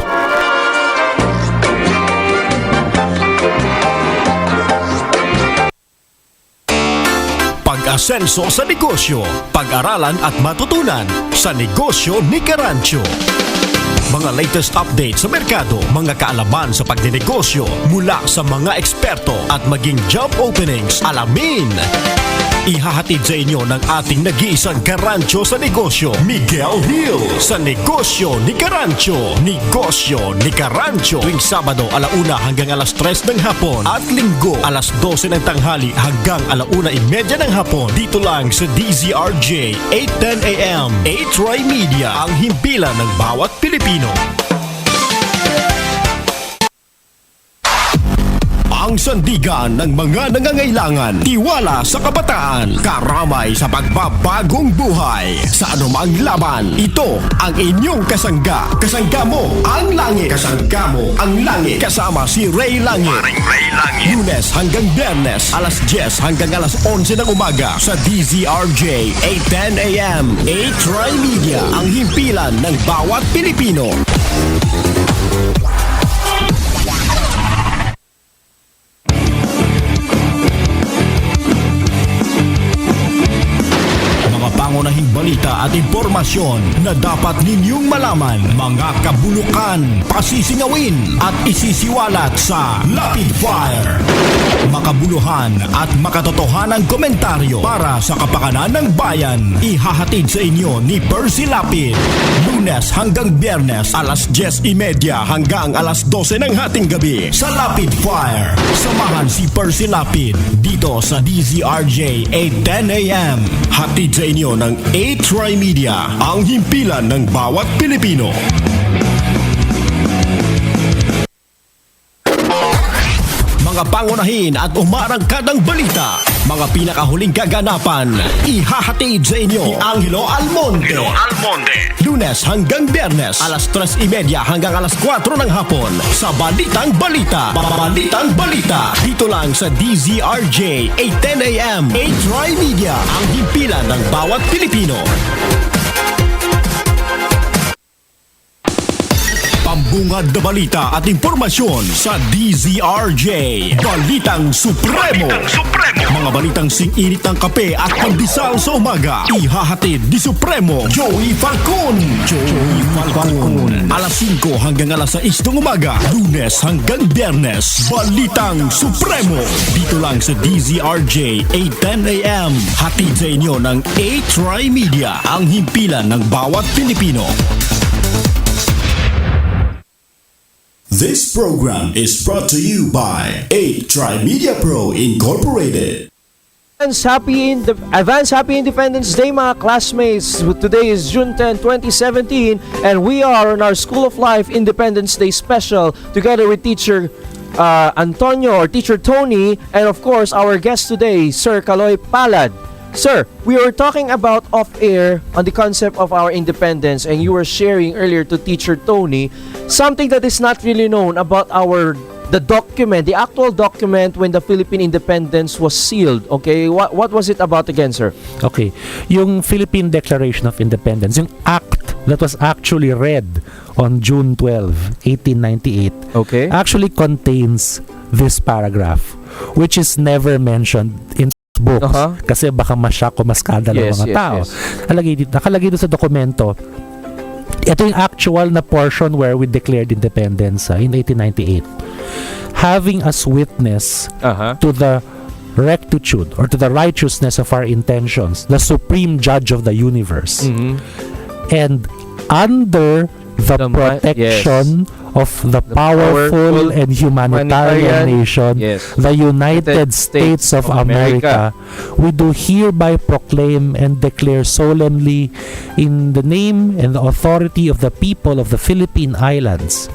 Pag-asenso sa negosyo, pag-aralan at matutunan sa negosyo ni Carancio. Mga latest update sa merkado, mga kaalaman sa pagdinegosyo mula sa mga eksperto at maging job openings, alamin. Ihahatid sa inyo ng ating nag-iisang Carancio sa negosyo, Miguel Hill, sa negosyo ni Carancio. Negosyo ni Carancio, tuwing Sabado 1:00 hanggang alas 3 ng hapon at Linggo alas 12 ng tanghali hanggang 1:30 ng hapon. Dito lang sa DZRJ 810 AM, A-Troy Media, ang himpilan ng bawat Pilipino. Ang sandigan ng mga nangangailangan, tiwala sa kabataan, karamay sa pagbabagong buhay. Sa anumang laban, ito ang inyong kasangga. Kasangga mo ang langit. Kasangga mo ang langit. Kasama si Ray Langit. Lunes hanggang Biyernes, alas 10 hanggang alas 11 ng umaga sa DZRJ 810 AM. A-Tri Media, ang himpilan ng bawat Pilipino. Pangunahing balita at impormasyon na dapat ninyong malaman, mga kabulukan, pasisingawin at isisiwalat sa Lapid Fire. Makabuluhan at makatotohanang komentaryo para sa kapakanan ng bayan, ihahatid sa inyo ni Percy Lapid. Lunes hanggang Biyernes, alas 10:30 hanggang alas 12 ng hating gabi sa Lapid Fire. Samahan si Percy Lapid dito sa DZRJ 810 AM. Hatid sa inyo ng A-Tri Media, ang himpilan ng bawat Pilipino. Mga pangunahin at umarangkadang balita, mga pinakahuling kaganapan, ihahatid sa inyo ni Angelo Almonte. Lunes hanggang Biyernes, alas 3:30 hanggang alas 4 ng hapon sa Balitang Balita. Balitang Balita, dito lang sa DZRJ 810 AM. A-Tri Media, ang himpilan ng bawat Pilipino. Pambungad na balita at impormasyon sa DZRJ Balitang Supremo. Mga balitang sing-init ng kape at pandesal sa umaga, ihahatid ni Supremo Joey Falcon. Alas 5 hanggang alas 6 ng umaga, Lunes hanggang Biyernes, Balitang Supremo. Dito lang sa DZRJ 810 AM. Hatid sa inyo ng A-Tri Media, ang himpilan ng bawat Pilipino. This program is brought to you by A-Tri Media Pro Incorporated. Advance Happy Independence Day, mga classmates. Today is June 10, 2017, and we are on our School of Life Independence Day special together with Teacher Antonio or Teacher Tony, and of course our guest today, Sir Kaloy Palad. Sir, we were talking about off-air on the concept of our independence, and you were sharing earlier to Teacher Tony something that is not really known about the document, the actual document when the Philippine independence was sealed. Okay, what was it about again, sir? Okay, yung Philippine Declaration of Independence, yung act that was actually read on June 12, 1898, okay, actually contains this paragraph, which is never mentioned in books Aha. kasi baka ma-shock o maskandal ang Yes, mga yes, tao. yes. Nakalagay dito sa dokumento, ito yung actual na portion where we declared independence in 1898. Having as witness to the rectitude or to the righteousness of our intentions, the supreme judge of the universe, and under the protection of the powerful and humanitarian nation, the United States of America, we do hereby proclaim and declare solemnly in the name and the authority of the people of the Philippine Islands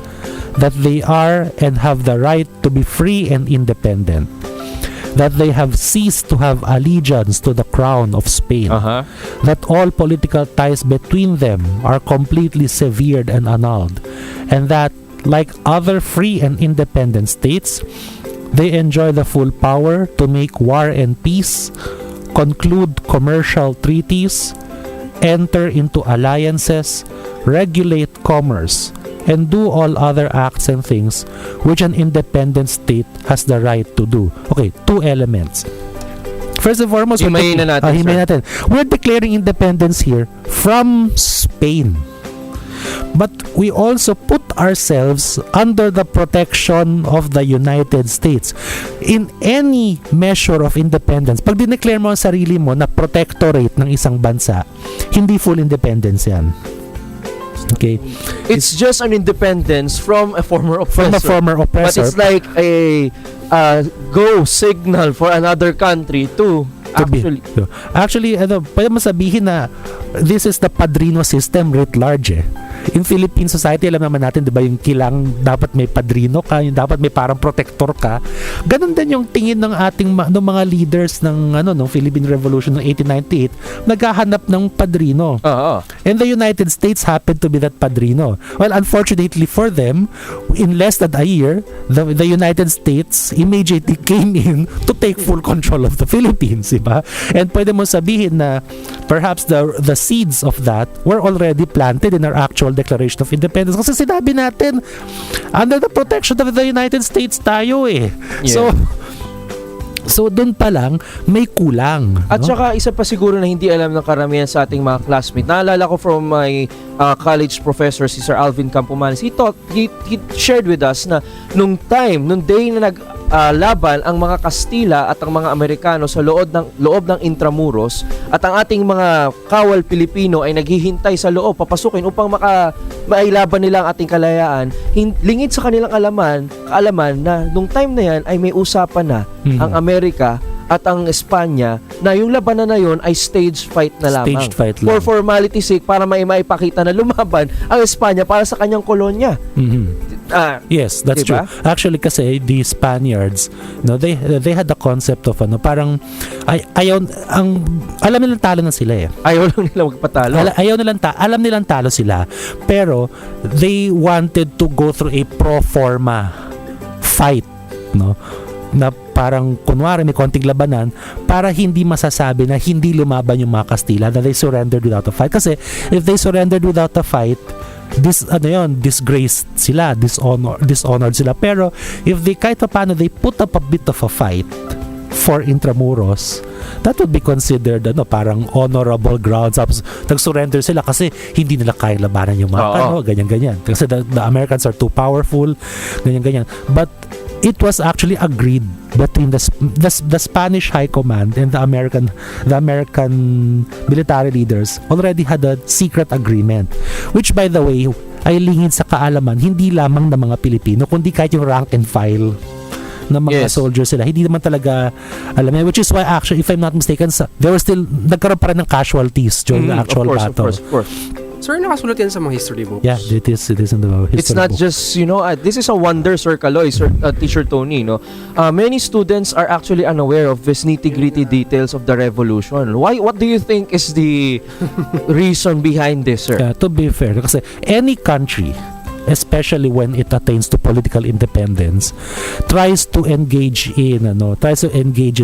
that they are and have the right to be free and independent, that they have ceased to have allegiance to the crown of Spain, that all political ties between them are completely severed and annulled, and that, like other free and independent states, they enjoy the full power to make war and peace, conclude commercial treaties, enter into alliances, regulate commerce, and do all other acts and things which an independent state has the right to do. Okay, two elements. First and foremost, Himayin na natin, himayin natin. We're declaring independence here from Spain. But we also put ourselves under the protection of the United States. In any measure of independence, pag dineclare mo ang sarili mo na protectorate ng isang bansa, hindi full independence yan. Okay? It's just an independence from a former oppressor. From a former But oppressor. it's like a go signal for another country to Actually, pwede mo sabihin na this is the padrino system writ large eh. In Philippine society, alam naman natin, di ba, yung kilang dapat may padrino ka, yung dapat may parang protector ka. Ganon din yung tingin ng ating ng mga leaders ng Philippine Revolution ng 1898, naghahanap ng padrino. And the United States happened to be that padrino. Well, unfortunately for them, in less than a year, the United States immediately came in to take full control of the Philippines, di ba? And pwede mo sabihin na perhaps the seeds of that were already planted in our actual Declaration of Independence. Kasi sinabi natin, under the protection of the United States tayo eh. Yeah. So doon pa lang, may kulang. At saka isa pa siguro na hindi alam ng karamihan sa ating mga classmates. Naalala ko from my college professor, si Sir Alvin Campomanes, he shared with us na nung day na naglaban ang mga Kastila at ang mga Amerikano sa loob ng Intramuros, at ang ating mga kawal Pilipino ay naghihintay sa loob papasukin upang mailaban nila ang ating kalayaan, lingid sa kanilang kaalaman na nung time na yan ay may usapan na ang Amerika at ang Espanya na yung labanan na yun ay stage fight na lamang. Staged fight lang. For formality sake, para maipakita na lumaban ang Espanya para sa kanyang kolonya. Yes, that's diba? true. Actually, kasi the Spaniards, they had the concept of parang alam nilang talo na sila eh. Ayaw lang nila magpatalo. Alam nilang talo sila, pero they wanted to go through a pro forma fight, na parang kunwari may konting labanan para hindi masasabi na hindi lumaban yung mga Kastila, that they surrendered without a fight. Kasi if they surrendered without a fight, disgraced sila, dishonored sila. Pero if they kahit paano they put up a bit of a fight for Intramuros, that would be considered parang honorable grounds. Tapos nag-surrender sila kasi hindi nila kaya labanan yung mga ganyan-ganyan. Kasi the Americans are too powerful, ganyan-ganyan. But it was actually agreed between the Spanish High Command and the American military leaders. Already had a secret agreement, which by the way ay lingid sa kaalaman hindi lamang ng mga Pilipino kundi kahit yung rank and file ng mga soldiers sila. Hindi naman talaga alam niya, which is why actually, if I'm not mistaken, there were still nagkaroon pa rin ng casualties during the actual battle. Of course. Sir, nakasulat yan sa mga history books. Yeah, it is in the history It's not book. just, this is a wonder, Sir Kaloy, Teacher Tony, many students are actually unaware of this nitty-gritty details of the revolution. What do you think is the reason behind this, sir? To be fair, kasi any country, especially when it attains to political independence, tries to engage in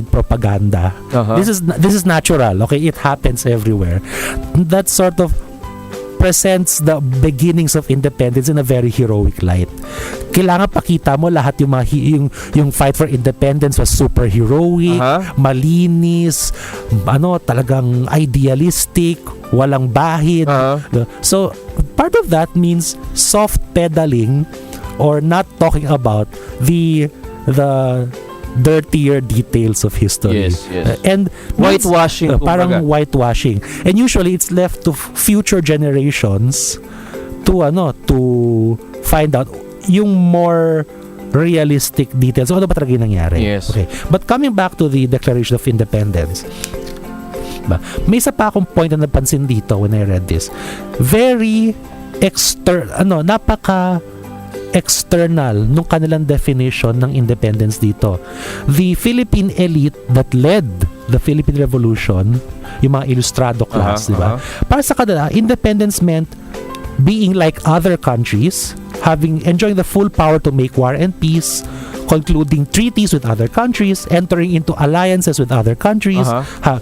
propaganda. This is natural. Okay, it happens everywhere. That sort of presents the beginnings of independence in a very heroic light. Kailangan pakita mo lahat yung yung fight for independence was super heroic, malinis, talagang idealistic, walang bahid. So part of that means soft pedaling or not talking about the dirtier details of history. Yes. And Whitewashing, parang kumbaga. whitewashing. And usually it's left to future generations to find out yung more realistic details. Ano ba talaga yung nangyari? Yes. Okay. But coming back to the Declaration of Independence, may isa pa akong point na napansin dito when I read this. Very napaka external nung kanilang definition ng independence dito. The Philippine elite that led the Philippine Revolution, yung mga ilustrado class, di ba? Para sa kanila, independence meant being like other countries, enjoying the full power to make war and peace, concluding treaties with other countries, entering into alliances with other countries,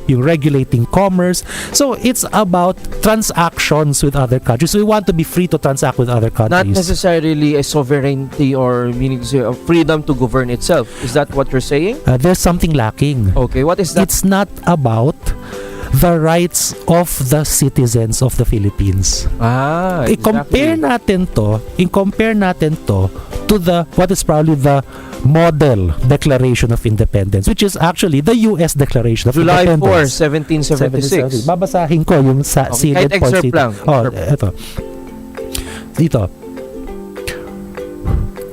yung regulating commerce. So it's about transactions with other countries. So we want to be free to transact with other countries. Not necessarily a sovereignty or meaning to say a freedom to govern itself. Is that what you're saying? There's something lacking. Okay, what is that? It's not about the rights of the citizens of the Philippines. Exactly. I-compare natin to to what is probably the model Declaration of Independence, which is actually the U.S. Declaration of July 4, Independence. 1776. Babasahin ko yung Kahit excerpt lang. Ito. Dito.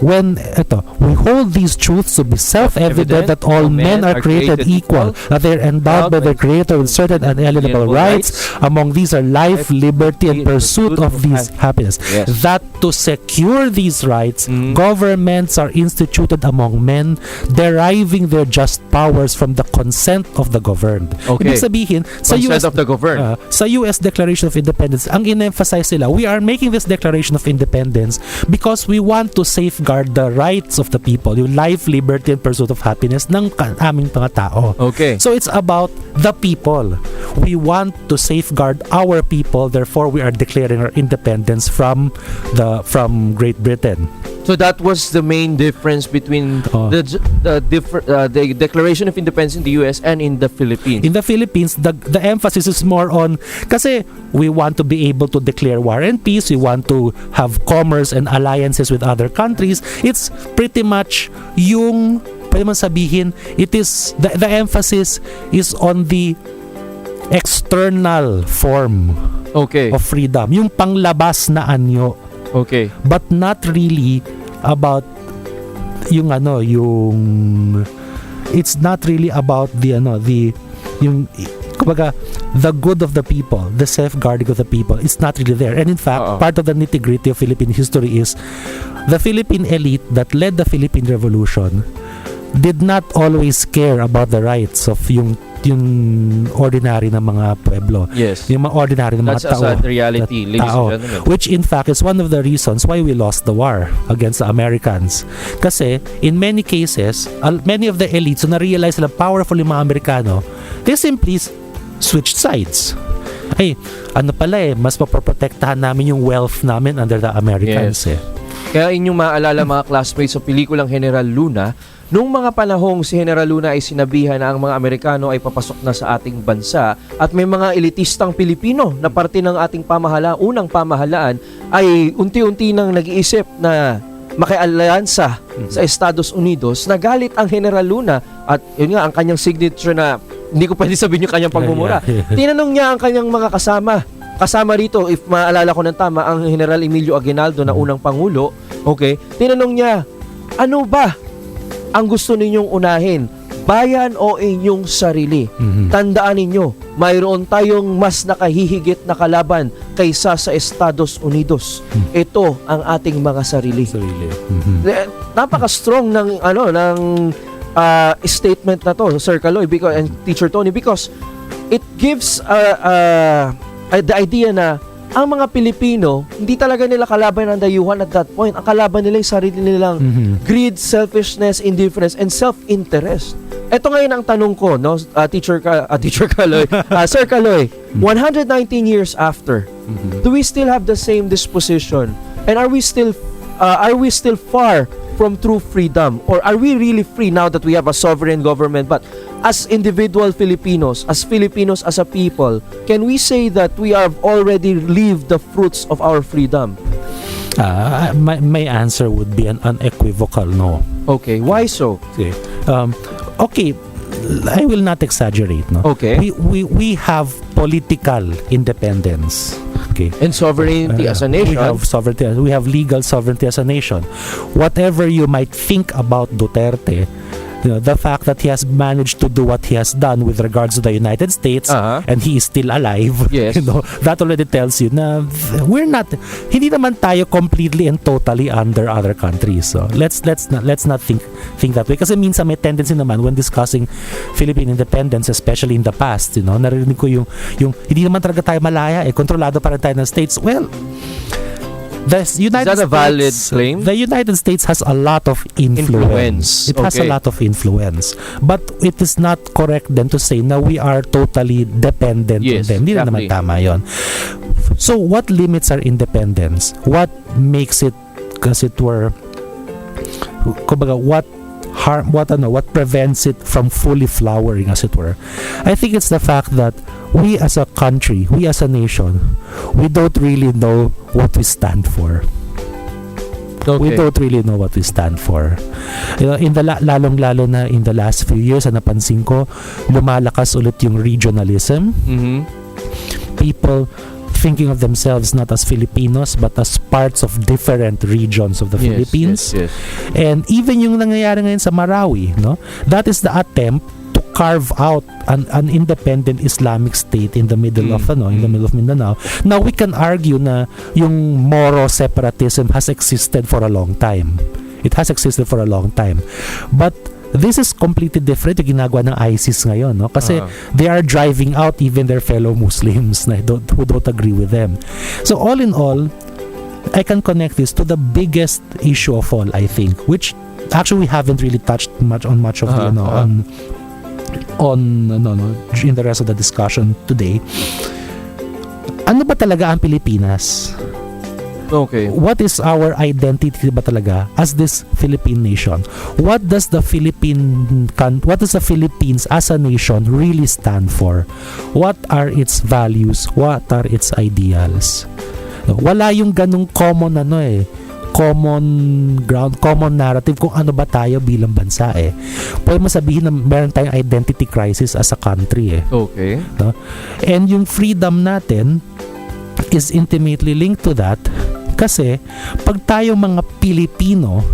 We hold these truths to be self-evident that all men are created equal, that they are endowed by their Creator with certain unalienable rights. Among these are life, liberty, and pursuit of these happiness. Yes. That to secure these rights, governments are instituted among men, deriving their just powers from the consent of the governed. Okay. Ibig sabihin, Consent of the governed. sa US Declaration of Independence, ang in-emphasize nila, we are making this Declaration of Independence because we want to safeguard the rights of the people, yung life, liberty, and pursuit of happiness ng aming mga tao. Okay. So it's about the people. We want to safeguard our people, therefore we are declaring our independence from Great Britain. So that was the main difference between the Declaration of Independence in the US and in the Philippines. In the Philippines, the emphasis is more on, kasi we want to be able to declare war and peace, we want to have commerce and alliances with other countries. It's pretty much yung, pwede man sabihin, it is, the emphasis is on the external form of freedom. Yung panglabas na anyo. Okay. But not really about yung it's not really about kumbaga, the good of the people, the safeguarding of the people. It's not really there. And in fact, part of the nitty-gritty of Philippine history is the Philippine elite that led the Philippine Revolution did not always care about the rights of yung ordinary na mga pueblo. Yes. Yung mga ordinary na mga tao. That's a reality, ladies and gentlemen. Which in fact is one of the reasons why we lost the war against the Americans. Kasi in many cases, many of the elites, so na-realize na powerful yung mga Amerikano, they simply switched sides. Ay, mas mapoprotektahan namin yung wealth namin under the Americans. Yes. Kaya inyong maalala mga classmates sa pelikulang General Luna, nung mga panahong si General Luna ay sinabihan na ang mga Amerikano ay papasok na sa ating bansa at may mga elitistang Pilipino na parte ng ating unang pamahalaan ay unti-unti nang nag-iisip na makialyansa sa Estados Unidos, nagalit ang General Luna at yun nga ang kanyang signature na hindi ko pwede sabihin yung kanyang pagmumura. Tinanong niya ang kanyang mga kasama rito, if maalala ko ng tama, ang General Emilio Aguinaldo na unang pangulo. Okay, tinanong niya, ano ba ang gusto ninyong unahin? Bayan o inyong sarili? Tandaan ninyo, mayroon tayong mas nakahihigit na kalaban kaysa sa Estados Unidos. Ito ang ating mga sarili. Napaka-strong ng statement na to, Sir Kaloy and Teacher Tony, because it gives the idea na ang mga Pilipino, hindi talaga nila kalaban ang dayuhan at that point. Ang kalaban nila yung sarili nilang greed, selfishness, indifference, and self-interest. Ito ngayon ang tanong ko, no, Teacher Kaloy, Sir Kaloy, 119 years after, do we still have the same disposition? And are we still far from true freedom? Or are we really free now that we have a sovereign government? But as individual Filipinos as a people, can we say that we have already lived the fruits of our freedom? My answer would be an unequivocal no. Okay, why so? Okay, I will not exaggerate, no. Okay. We have political independence. Okay. And sovereignty as a nation. We have sovereignty. We have legal sovereignty as a nation. Whatever you might think about Duterte, the fact that he has managed to do what he has done with regards to the United States, and he is still alive, yes. That already tells you na hindi naman tayo completely and totally under other countries. So let's not think that way, kasi minsan may tendency naman when discussing Philippine independence, especially in the past, narinig ko yung hindi naman talaga tayo malaya, kontrolado pa rin tayo ng states. Well, is that a valid claim? The United States has a lot of influence. It has a lot of influence. But it is not correct then to say na we are totally dependent on them. Hindi na naman tama yun. So what limits our independence? What makes it, as it were, kumbaga, what prevents it from fully flowering, as it were? I think it's the fact that we as a country, we as a nation, we don't really know what we stand for. Okay. We don't really know what we stand for. In the lalong-lalo na in the last few years, napansin ko, lumalakas ulit yung regionalism. People thinking of themselves not as Filipinos but as parts of different regions of the Philippines. Yes. And even yung nangyayari ngayon sa Marawi, no? That is the attempt to carve out an independent Islamic state in the middle of Mindanao. Now we can argue na yung Moro separatism has existed for a long time. It has existed for a long time. But this is completely different yung ginagawa ng ISIS ngayon, no? Kasi they are driving out even their fellow Muslims who don't agree with them. So all in all, I can connect this to the biggest issue of all, I think, which actually we haven't really touched much of the in the rest of the discussion today. Ano ba talaga ang Pilipinas? Okay. What is our identity ba talaga as this Philippine nation? What does the Philippines as a nation really stand for? What are its values? What are its ideals? Wala yung ganung common common ground, common narrative kung ano ba tayo bilang bansa Pwede mo sabihin na meron tayong identity crisis as a country Okay. No? And yung freedom natin is intimately linked to that. Kasi pag tayong mga Pilipino,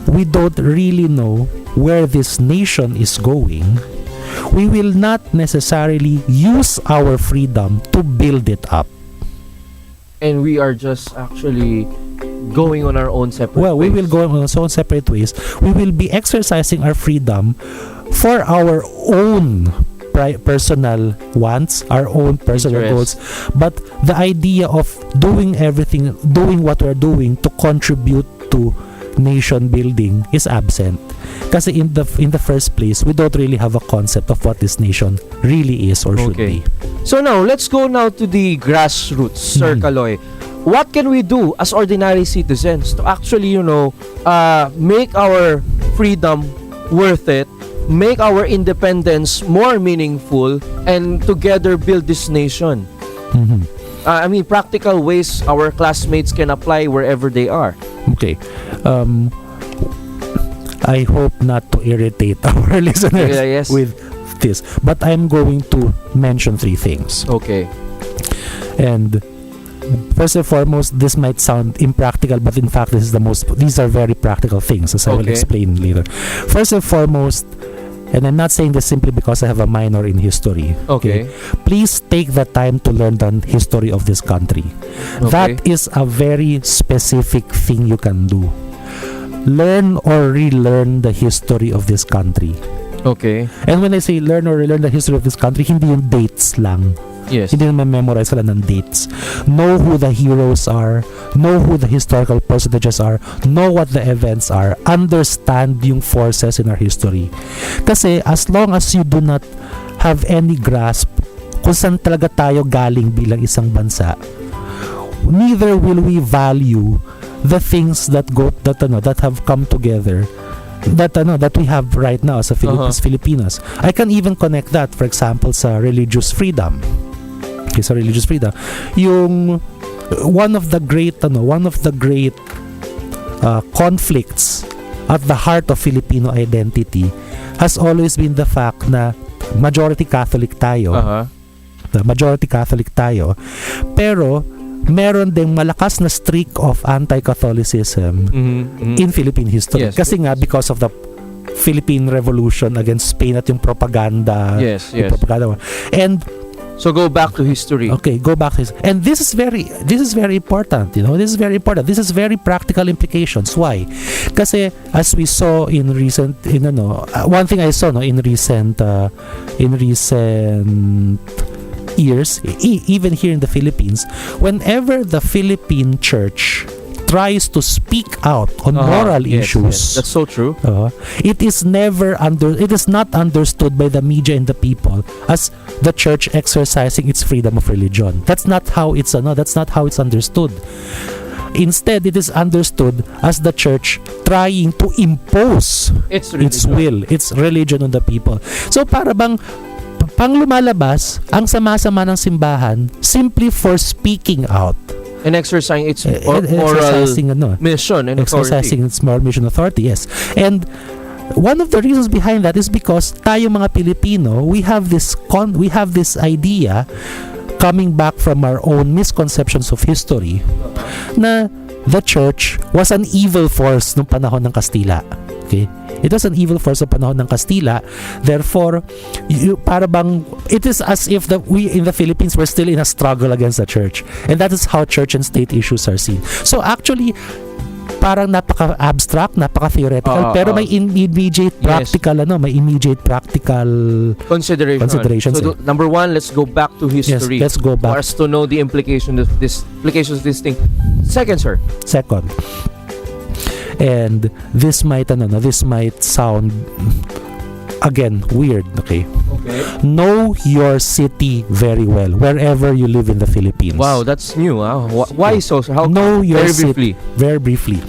we don't really know where this nation is going, we will not necessarily use our freedom to build it up. And we are just actually going on our own separate ways. We will go on our own separate ways. We will be exercising our freedom for our own personal wants, our own personal goals, but the idea of doing what we're doing to contribute to nation building is absent. Kasi in the first place, we don't really have a concept of what this nation really is or should be. So now, let's go now to the grassroots, Sir Kaloy. What can we do as ordinary citizens to actually, make our freedom worth it, make our independence more meaningful, and together build this nation? Practical ways our classmates can apply wherever they are. Okay. I hope not to irritate our listeners with this, but I'm going to mention 3 things. Okay. And first and foremost, this might sound impractical, but in fact, these are very practical things, as I will explain later. First and foremost, and I'm not saying this simply because I have a minor in history. Okay. Please take the time to learn the history of this country. That is a very specific thing you can do. Learn or relearn the history of this country. Okay. And when I say learn or relearn the history of this country, hindi yung dates lang. Yes. Hindi naman memorize sila ng dates. Know who the heroes are, know who the historical personages are, know what the events are, understand yung forces in our history. Kasi as long as you do not have any grasp kung saan talaga tayo galing bilang isang bansa, neither will we value the things that have come together that we have right now as a Filipinos. I can even connect that, for example, sa religious freedom. Okay, sa religious freedom, yung one of the great conflicts at the heart of Filipino identity has always been the fact na majority Catholic tayo. Majority Catholic tayo, pero meron ding malakas na streak of anti-Catholicism in Philippine history. Yes, Kasi nga, because of the Philippine Revolution against Spain at yung propaganda. Yung propaganda. And so go back to history. Okay, go back to history. And this is very important, This is very important. This is very practical implications. Why? Kasi as we saw in recent one thing I saw in recent years, even here in the Philippines, whenever the Philippine church tries to speak out on moral issues, that's so true. It is not understood by the media and the people as the church exercising its freedom of religion. That's not how it's understood. Instead, it is understood as the church trying to impose its will, its religion on the people. So para bang pang lumalabas ang sama-sama ng simbahan simply for speaking out and exercising its moral mission and exercising authority. its moral mission authority, yes. And one of the reasons behind that is because tayo mga Pilipino, we have this idea coming back from our own misconceptions of history na the church was an evil force nung panahon ng Kastila. Okay? It was an evil force sa panahon ng Kastila. Therefore, it is as if we in the Philippines were still in a struggle against the church. And that is how church and state issues are seen. So actually, parang napaka-abstract, napaka-theoretical, pero may immediate practical, may immediate practical considerations. So number one, let's go back to history. Yes, let's go back. For us to know the implications of this thing. Second, sir. Second. And this might sound again weird, okay? Know your city very well wherever you live in the Philippines. Wow, that's new. Why so? How know your city very briefly.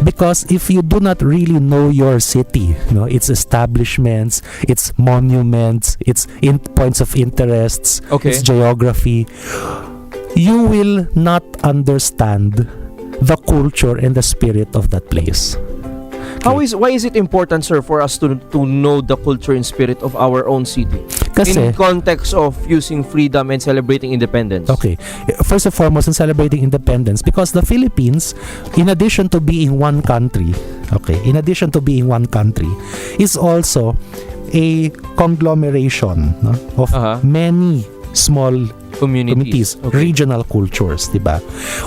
Because if you do not really know your city, its establishments, its monuments, its points of interests, its geography, you will not understand the culture and the spirit of that place. Why is it important, sir, for us to know the culture and spirit of our own city? Kasi, in context of using freedom and celebrating independence. Okay. First and foremost, in celebrating independence, because the Philippines, in addition to being one country, is also a conglomeration of many small communities, regional cultures, diba?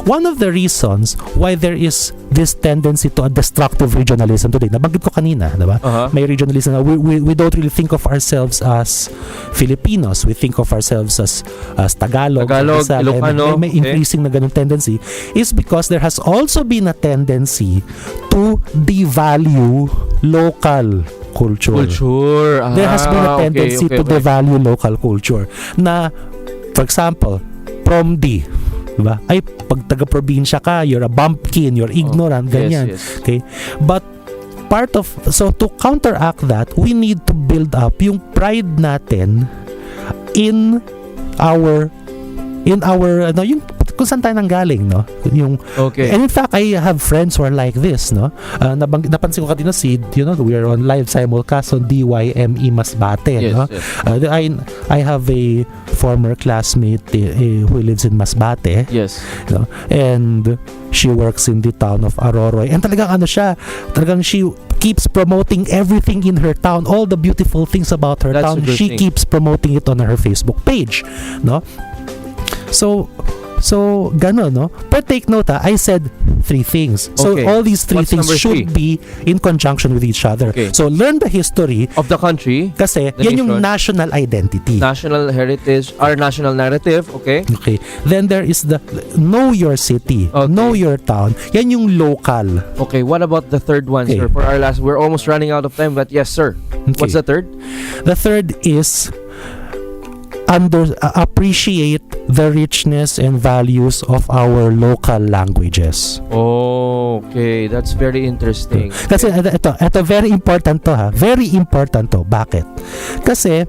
One of the reasons why there is this tendency to a destructive regionalism today, nabanggit ko kanina, diba? May regionalism. We don't really think of ourselves as Filipinos. We think of ourselves as Tagalog, Ilocano. May increasing na ganung tendency is because there has also been a tendency to devalue local culture. There has been a tendency to devalue local culture na, for example, PROMD, diba? Ay, pag taga-probinsya ka, you're a bumpkin, you're ignorant, ganyan. Yes. Okay? But so to counteract that, we need to build up yung pride natin in our yung kung saan tayo nanggaling, And in fact, I have friends who are like this, napansin ko kanina we are on live simulcast on DYME Masbate, yes. I have a former classmate who lives in Masbate, and she works in the town of Aroroy, and talagang she keeps promoting everything in her town, all the beautiful things about her town. She keeps promoting it on her Facebook page, So gano'n, But take note, I said three things. So Okay. all these three What's things number should be in conjunction with each other. Okay. So learn the history Of the country, kasi The yan yung nation. national identity. national heritage, our national narrative, okay? Okay. Then there is the know your city, Okay. know your town. Yan yung local. Okay, what about the third one, Okay. sir? For our last, we're almost running out of time, but yes, sir. What's the third? The third is appreciate the richness and values of our local languages. Okay, that's very interesting. Kasi ito very important to ha. Very important to. Bakit? Kasi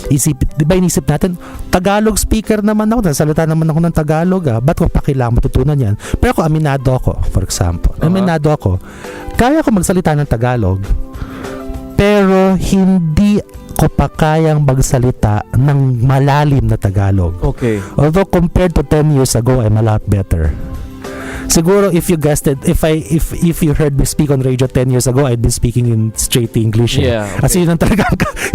di ba inisip natin, Tagalog speaker naman ako, nasalita naman ako ng Tagalog ba't ko pa kailangan matutunan yan? Pero ako, aminado ako, for example. Aminado ako, kaya ko magsalita ng Tagalog, pero hindi ko pa kayang magsalita ng malalim na Tagalog. Okay. Although compared to 10 years ago, I'm a lot better. Siguro if you guessed it, if you heard me speak on radio 10 years ago, I'd been speaking in straight English. Yeah, okay. Kasi yun ang talaga,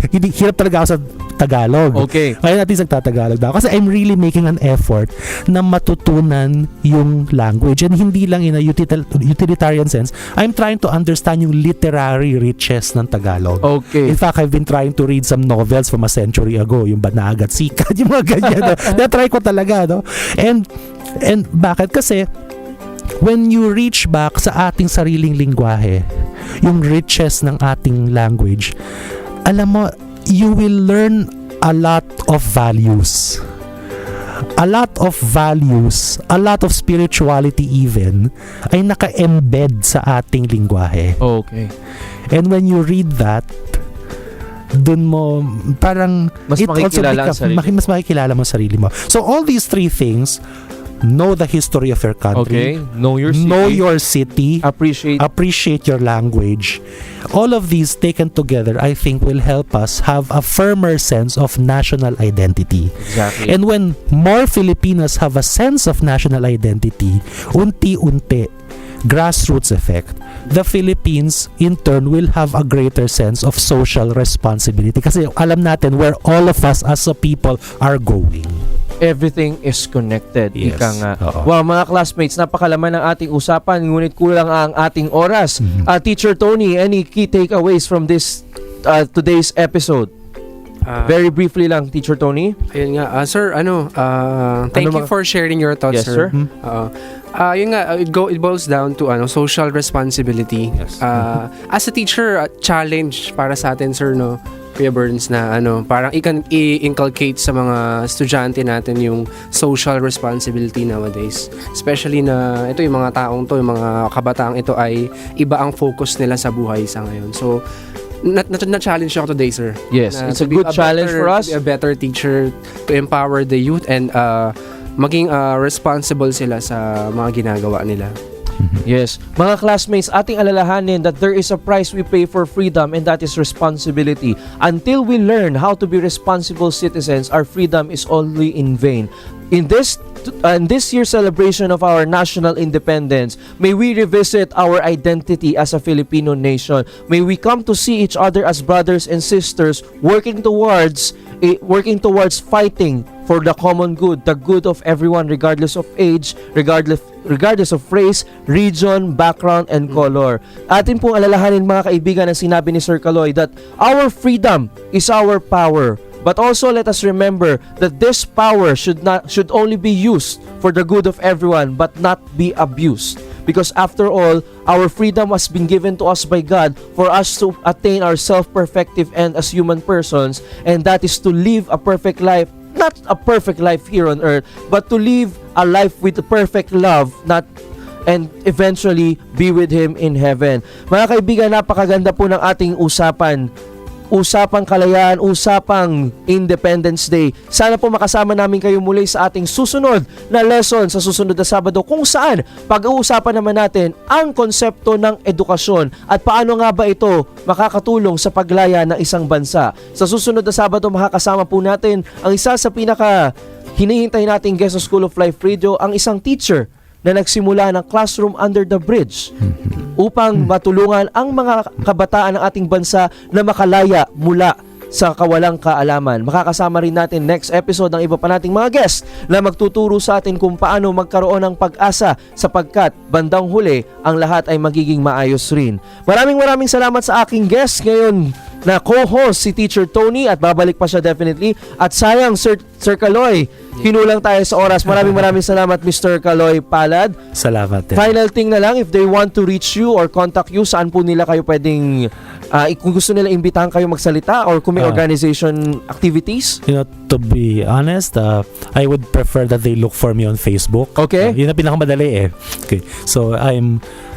hirap talaga ako sa Tagalog. Okay. Kaya natin nagtatagalog na ako. Kasi I'm really making an effort na matutunan yung language. And hindi lang in a utilitarian sense. I'm trying to understand yung literary riches ng Tagalog. Okay. In fact, I've been trying to read some novels from a century ago. Yung Banag at Sikat, yung mga ganyan. Na-try ko talaga, no? And bakit? Kasi when you reach back sa ating sariling lingwahe, yung riches ng ating language, alam mo, you will learn a lot of values. A lot of values, a lot of spirituality even, ay naka-embed sa ating lingwahe. Okay. And when you read that, dun mo, parang, Mas makikilala ang sarili. mas makikilala mo ang sarili mo. So all these three things, know the history of your country. Okay. Know your city. Know your city. Appreciate your language. All of these taken together, I think, will help us have a firmer sense of national identity. Exactly. And when more Filipinos have a sense of national identity, unti-unti, grassroots effect, the Philippines in turn will have a greater sense of social responsibility. Kasi alam natin where all of us as a people are going. Everything is connected. Yes. Ika nga. Oo. Wow, mga classmates, napakalaman ng ating usapan, ngunit kulang ang ating oras. Teacher Tony, any key takeaways from this today's episode? Very briefly lang, Teacher Tony. Ayun nga, sir, thank you for sharing your thoughts, Yes, sir. sir. Yun nga, it boils down to social responsibility. Yes. As a teacher, challenge para sa atin, sir, no? Kuya Burns, na parang i-inculcate sa mga estudyante natin yung social responsibility nowadays. Especially na ito yung mga taong to, yung mga kabataang ito ay iba ang focus nila sa buhay sa ngayon. So, na-challenge ako today, sir. Yes, Na it's a to be good challenge for us. To be a better teacher, to empower the youth and maging responsible sila sa mga ginagawa nila. Yes. Mga classmates, ating alalahanin that there is a price we pay for freedom, and that is responsibility. Until we learn how to be responsible citizens, our freedom is only in vain. In this year's celebration of our national independence, may we revisit our identity as a Filipino nation. May we come to see each other as brothers and sisters working towards fighting for the common good, the good of everyone regardless of age, regardless of race, region, background, and color. Atin pong alalahanin, mga kaibigan, ang sinabi ni Sir Kaloy that our freedom is our power. But also let us remember that this power should only be used for the good of everyone, but not be abused. Because after all, our freedom has been given to us by God for us to attain our self-perfective end as human persons, and that is to live a perfect life. Not a perfect life here on earth, but to live a life with perfect love, and eventually be with Him in heaven. Mga kaibigan, napakaganda po ng ating usapan. Usapang kalayaan, usapang Independence Day. Sana po makasama namin kayo muli sa ating susunod na lesson sa susunod na Sabado, kung saan pag-uusapan naman natin ang konsepto ng edukasyon at paano nga ba ito makakatulong sa paglaya ng isang bansa. Sa susunod na Sabado, makakasama po natin ang isa sa pinaka hinihintay nating guest sa School of Life Radio, ang isang teacher na nagsimula ng Classroom Under the Bridge upang matulungan ang mga kabataan ng ating bansa na makalaya mula sa kawalang kaalaman. Makakasama rin natin next episode ng iba pa nating mga guests na magtuturo sa atin kung paano magkaroon ng pag-asa sapagkat bandang huli ang lahat ay magiging maayos rin. Maraming salamat sa aking guest ngayon na co-host si Teacher Tony at babalik pa siya definitely. At sayang Sir Kaloy, kinulang tayo sa oras. Maraming salamat Mr. Kaloy Palad. Salamat din. Final thing na lang, if they want to reach you or contact you, saan po nila kayo pwedeng kung gusto nila imbitahan kayo magsalita or kung may organization activities? You know, to be honest, I would prefer that they look for me on Facebook. Okay. Yun ang pinakamadali eh. Okay. So,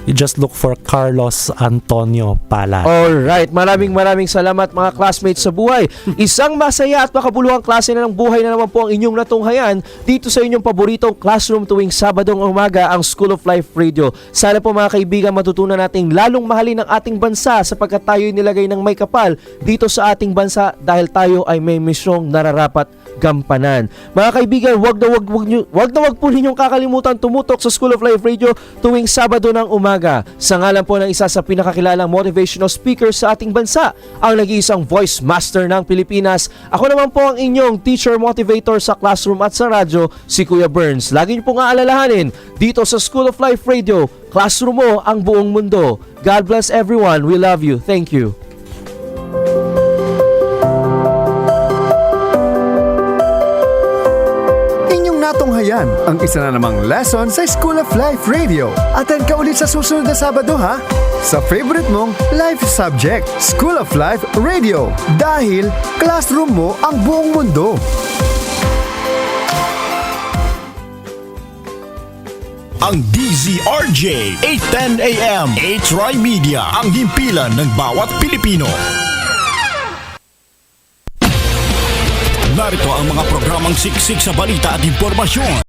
you just look for Carlos Antonio Palad. Alright, maraming salamat mga classmates sa buhay. Isang masaya at makabuluhang klase na ng buhay na naman po ang inyong natunghayan dito sa inyong paboritong classroom tuwing Sabadong umaga, ang School of Life Radio. Sana po mga kaibigan matutunan nating lalong mahalin ang ating bansa sapagkat tayo'y nilagay ng may kapal dito sa ating bansa dahil tayo ay may misyong nararapat gampanan. Mga kaibigan, wag na wag po ninyong kakalimutan tumutok sa School of Life Radio tuwing Sabado ng umaga. Sa ngalan po ng isa sa pinakakilalang motivational speaker sa ating bansa, ang nag-iisang voice master ng Pilipinas. Ako naman po ang inyong teacher motivator sa classroom at sa radyo, si Kuya Burns. Lagi niyo pong aalalahanin dito sa School of Life Radio, classroom mo ang buong mundo. God bless everyone. We love you. Thank you. Natunghayan ang isa na namang lesson sa School of Life Radio. Attend ka ulit sa susunod na Sabado ha? Sa favorite mong life subject, School of Life Radio. Dahil classroom mo ang buong mundo. Ang DZRJ 810 AM A-Try Media, ang himpilan ng bawat Pilipino. Narito ang mga programang siksik sa balita at impormasyon.